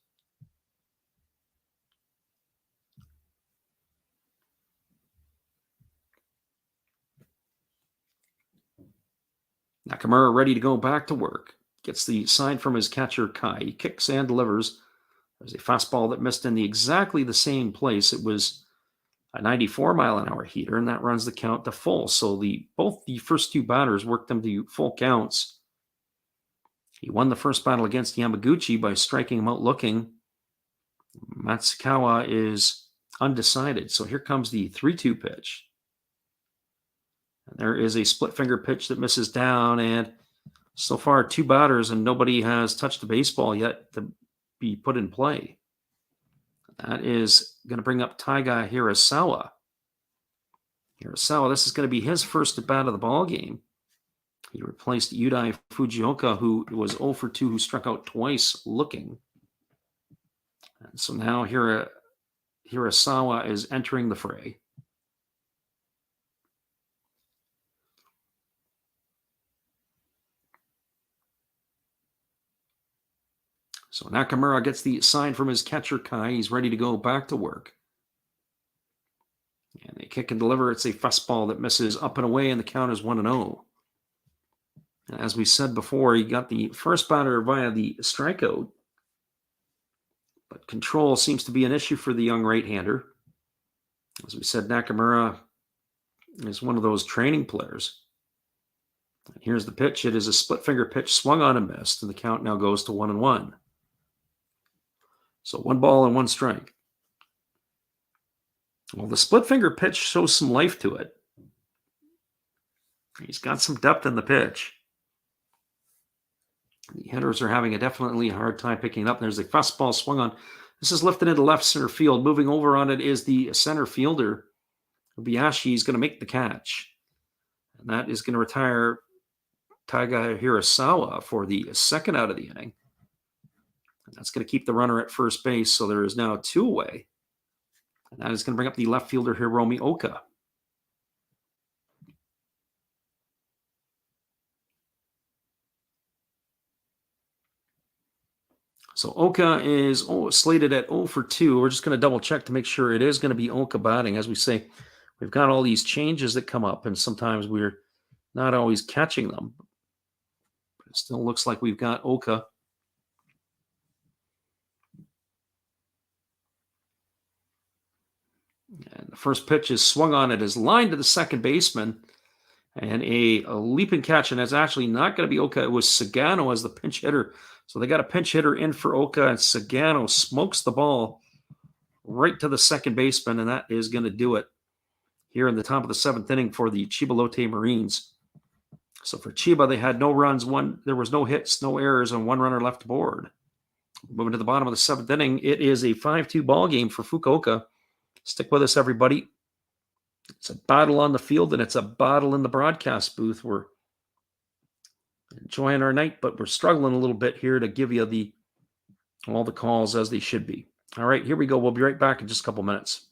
Nakamura ready to go back to work. Gets the sign from his catcher, Kai. He kicks and delivers. There's a fastball that missed in exactly the same place. It was a 94-mile-an-hour heater, and that runs the count to full. So both the first 2 batters worked them to full counts. He won the first battle against Yamaguchi by striking him out looking. Matsukawa is undecided. So here comes the 3-2 pitch. And there is a split finger pitch that misses down, and so far 2 batters and nobody has touched the baseball yet to be put in play. That is going to bring up Taiga Hirasawa. Hirasawa, this is going to be his first at bat of the ball game. He replaced Yudai Fujioka, who was 0 for 2, who struck out twice looking. And so now Hirasawa is entering the fray. So Nakamura gets the sign from his catcher, Kai. He's ready to go back to work. And they kick and deliver. It's a fastball that misses up and away, and the count is 1-0. And as we said before, he got the first batter via the strikeout. But control seems to be an issue for the young right-hander. As we said, Nakamura is one of those training players. And here's the pitch. It is a split finger pitch, swung on and missed, and the count now goes to 1-1. So 1 ball and 1 strike. Well, the split finger pitch shows some life to it. He's got some depth in the pitch. The hitters are having a definitely hard time picking it up. There's a fastball swung on. This is lifted into left center field. Moving over on it is the center fielder, Obayashi. Is going to make the catch. And that is going to retire Taiga Hirasawa for the second out of the inning. And that's going to keep the runner at first base. So there is now 2 away. And that is going to bring up the left fielder, Hiromi Oka. So Oka is slated at 0 for 2. We're just going to double check to make sure it is going to be Oka batting. As we say, we've got all these changes that come up, and sometimes we're not always catching them. But it still looks like we've got Oka. And the first pitch is swung on. It is lined to the second baseman. And a leaping catch, and it's actually not going to be Oka. It was Sagano as the pinch hitter. So they got a pinch hitter in for Oka, and Sagano smokes the ball right to the second baseman, and that is going to do it here in the top of the 7th inning for the Chiba Lotte Marines. So for Chiba, they had no runs. There was no hits, no errors, and 1 runner left aboard. Moving to the bottom of the 7th inning, it is a 5-2 ball game for Fukuoka. Stick with us, everybody. It's a battle on the field, and it's a battle in the broadcast booth. We're enjoying our night, but we're struggling a little bit here to give you all the calls as they should be. All right, here we go. We'll be right back in just a couple minutes.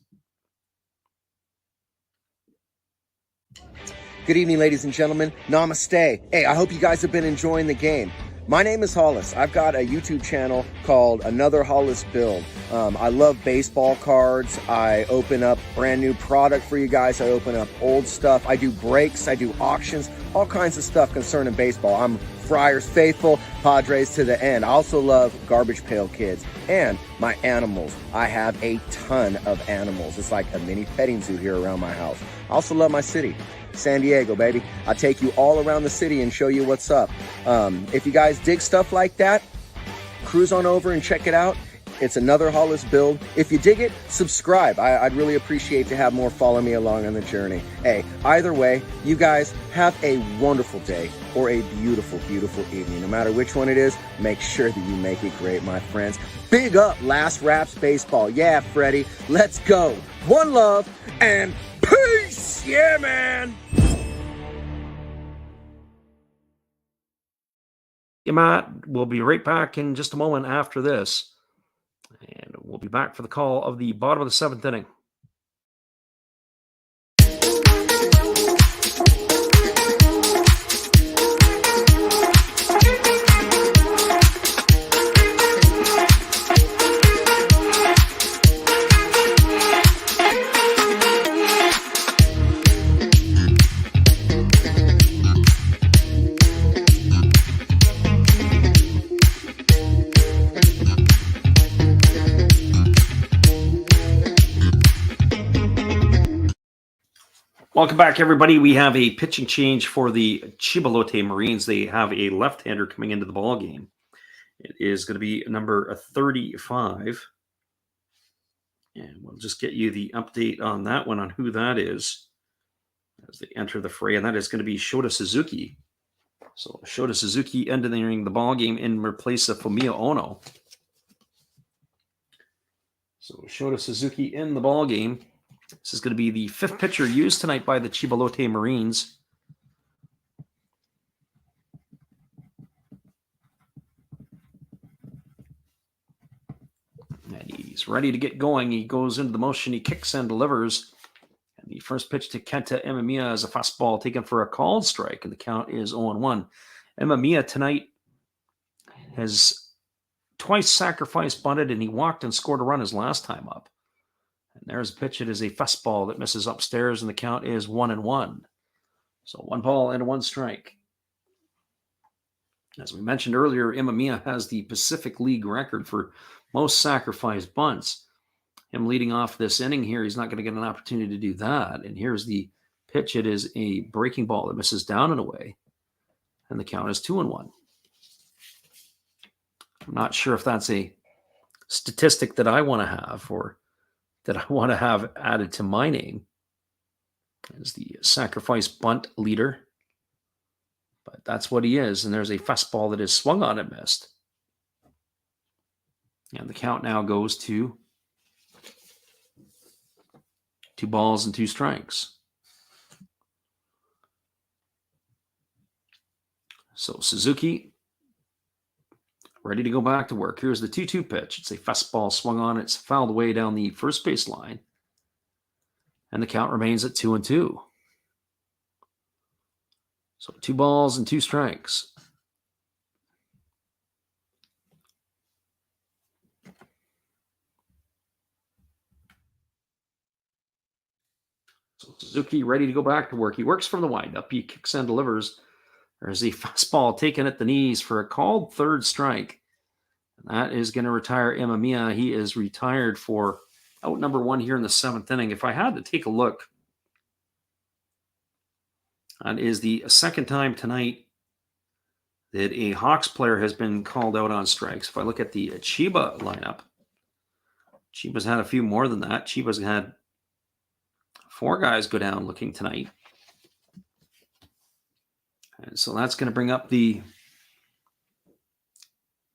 Good evening, ladies and gentlemen. Namaste. Hey, I hope you guys have been enjoying the game. My name is Hollis. I've got a YouTube channel called Another Hollis Build. I love baseball cards. I open up brand new product for you guys. I open up old stuff. I do breaks. I do auctions. All kinds of stuff concerning baseball. I'm Friars faithful, Padres to the end. I also love Garbage Pail Kids and my animals. I have a ton of animals. It's like a mini petting zoo here around my house. I also love my city. San Diego, baby. I'll take you all around the city and show you what's up. If you guys dig stuff like that, cruise on over and check it out. It's Another Hollis Build. If you dig it, subscribe. I'd really appreciate to have more follow me along on the journey. Hey, either way, you guys have a wonderful day or a beautiful, beautiful evening. No matter which one it is, make sure that you make it great, my friends. Big up Last Raps Baseball. Yeah, Freddie, let's go. One love and peace. Yeah, man. Yeah, Matt, we'll be right back in just a moment after this. And we'll be back for the call of the bottom of the 7th inning. Welcome back, everybody. We have a pitching change for the Chiba Lotte Marines. They have a left-hander coming into the ball game. It is going to be number 35. And we'll just get you the update on that one, on who that is, as they enter the fray. And that is going to be Shota Suzuki. So Shota Suzuki entering the ball game in place of Fumiya Ono. So Shota Suzuki in the ball game. This is going to be the fifth pitcher used tonight by the Chiba Lotte Marines. And he's ready to get going. He goes into the motion. He kicks and delivers. And the first pitch to Kenta Imamiya is a fastball taken for a called strike, and the count is 0-1. Imamiya tonight has twice sacrificed bunted, and he walked and scored a run his last time up. And there's a pitch. It is a fastball that misses upstairs, and the count is 1-1. So 1 ball and 1 strike. As we mentioned earlier, Imamiya has the Pacific League record for most sacrificed bunts. Him leading off this inning here, he's not going to get an opportunity to do that. And here's the pitch. It is a breaking ball that misses down and away. And the count is 2-1. I'm not sure if that's a statistic that I want to have or that I want to have added to my name as the sacrifice bunt leader. But that's what he is. And there's a fastball that is swung on and missed. And the count now goes to 2 balls and 2 strikes. So Suzuki ready to go back to work. Here's the 2-2 pitch. It's a fastball swung on. It's fouled away down the first base line. And the count remains at 2-2. So 2 balls and 2 strikes. So Suzuki ready to go back to work. He works from the windup. He kicks and delivers. There's a fastball taken at the knees for a called third strike. And that is going to retire Imamiya. He is retired for out number 1 here in the 7th inning. If I had to take a look, that is the second time tonight that a Hawks player has been called out on strikes. If I look at the Chiba lineup, Chiba's had a few more than that. Chiba's had 4 guys go down looking tonight. And so that's going to bring up the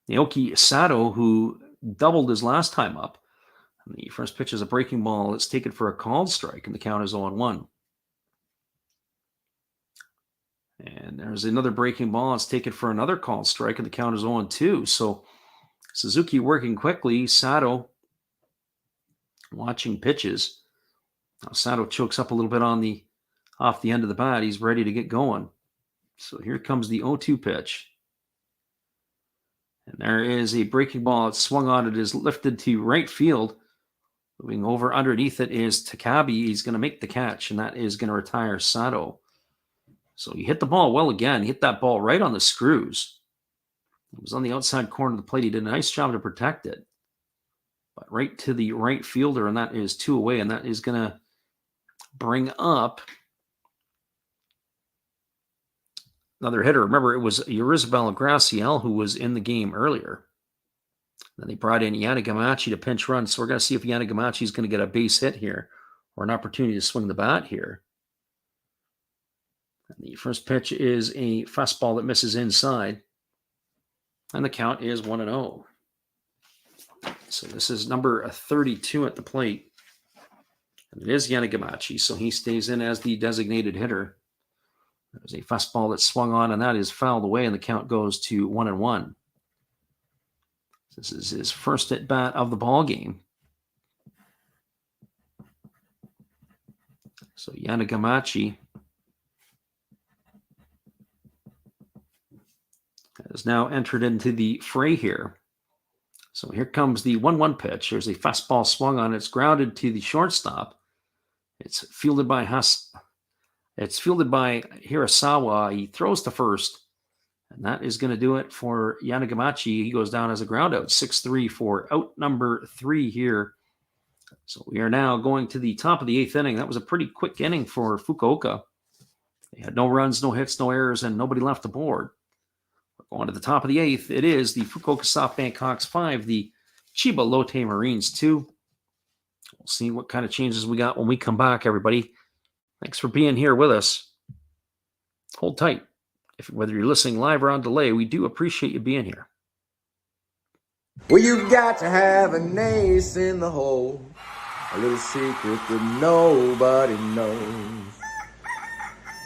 Naoki Sato, who doubled his last time up. And the first pitch is a breaking ball. It's taken for a called strike, and the count is 0-1. And there's another breaking ball. It's taken for another called strike, and the count is 0-2. So Suzuki working quickly. Sato watching pitches. Now Sato chokes up a little bit off the end of the bat. He's ready to get going. So here comes the 0-2 pitch. And there is a breaking ball. It's swung on. It is lifted to right field. Moving over underneath it is Takabe. He's going to make the catch, and that is going to retire Sato. So he hit the ball well again. He hit that ball right on the screws. It was on the outside corner of the plate. He did a nice job to protect it. But right to the right fielder, and that is 2 away, and that is going to bring up another hitter. Remember, it was Yorizabal Graciel who was in the game earlier. Then they brought in Yanagamachi to pinch run. So we're going to see if Yanagamachi is going to get a base hit here or an opportunity to swing the bat here. And the first pitch is a fastball that misses inside. And the count is 1-0. So this is number 32 at the plate. And it is Yanagamachi, so he stays in as the designated hitter. There's a fastball that swung on, and that is fouled away, and the count goes to 1-1. This is his first at bat of the ball game. So Yanagamachi has now entered into the fray here. So here comes the 1-1 pitch. There's a fastball swung on. It's grounded to the shortstop. It's fielded by Hirasawa. He throws to first, and that is going to do it for Yanagamachi. He goes down as a ground out, 6-3 for out number 3 here So we are now going to the top of the 8th inning. That was a pretty quick inning for Fukuoka. They had no runs, no hits, no errors, and nobody left the board. We're going to the top of the 8th. It is the Fukuoka SoftBank Hawks 5, the Chiba Lotte Marines 2. We'll see what kind of changes we got when we come back, everybody. Thanks for being here with us. Hold tight. Whether you're listening live or on delay, we do appreciate you being here. Well, you've got to have an ace in the hole, a little secret that nobody knows.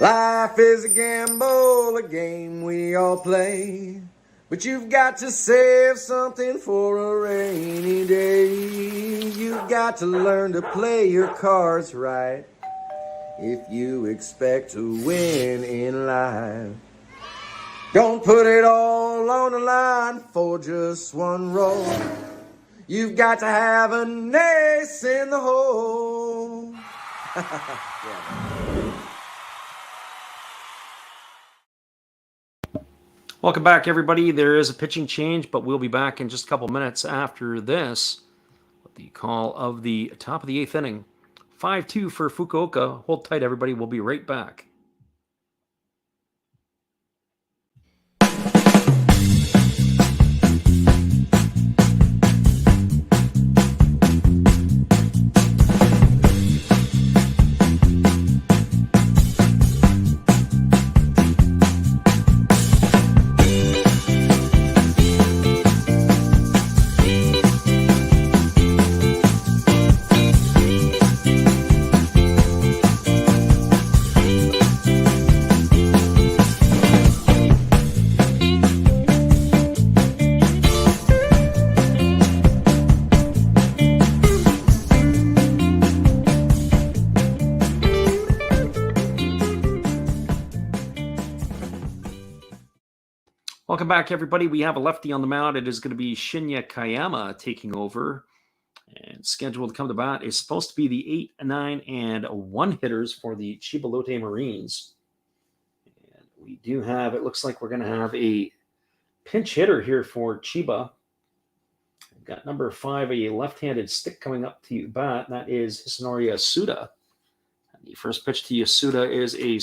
Life is a gamble, a game we all play, but you've got to save something for a rainy day. You've got to learn to play your cards right if you expect to win in life. Don't put it all on the line for just one roll. You've got to have an ace in the hole. Yeah. Welcome back, everybody. There is a pitching change, but we'll be back in just a couple minutes after this with the call of the top of the 8th inning. 5-2 for Fukuoka. Hold tight, everybody. We'll be right back. Welcome back, everybody. We have a lefty on the mound. It is going to be Shinya Kayama taking over. And scheduled to come to bat is supposed to be the 8, 9, and 1 hitters for the Chiba Lotte Marines. And we do have, it looks like we're going to have a pinch hitter here for Chiba. We've got number 5, a left-handed stick coming up to bat. That is Hisanori Yasuda. And the first pitch to Yasuda is a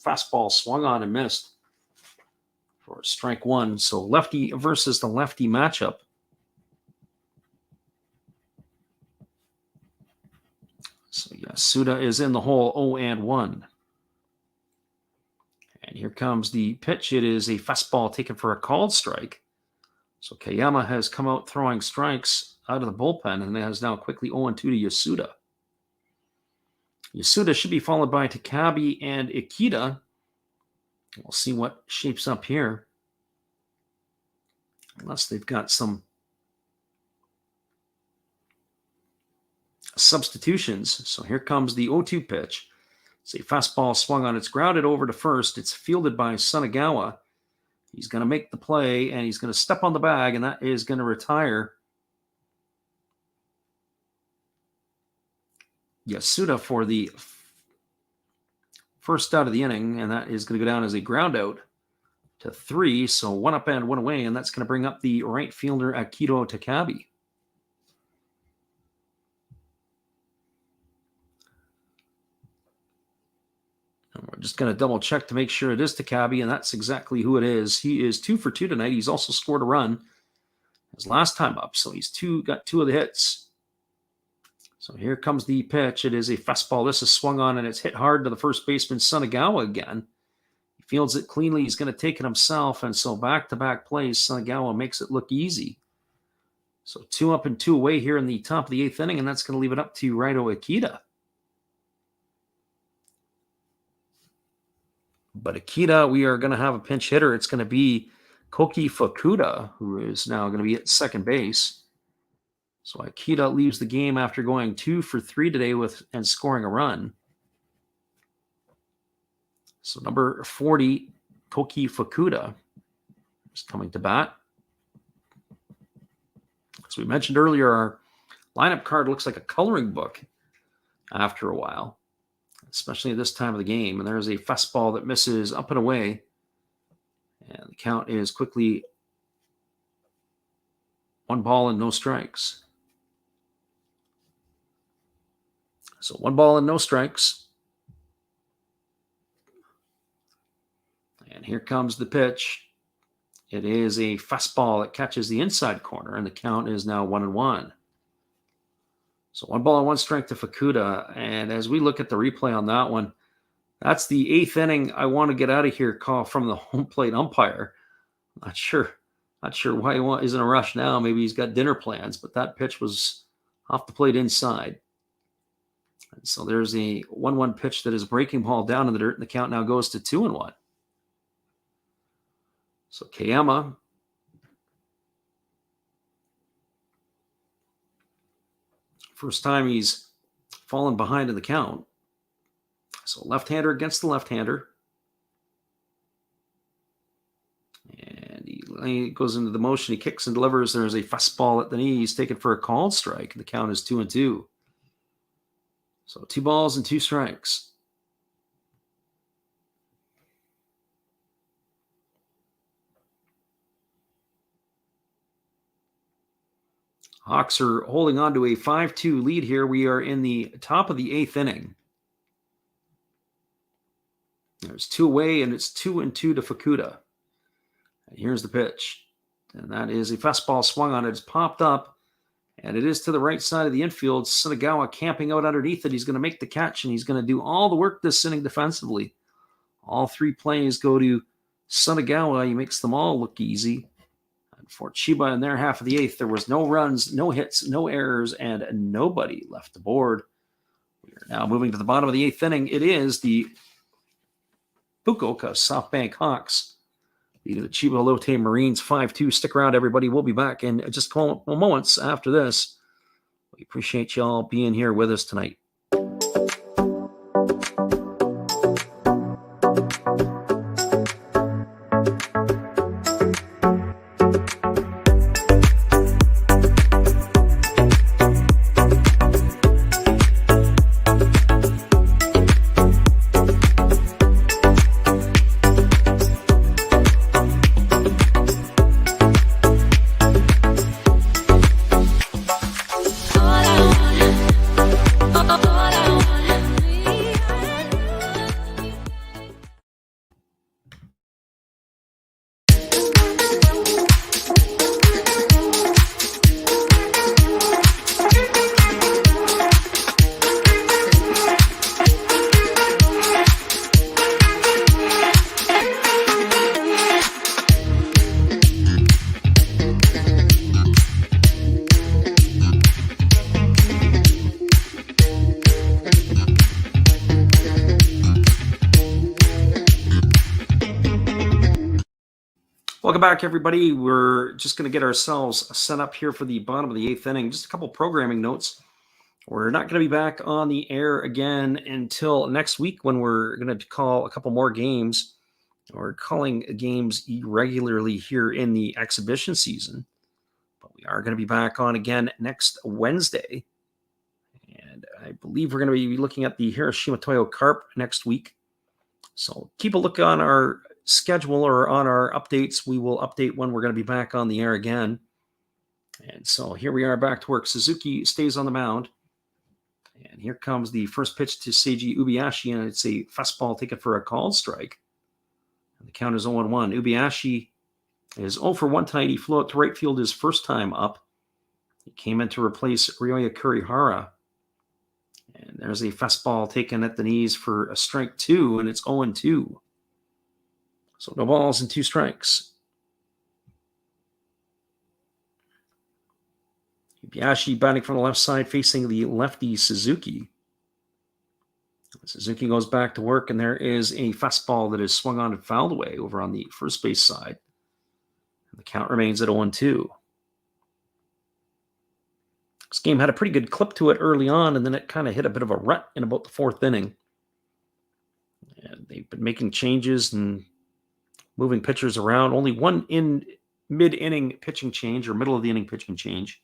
fastball swung on and missed for strike 1. So lefty versus the lefty matchup. So Yasuda is in the hole, 0-1. And here comes the pitch. It is a fastball taken for a called strike. So Kayama has come out throwing strikes out of the bullpen and has now quickly 0-2 to Yasuda. Yasuda should be followed by Takabe and Ikeda. We'll see what shapes up here. Unless they've got some substitutions. So here comes the 0-2 pitch. It's a fastball swung on. It's grounded over to first. It's fielded by Sunagawa. He's going to make the play, and he's going to step on the bag, and that is going to retire Yasuda for the first out of the inning, and that is going to go down as a ground out to 3. So 1 up and 1 away, and that's going to bring up the right fielder Akito Takabe. And we're just going to double check to make sure it is Takabe, and that's exactly who it is. He is 2 for 2 tonight. He's also scored a run his last time up, so he's got 2 of the hits. So here comes the pitch. It is a fastball. This is swung on, and it's hit hard to the first baseman, Sunagawa, again. He fields it cleanly. He's going to take it himself, and so back-to-back plays, Sunagawa makes it look easy. So 2 up and 2 away here in the top of the 8th inning, and that's going to leave it up to Raito Ikeda. But Ikeda, we are going to have a pinch hitter. It's going to be Koki Fukuda, who is now going to be at second base. So Ikeda leaves the game after going 2 for 3 today and scoring a run. So number 40, Koki Fukuda, is coming to bat. As we mentioned earlier, our lineup card looks like a coloring book after a while, especially at this time of the game. And there's a fastball that misses up and away. And the count is quickly 1 ball and no strikes. So 1 ball and no strikes. And here comes the pitch. It is a fastball that catches the inside corner, and the count is now 1-1. So 1 ball and 1 strike to Fukuoka. And as we look at the replay on that one, that's the 8th inning. I want to get out of here call from the home plate umpire. Not sure why he is in a rush now. Maybe he's got dinner plans, but that pitch was off the plate inside. And so there's a 1-1 pitch that is breaking ball down in the dirt, and the count now goes to 2-1. So Kayama first time he's fallen behind in the count. So left-hander against the left-hander. And he goes into the motion. He kicks and delivers. There's a fastball at the knee. He's taken for a called strike. The count is 2-2. So 2 balls and 2 strikes. Hawks are holding on to a 5-2 lead here. We are in the top of the 8th inning. There's 2 away, and it's 2-2 to Fukuoka. And here's the pitch. And that is a fastball swung on it. It's popped up, and it is to the right side of the infield. Sunagawa camping out underneath it. He's going to make the catch, and he's going to do all the work this inning defensively. All 3 plays go to Sunagawa. He makes them all look easy. And for Chiba in their half of the 8th, there was no runs, no hits, no errors, and nobody left the board. We are now moving to the bottom of the 8th inning. It is the Fukuoka SoftBank Hawks beating the Chiba Lotte Marines 5-2. Stick around, everybody. We'll be back in just moments after this. We appreciate y'all being here with us tonight. Welcome back, everybody. We're just going to get ourselves set up here for the bottom of the 8th inning. Just a couple programming notes. We're not going to be back on the air again until next week when we're going to call a couple more games. We're calling games irregularly here in the exhibition season. But we are going to be back on again next Wednesday. And I believe we're going to be looking at the Hiroshima Toyo Carp next week. So keep a look on our schedule or on our updates. We will update when we're going to be back on the air again. And so here we are back to work. Suzuki stays on the mound. And here comes the first pitch to Seiji Ubiashi, and it's a fastball taken for a called strike. And the count is 0-1. Ubiashi is 0 for 1 tonight. He flew out to right field his first time up. He came in to replace Ryoya Kurihara. And there's a fastball taken at the knees for a strike 2, and it's 0-2. So no balls and 2 strikes. Ubiashi batting from the left side, facing the lefty Suzuki. Suzuki goes back to work, and there is a fastball that is swung on and fouled away over on the first base side. And the count remains at 0-2. This game had a pretty good clip to it early on, and then it kind of hit a bit of a rut in about the 4th inning. And they've been making changes and moving pitchers around. Only one in mid-inning pitching change or middle of the inning pitching change.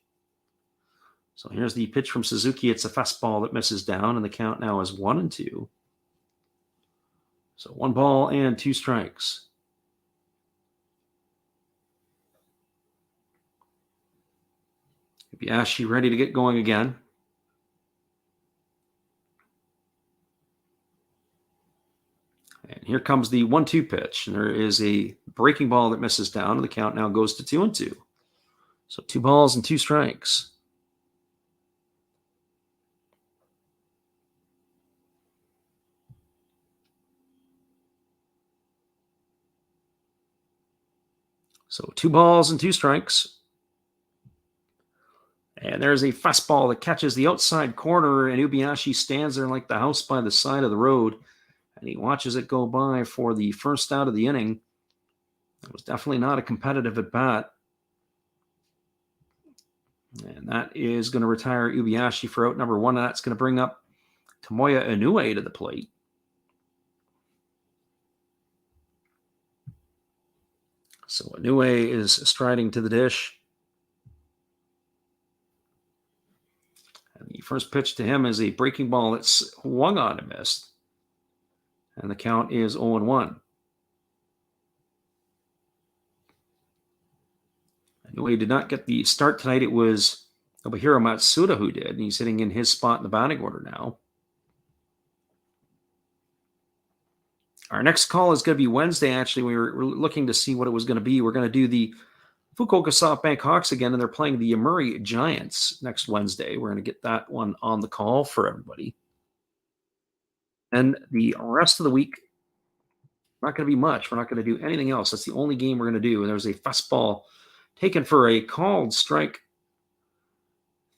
So here's the pitch from Suzuki. It's a fastball that misses down, and the count now is 1-2. So 1 ball and 2 strikes. Ubiashi ready to get going again. Here comes the 1-2 pitch. And there is a breaking ball that misses down, and the count now goes to 2-2. So 2 balls and 2 strikes. So 2 balls and 2 strikes. And there's a fastball that catches the outside corner, and Ubiashi stands there like the house by the side of the road, and he watches it go by for the first out of the inning. It was definitely not a competitive at bat. And that is going to retire Ubiashi for out number 1. And that's going to bring up Tomoya Inoue to the plate. So Inoue is striding to the dish. And the first pitch to him is a breaking ball that's swung on and missed. And the count is 0-1. Inoue did not get the start tonight. It was Nobuhiro Matsuda who did, and he's sitting in his spot in the batting order now. Our next call is going to be Wednesday, actually. We were looking to see what it was going to be. We're going to do the Fukuoka SoftBank Hawks again, and they're playing the Yamuri Giants next Wednesday. We're going to get that one on the call for everybody. And the rest of the week, not going to be much. We're not going to do anything else. That's the only game we're going to do. And there's a fastball taken for a called strike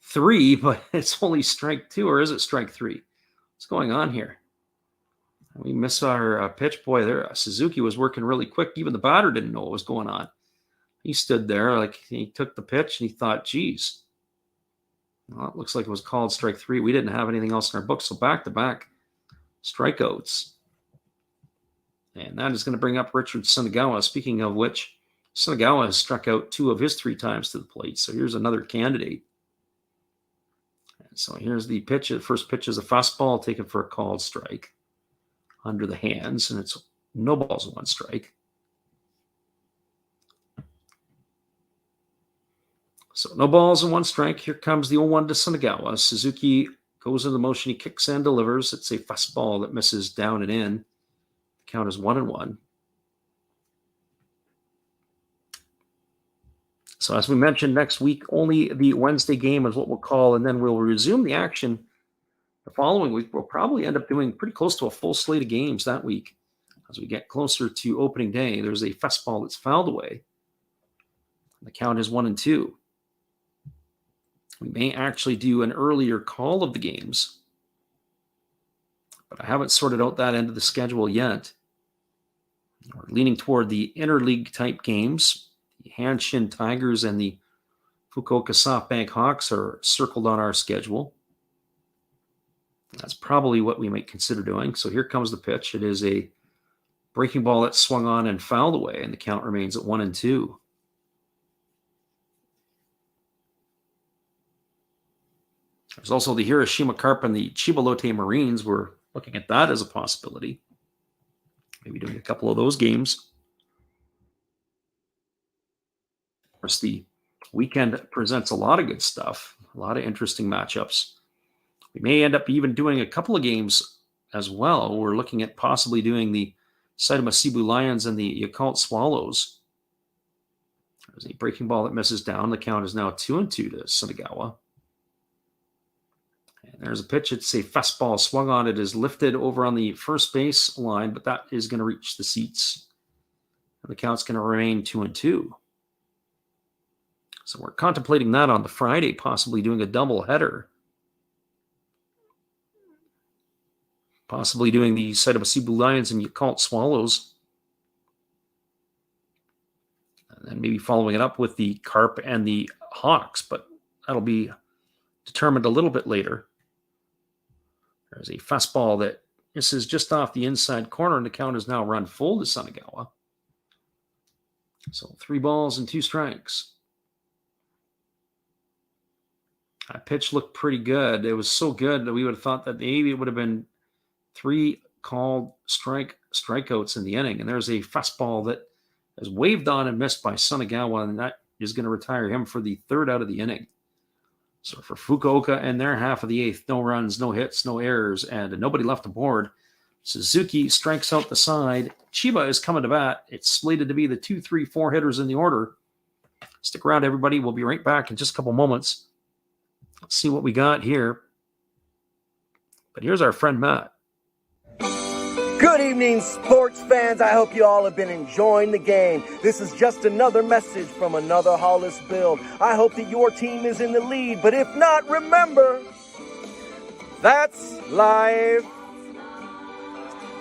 3, but it's only strike 2, or is it strike 3? What's going on here? We missed our pitch. Boy, there Suzuki was working really quick. Even the batter didn't know what was going on. He stood there like he took the pitch and he thought, geez, well, it looks like it was called strike 3. We didn't have anything else in our book, so back-to-back strikeouts. And that is going to bring up Richard Sunagawa. Speaking of which, Sunagawa has struck out 2 of his 3 times to the plate. So here's another candidate. And so here's the pitch. The first pitch is a fastball taken for a called strike under the hands, and it's no balls and 1 strike. So no balls and 1 strike. Here comes the 0-1 to Sunagawa. Suzuki goes into motion. He kicks and delivers. It's a fastball that misses down and in. The count is 1-1. So as we mentioned, next week, only the Wednesday game is what we'll call, and then we'll resume the action the following week. We'll probably end up doing pretty close to a full slate of games that week. As we get closer to opening day, there's a fastball that's fouled away. The count is 1-2. We may actually do an earlier call of the games, but I haven't sorted out that end of the schedule yet. We're leaning toward the interleague type games. The Hanshin Tigers and the Fukuoka SoftBank Hawks are circled on our schedule. That's probably what we might consider doing. So here comes the pitch. It is a breaking ball that swung on and fouled away, and the count remains at 1-2. There's also the Hiroshima Carp and the Chiba Lotte Marines. We're looking at that as a possibility. Maybe doing a couple of those games. Of course, the weekend presents a lot of good stuff, a lot of interesting matchups. We may end up even doing a couple of games as well. We're looking at possibly doing the Saitama Cebu Lions and the Yakult Swallows. There's a breaking ball that misses down. The count is now 2-2 to Sunagawa. And there's a pitch. It's a fastball swung on. It is lifted over on the first base line, but that is going to reach the seats. And the count's going to remain 2-2. So we're contemplating that on the Friday, possibly doing a double header. Possibly doing the Saitama Cebu Lions and Yakult Swallows. And then maybe following it up with the Carp and the Hawks, but that'll be determined a little bit later. There's a fastball that misses just off the inside corner, and the count is now run full to Sunagawa. So 3 balls and 2 strikes. That pitch looked pretty good. It was so good that we would have thought that maybe it would have been 3 called strikeouts in the inning. And there's a fastball that is waved on and missed by Sunagawa, and that is going to retire him for the 3rd out of the inning. So for Fukuoka and their half of the 8th, no runs, no hits, no errors, and nobody left aboard. Suzuki strikes out the side. Chiba is coming to bat. It's slated to be the 2, 3, 4 hitters in the order. Stick around, everybody. We'll be right back in just a couple moments. Let's see what we got here. But here's our friend Matt. Good evening, sports fans. I hope you all have been enjoying the game. This is just another message from another Hollis build. I hope that your team is in the lead, but if not, remember, that's life.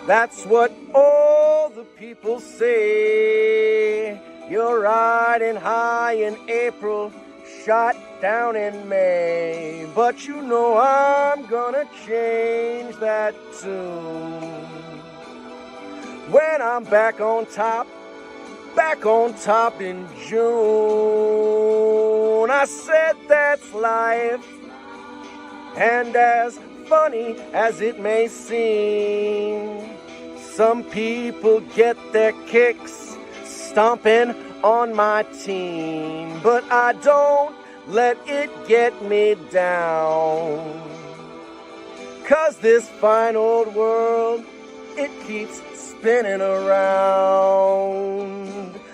That's what all the people say. You're riding high in April, shot down in May. But you know I'm gonna change that tune. When I'm back on top in June. I said that's life, and as funny as it may seem, some people get their kicks stomping on my team, but I don't let it get me down. 'Cause this fine old world, it keeps spinning around.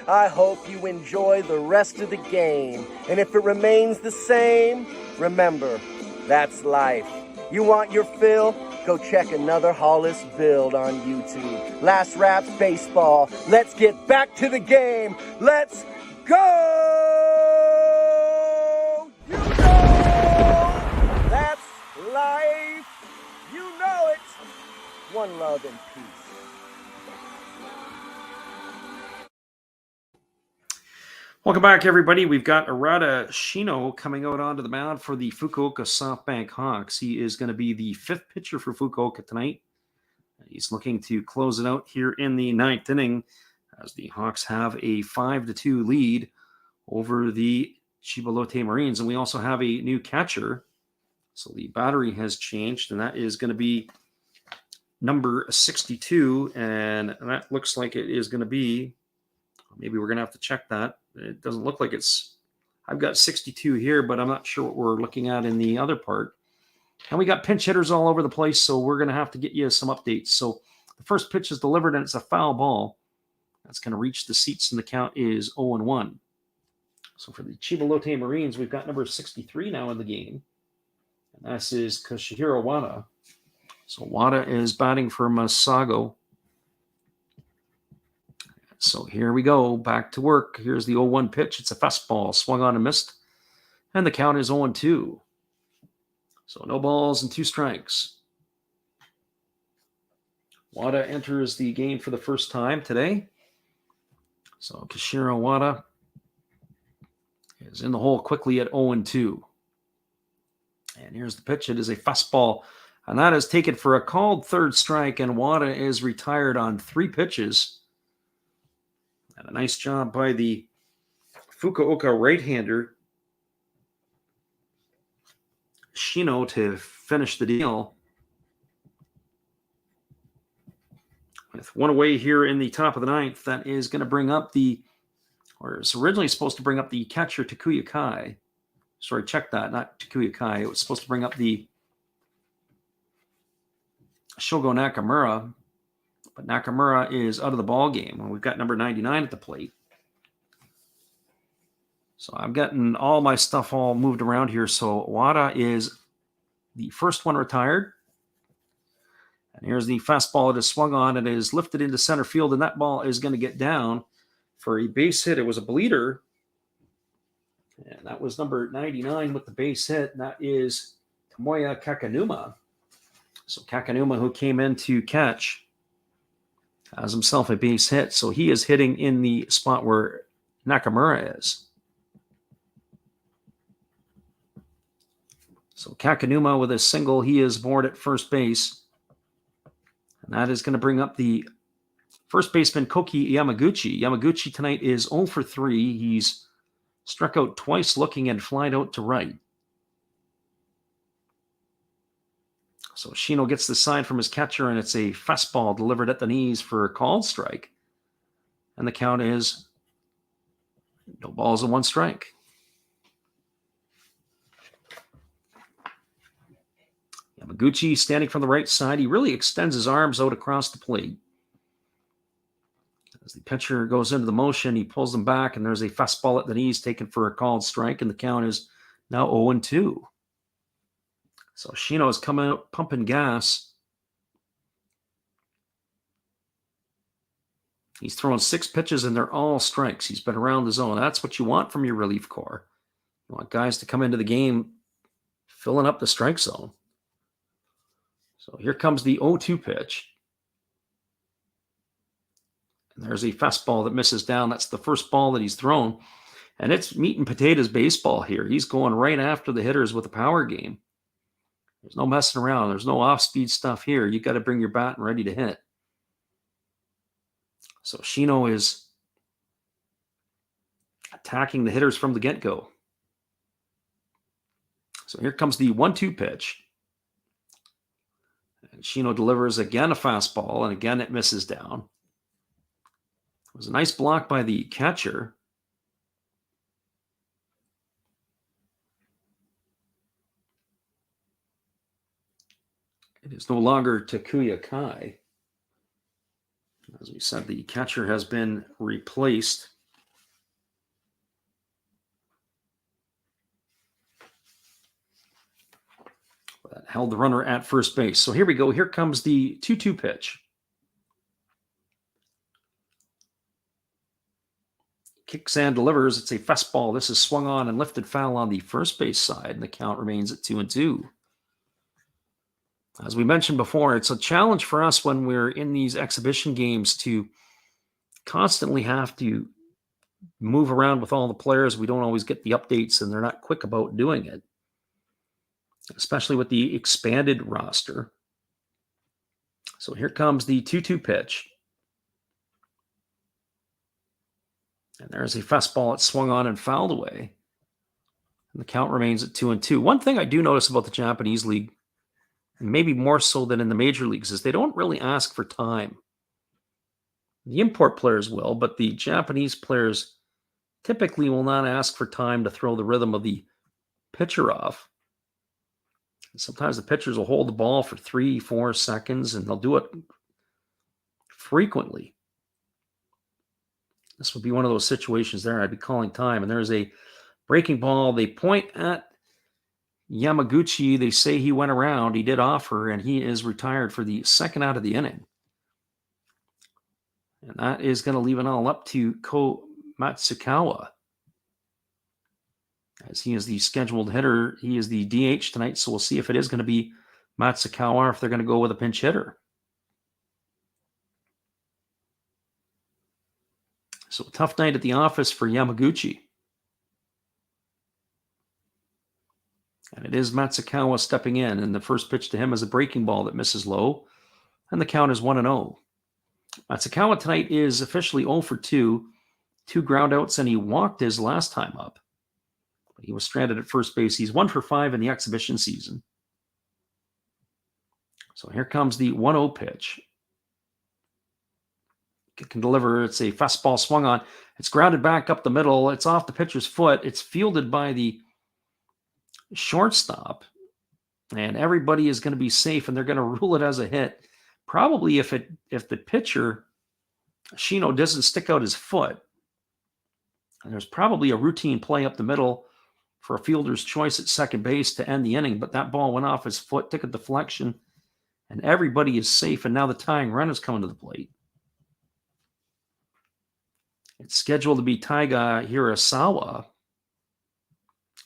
I hope you enjoy the rest of the game, and if it remains the same, remember, that's life. You want your fill? Go check another Hollis build on YouTube. Last Raps Baseball. Let's get back to the game. Let's go! You know that's life. You know it. One love and peace. Welcome back, everybody. We've got Arata Shino coming out onto the mound for the Fukuoka SoftBank Hawks. He is going to be the 5th pitcher for Fukuoka tonight. He's looking to close it out here in the 9th inning as the Hawks have a 5-2 lead over the Chiba Lotte Marines. And we also have a new catcher. So the battery has changed, and that is going to be number 62. And that looks like it is going to be, maybe we're going to have to check that. It doesn't look like it's, I've got 62 here, but I'm not sure what we're looking at in the other part. And we got pinch hitters all over the place, so we're going to have to get you some updates. So the first pitch is delivered, and it's a foul ball. That's going to reach the seats, and the count is 0-1. So for the Chiba Lotte Marines, we've got number 63 now in the game. And that is Koshihiro Wada. So Wada is batting for Masago. So here we go, back to work. Here's the 0-1 pitch. It's a fastball, swung on and missed. And the count is 0-2. So no balls and 2 strikes. Wada enters the game for the first time today. So Koshihiro Wada is in the hole quickly at 0-2. And here's the pitch. It is a fastball. And that is taken for a called third strike. And Wada is retired on 3 pitches. And a nice job by the Fukuoka right-hander, Shino, to finish the deal. With one away here in the top of the 9th, that is going to bring up the, or it's originally supposed to bring up the catcher Takuya Kai. Sorry, check that, not Takuya Kai. It was supposed to bring up the Shogo Nakamura. But Nakamura is out of the ball game. We've got number 99 at the plate. So I've gotten all my stuff all moved around here. So Wada is the first one retired. And here's the fastball. It is swung on. It is lifted into center field. And that ball is going to get down for a base hit. It was a bleeder. And that was number 99 with the base hit. And that is Tomoya Kakanuma. So Kakanuma, who came in to catch, has himself a base hit. So he is hitting in the spot where Nakamura is. So Kakanuma with a single. He is aboard at first base. And that is going to bring up the first baseman, Koki Yamaguchi. Yamaguchi tonight is 0 for 3. He's struck out twice looking and flied out to right. So Shino gets the sign from his catcher, and it's a fastball delivered at the knees for a called strike. And the count is no balls and 1 strike. Yamaguchi standing from the right side. He really extends his arms out across the plate. As the pitcher goes into the motion, he pulls them back, and there's a fastball at the knees taken for a called strike, and the count is now 0-2. So Shino is coming out pumping gas. He's thrown 6 pitches, and they're all strikes. He's been around the zone. That's what you want from your relief corps. You want guys to come into the game filling up the strike zone. So here comes the 0-2 pitch. And there's a fastball that misses down. That's the first ball that he's thrown. And it's meat and potatoes baseball here. He's going right after the hitters with a power game. There's no messing around. There's no off-speed stuff here. You got to bring your bat and ready to hit. So Shino is attacking the hitters from the get-go. So here comes the 1-2 pitch. And Shino delivers again a fastball, and again it misses down. It was a nice block by the catcher. It is no longer Takuya Kai. As we said, the catcher has been replaced. That held the runner at first base. So here we go. Here comes the 2-2 pitch. Kicks and delivers. It's a fastball. This is swung on and lifted foul on the first base side, and the count remains at 2-2. As we mentioned before, it's a challenge for us when we're in these exhibition games to constantly have to move around with all the players. We don't always get the updates, and they're not quick about doing it, especially with the expanded roster. So here comes the 2-2 pitch. And there's a fastball. It's swung on and fouled away. And the count remains at 2-2. One thing I do notice about the Japanese league, and maybe more so than in the major leagues, is they don't really ask for time. The import players will, but the Japanese players typically will not ask for time to throw the rhythm of the pitcher off. And sometimes the pitchers will hold the ball for 3-4 seconds, and they'll do it frequently. This would be one of those situations there. I'd be calling time, and there's a breaking ball. They point at Yamaguchi. They say he went around. He did offer, and he is retired for the second out of the inning. And that is going to leave it all up to Ko Matsukawa, as he is the scheduled hitter. He is the DH tonight, so we'll see if it is going to be Matsukawa or if they're going to go with a pinch hitter. So a tough night at the office for Yamaguchi. And it is Matsukawa stepping in, and the first pitch to him is a breaking ball that misses low, and the count is 1-0. Matsukawa tonight is officially 0 for 2, 2 groundouts, and he walked his last time up. But he was stranded at first base. He's 1 for 5 in the exhibition season. So here comes the 1-0 pitch. It can deliver. It's a fastball swung on. It's grounded back up the middle. It's off the pitcher's foot. It's fielded by the shortstop, and everybody is going to be safe, and they're going to rule it as a hit. Probably if the pitcher, Shino, doesn't stick out his foot. And there's probably a routine play up the middle for a fielder's choice at second base to end the inning, but that ball went off his foot, took a deflection, and everybody is safe, and now the tying run is coming to the plate. It's scheduled to be Taiga Hirasawa.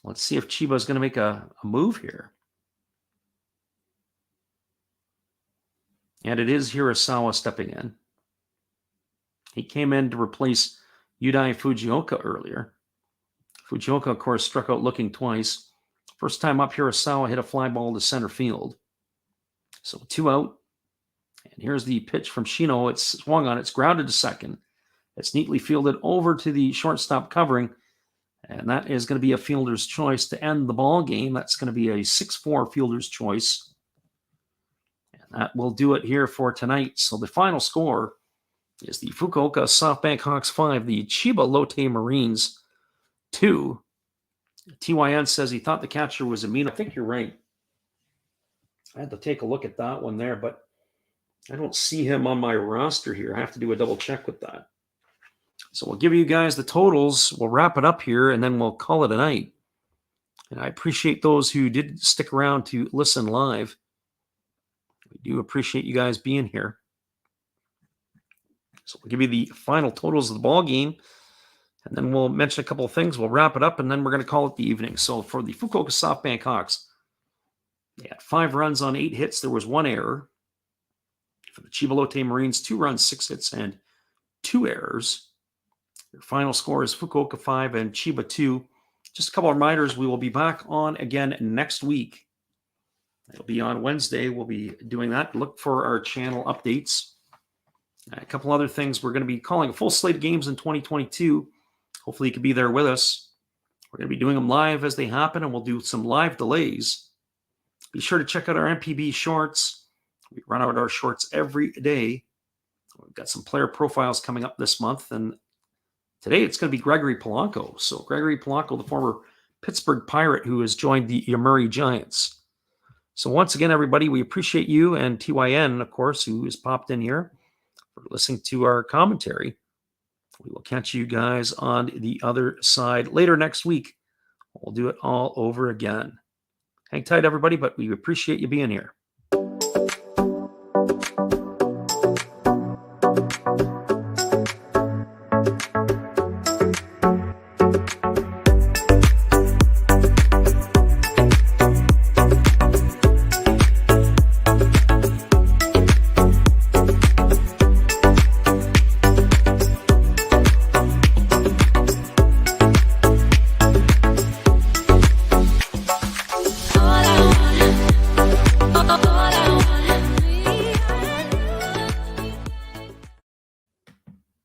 Let's see if Chiba is going to make a move here. And it is Hirasawa stepping in. He came in to replace Yudai Fujioka earlier. Fujioka, of course, struck out looking twice. First time up, Hirasawa hit a fly ball to center field. So 2 out. And here's the pitch from Shino. It's swung on. It's grounded to second. It's neatly fielded over to the shortstop covering. And that is going to be a fielder's choice to end the ball game. That's going to be a 6-4 fielder's choice. And that will do it here for tonight. So the final score is the Fukuoka SoftBank Hawks 5, the Chiba Lotte Marines 2. TYN says he thought the catcher was Amino. I think you're right. I had to take a look at that one there, but I don't see him on my roster here. I have to do a double check with that. So we'll give you guys the totals. We'll wrap it up here, and then we'll call it a night. And I appreciate those who did stick around to listen live. We do appreciate you guys being here. So we'll give you the final totals of the ball game, and then we'll mention a couple of things. We'll wrap it up, and then we're going to call it the evening. So for the Fukuoka SoftBank Hawks, they had 5 runs on 8 hits. There was 1 error. For the Chiba Lotte Marines, 2 runs, 6 hits, and 2 errors. Your final score is Fukuoka 5 and Chiba 2. Just a couple of reminders, we will be back on again next week. It'll be on Wednesday. We'll be doing that. Look for our channel updates. A couple other things. We're going to be calling a full slate of games in 2022. Hopefully you can be there with us. We're going to be doing them live as they happen, and we'll do some live delays. Be sure to check out our NPB shorts. We run out our shorts every day. We've got some player profiles coming up this month, and today it's going to be Gregory Polanco. So Gregory Polanco, the former Pittsburgh Pirate who has joined the Yomiuri Giants. So once again, everybody, we appreciate you and TYN, of course, who has popped in here for listening to our commentary. We will catch you guys on the other side later next week. We'll do it all over again. Hang tight, everybody, but we appreciate you being here.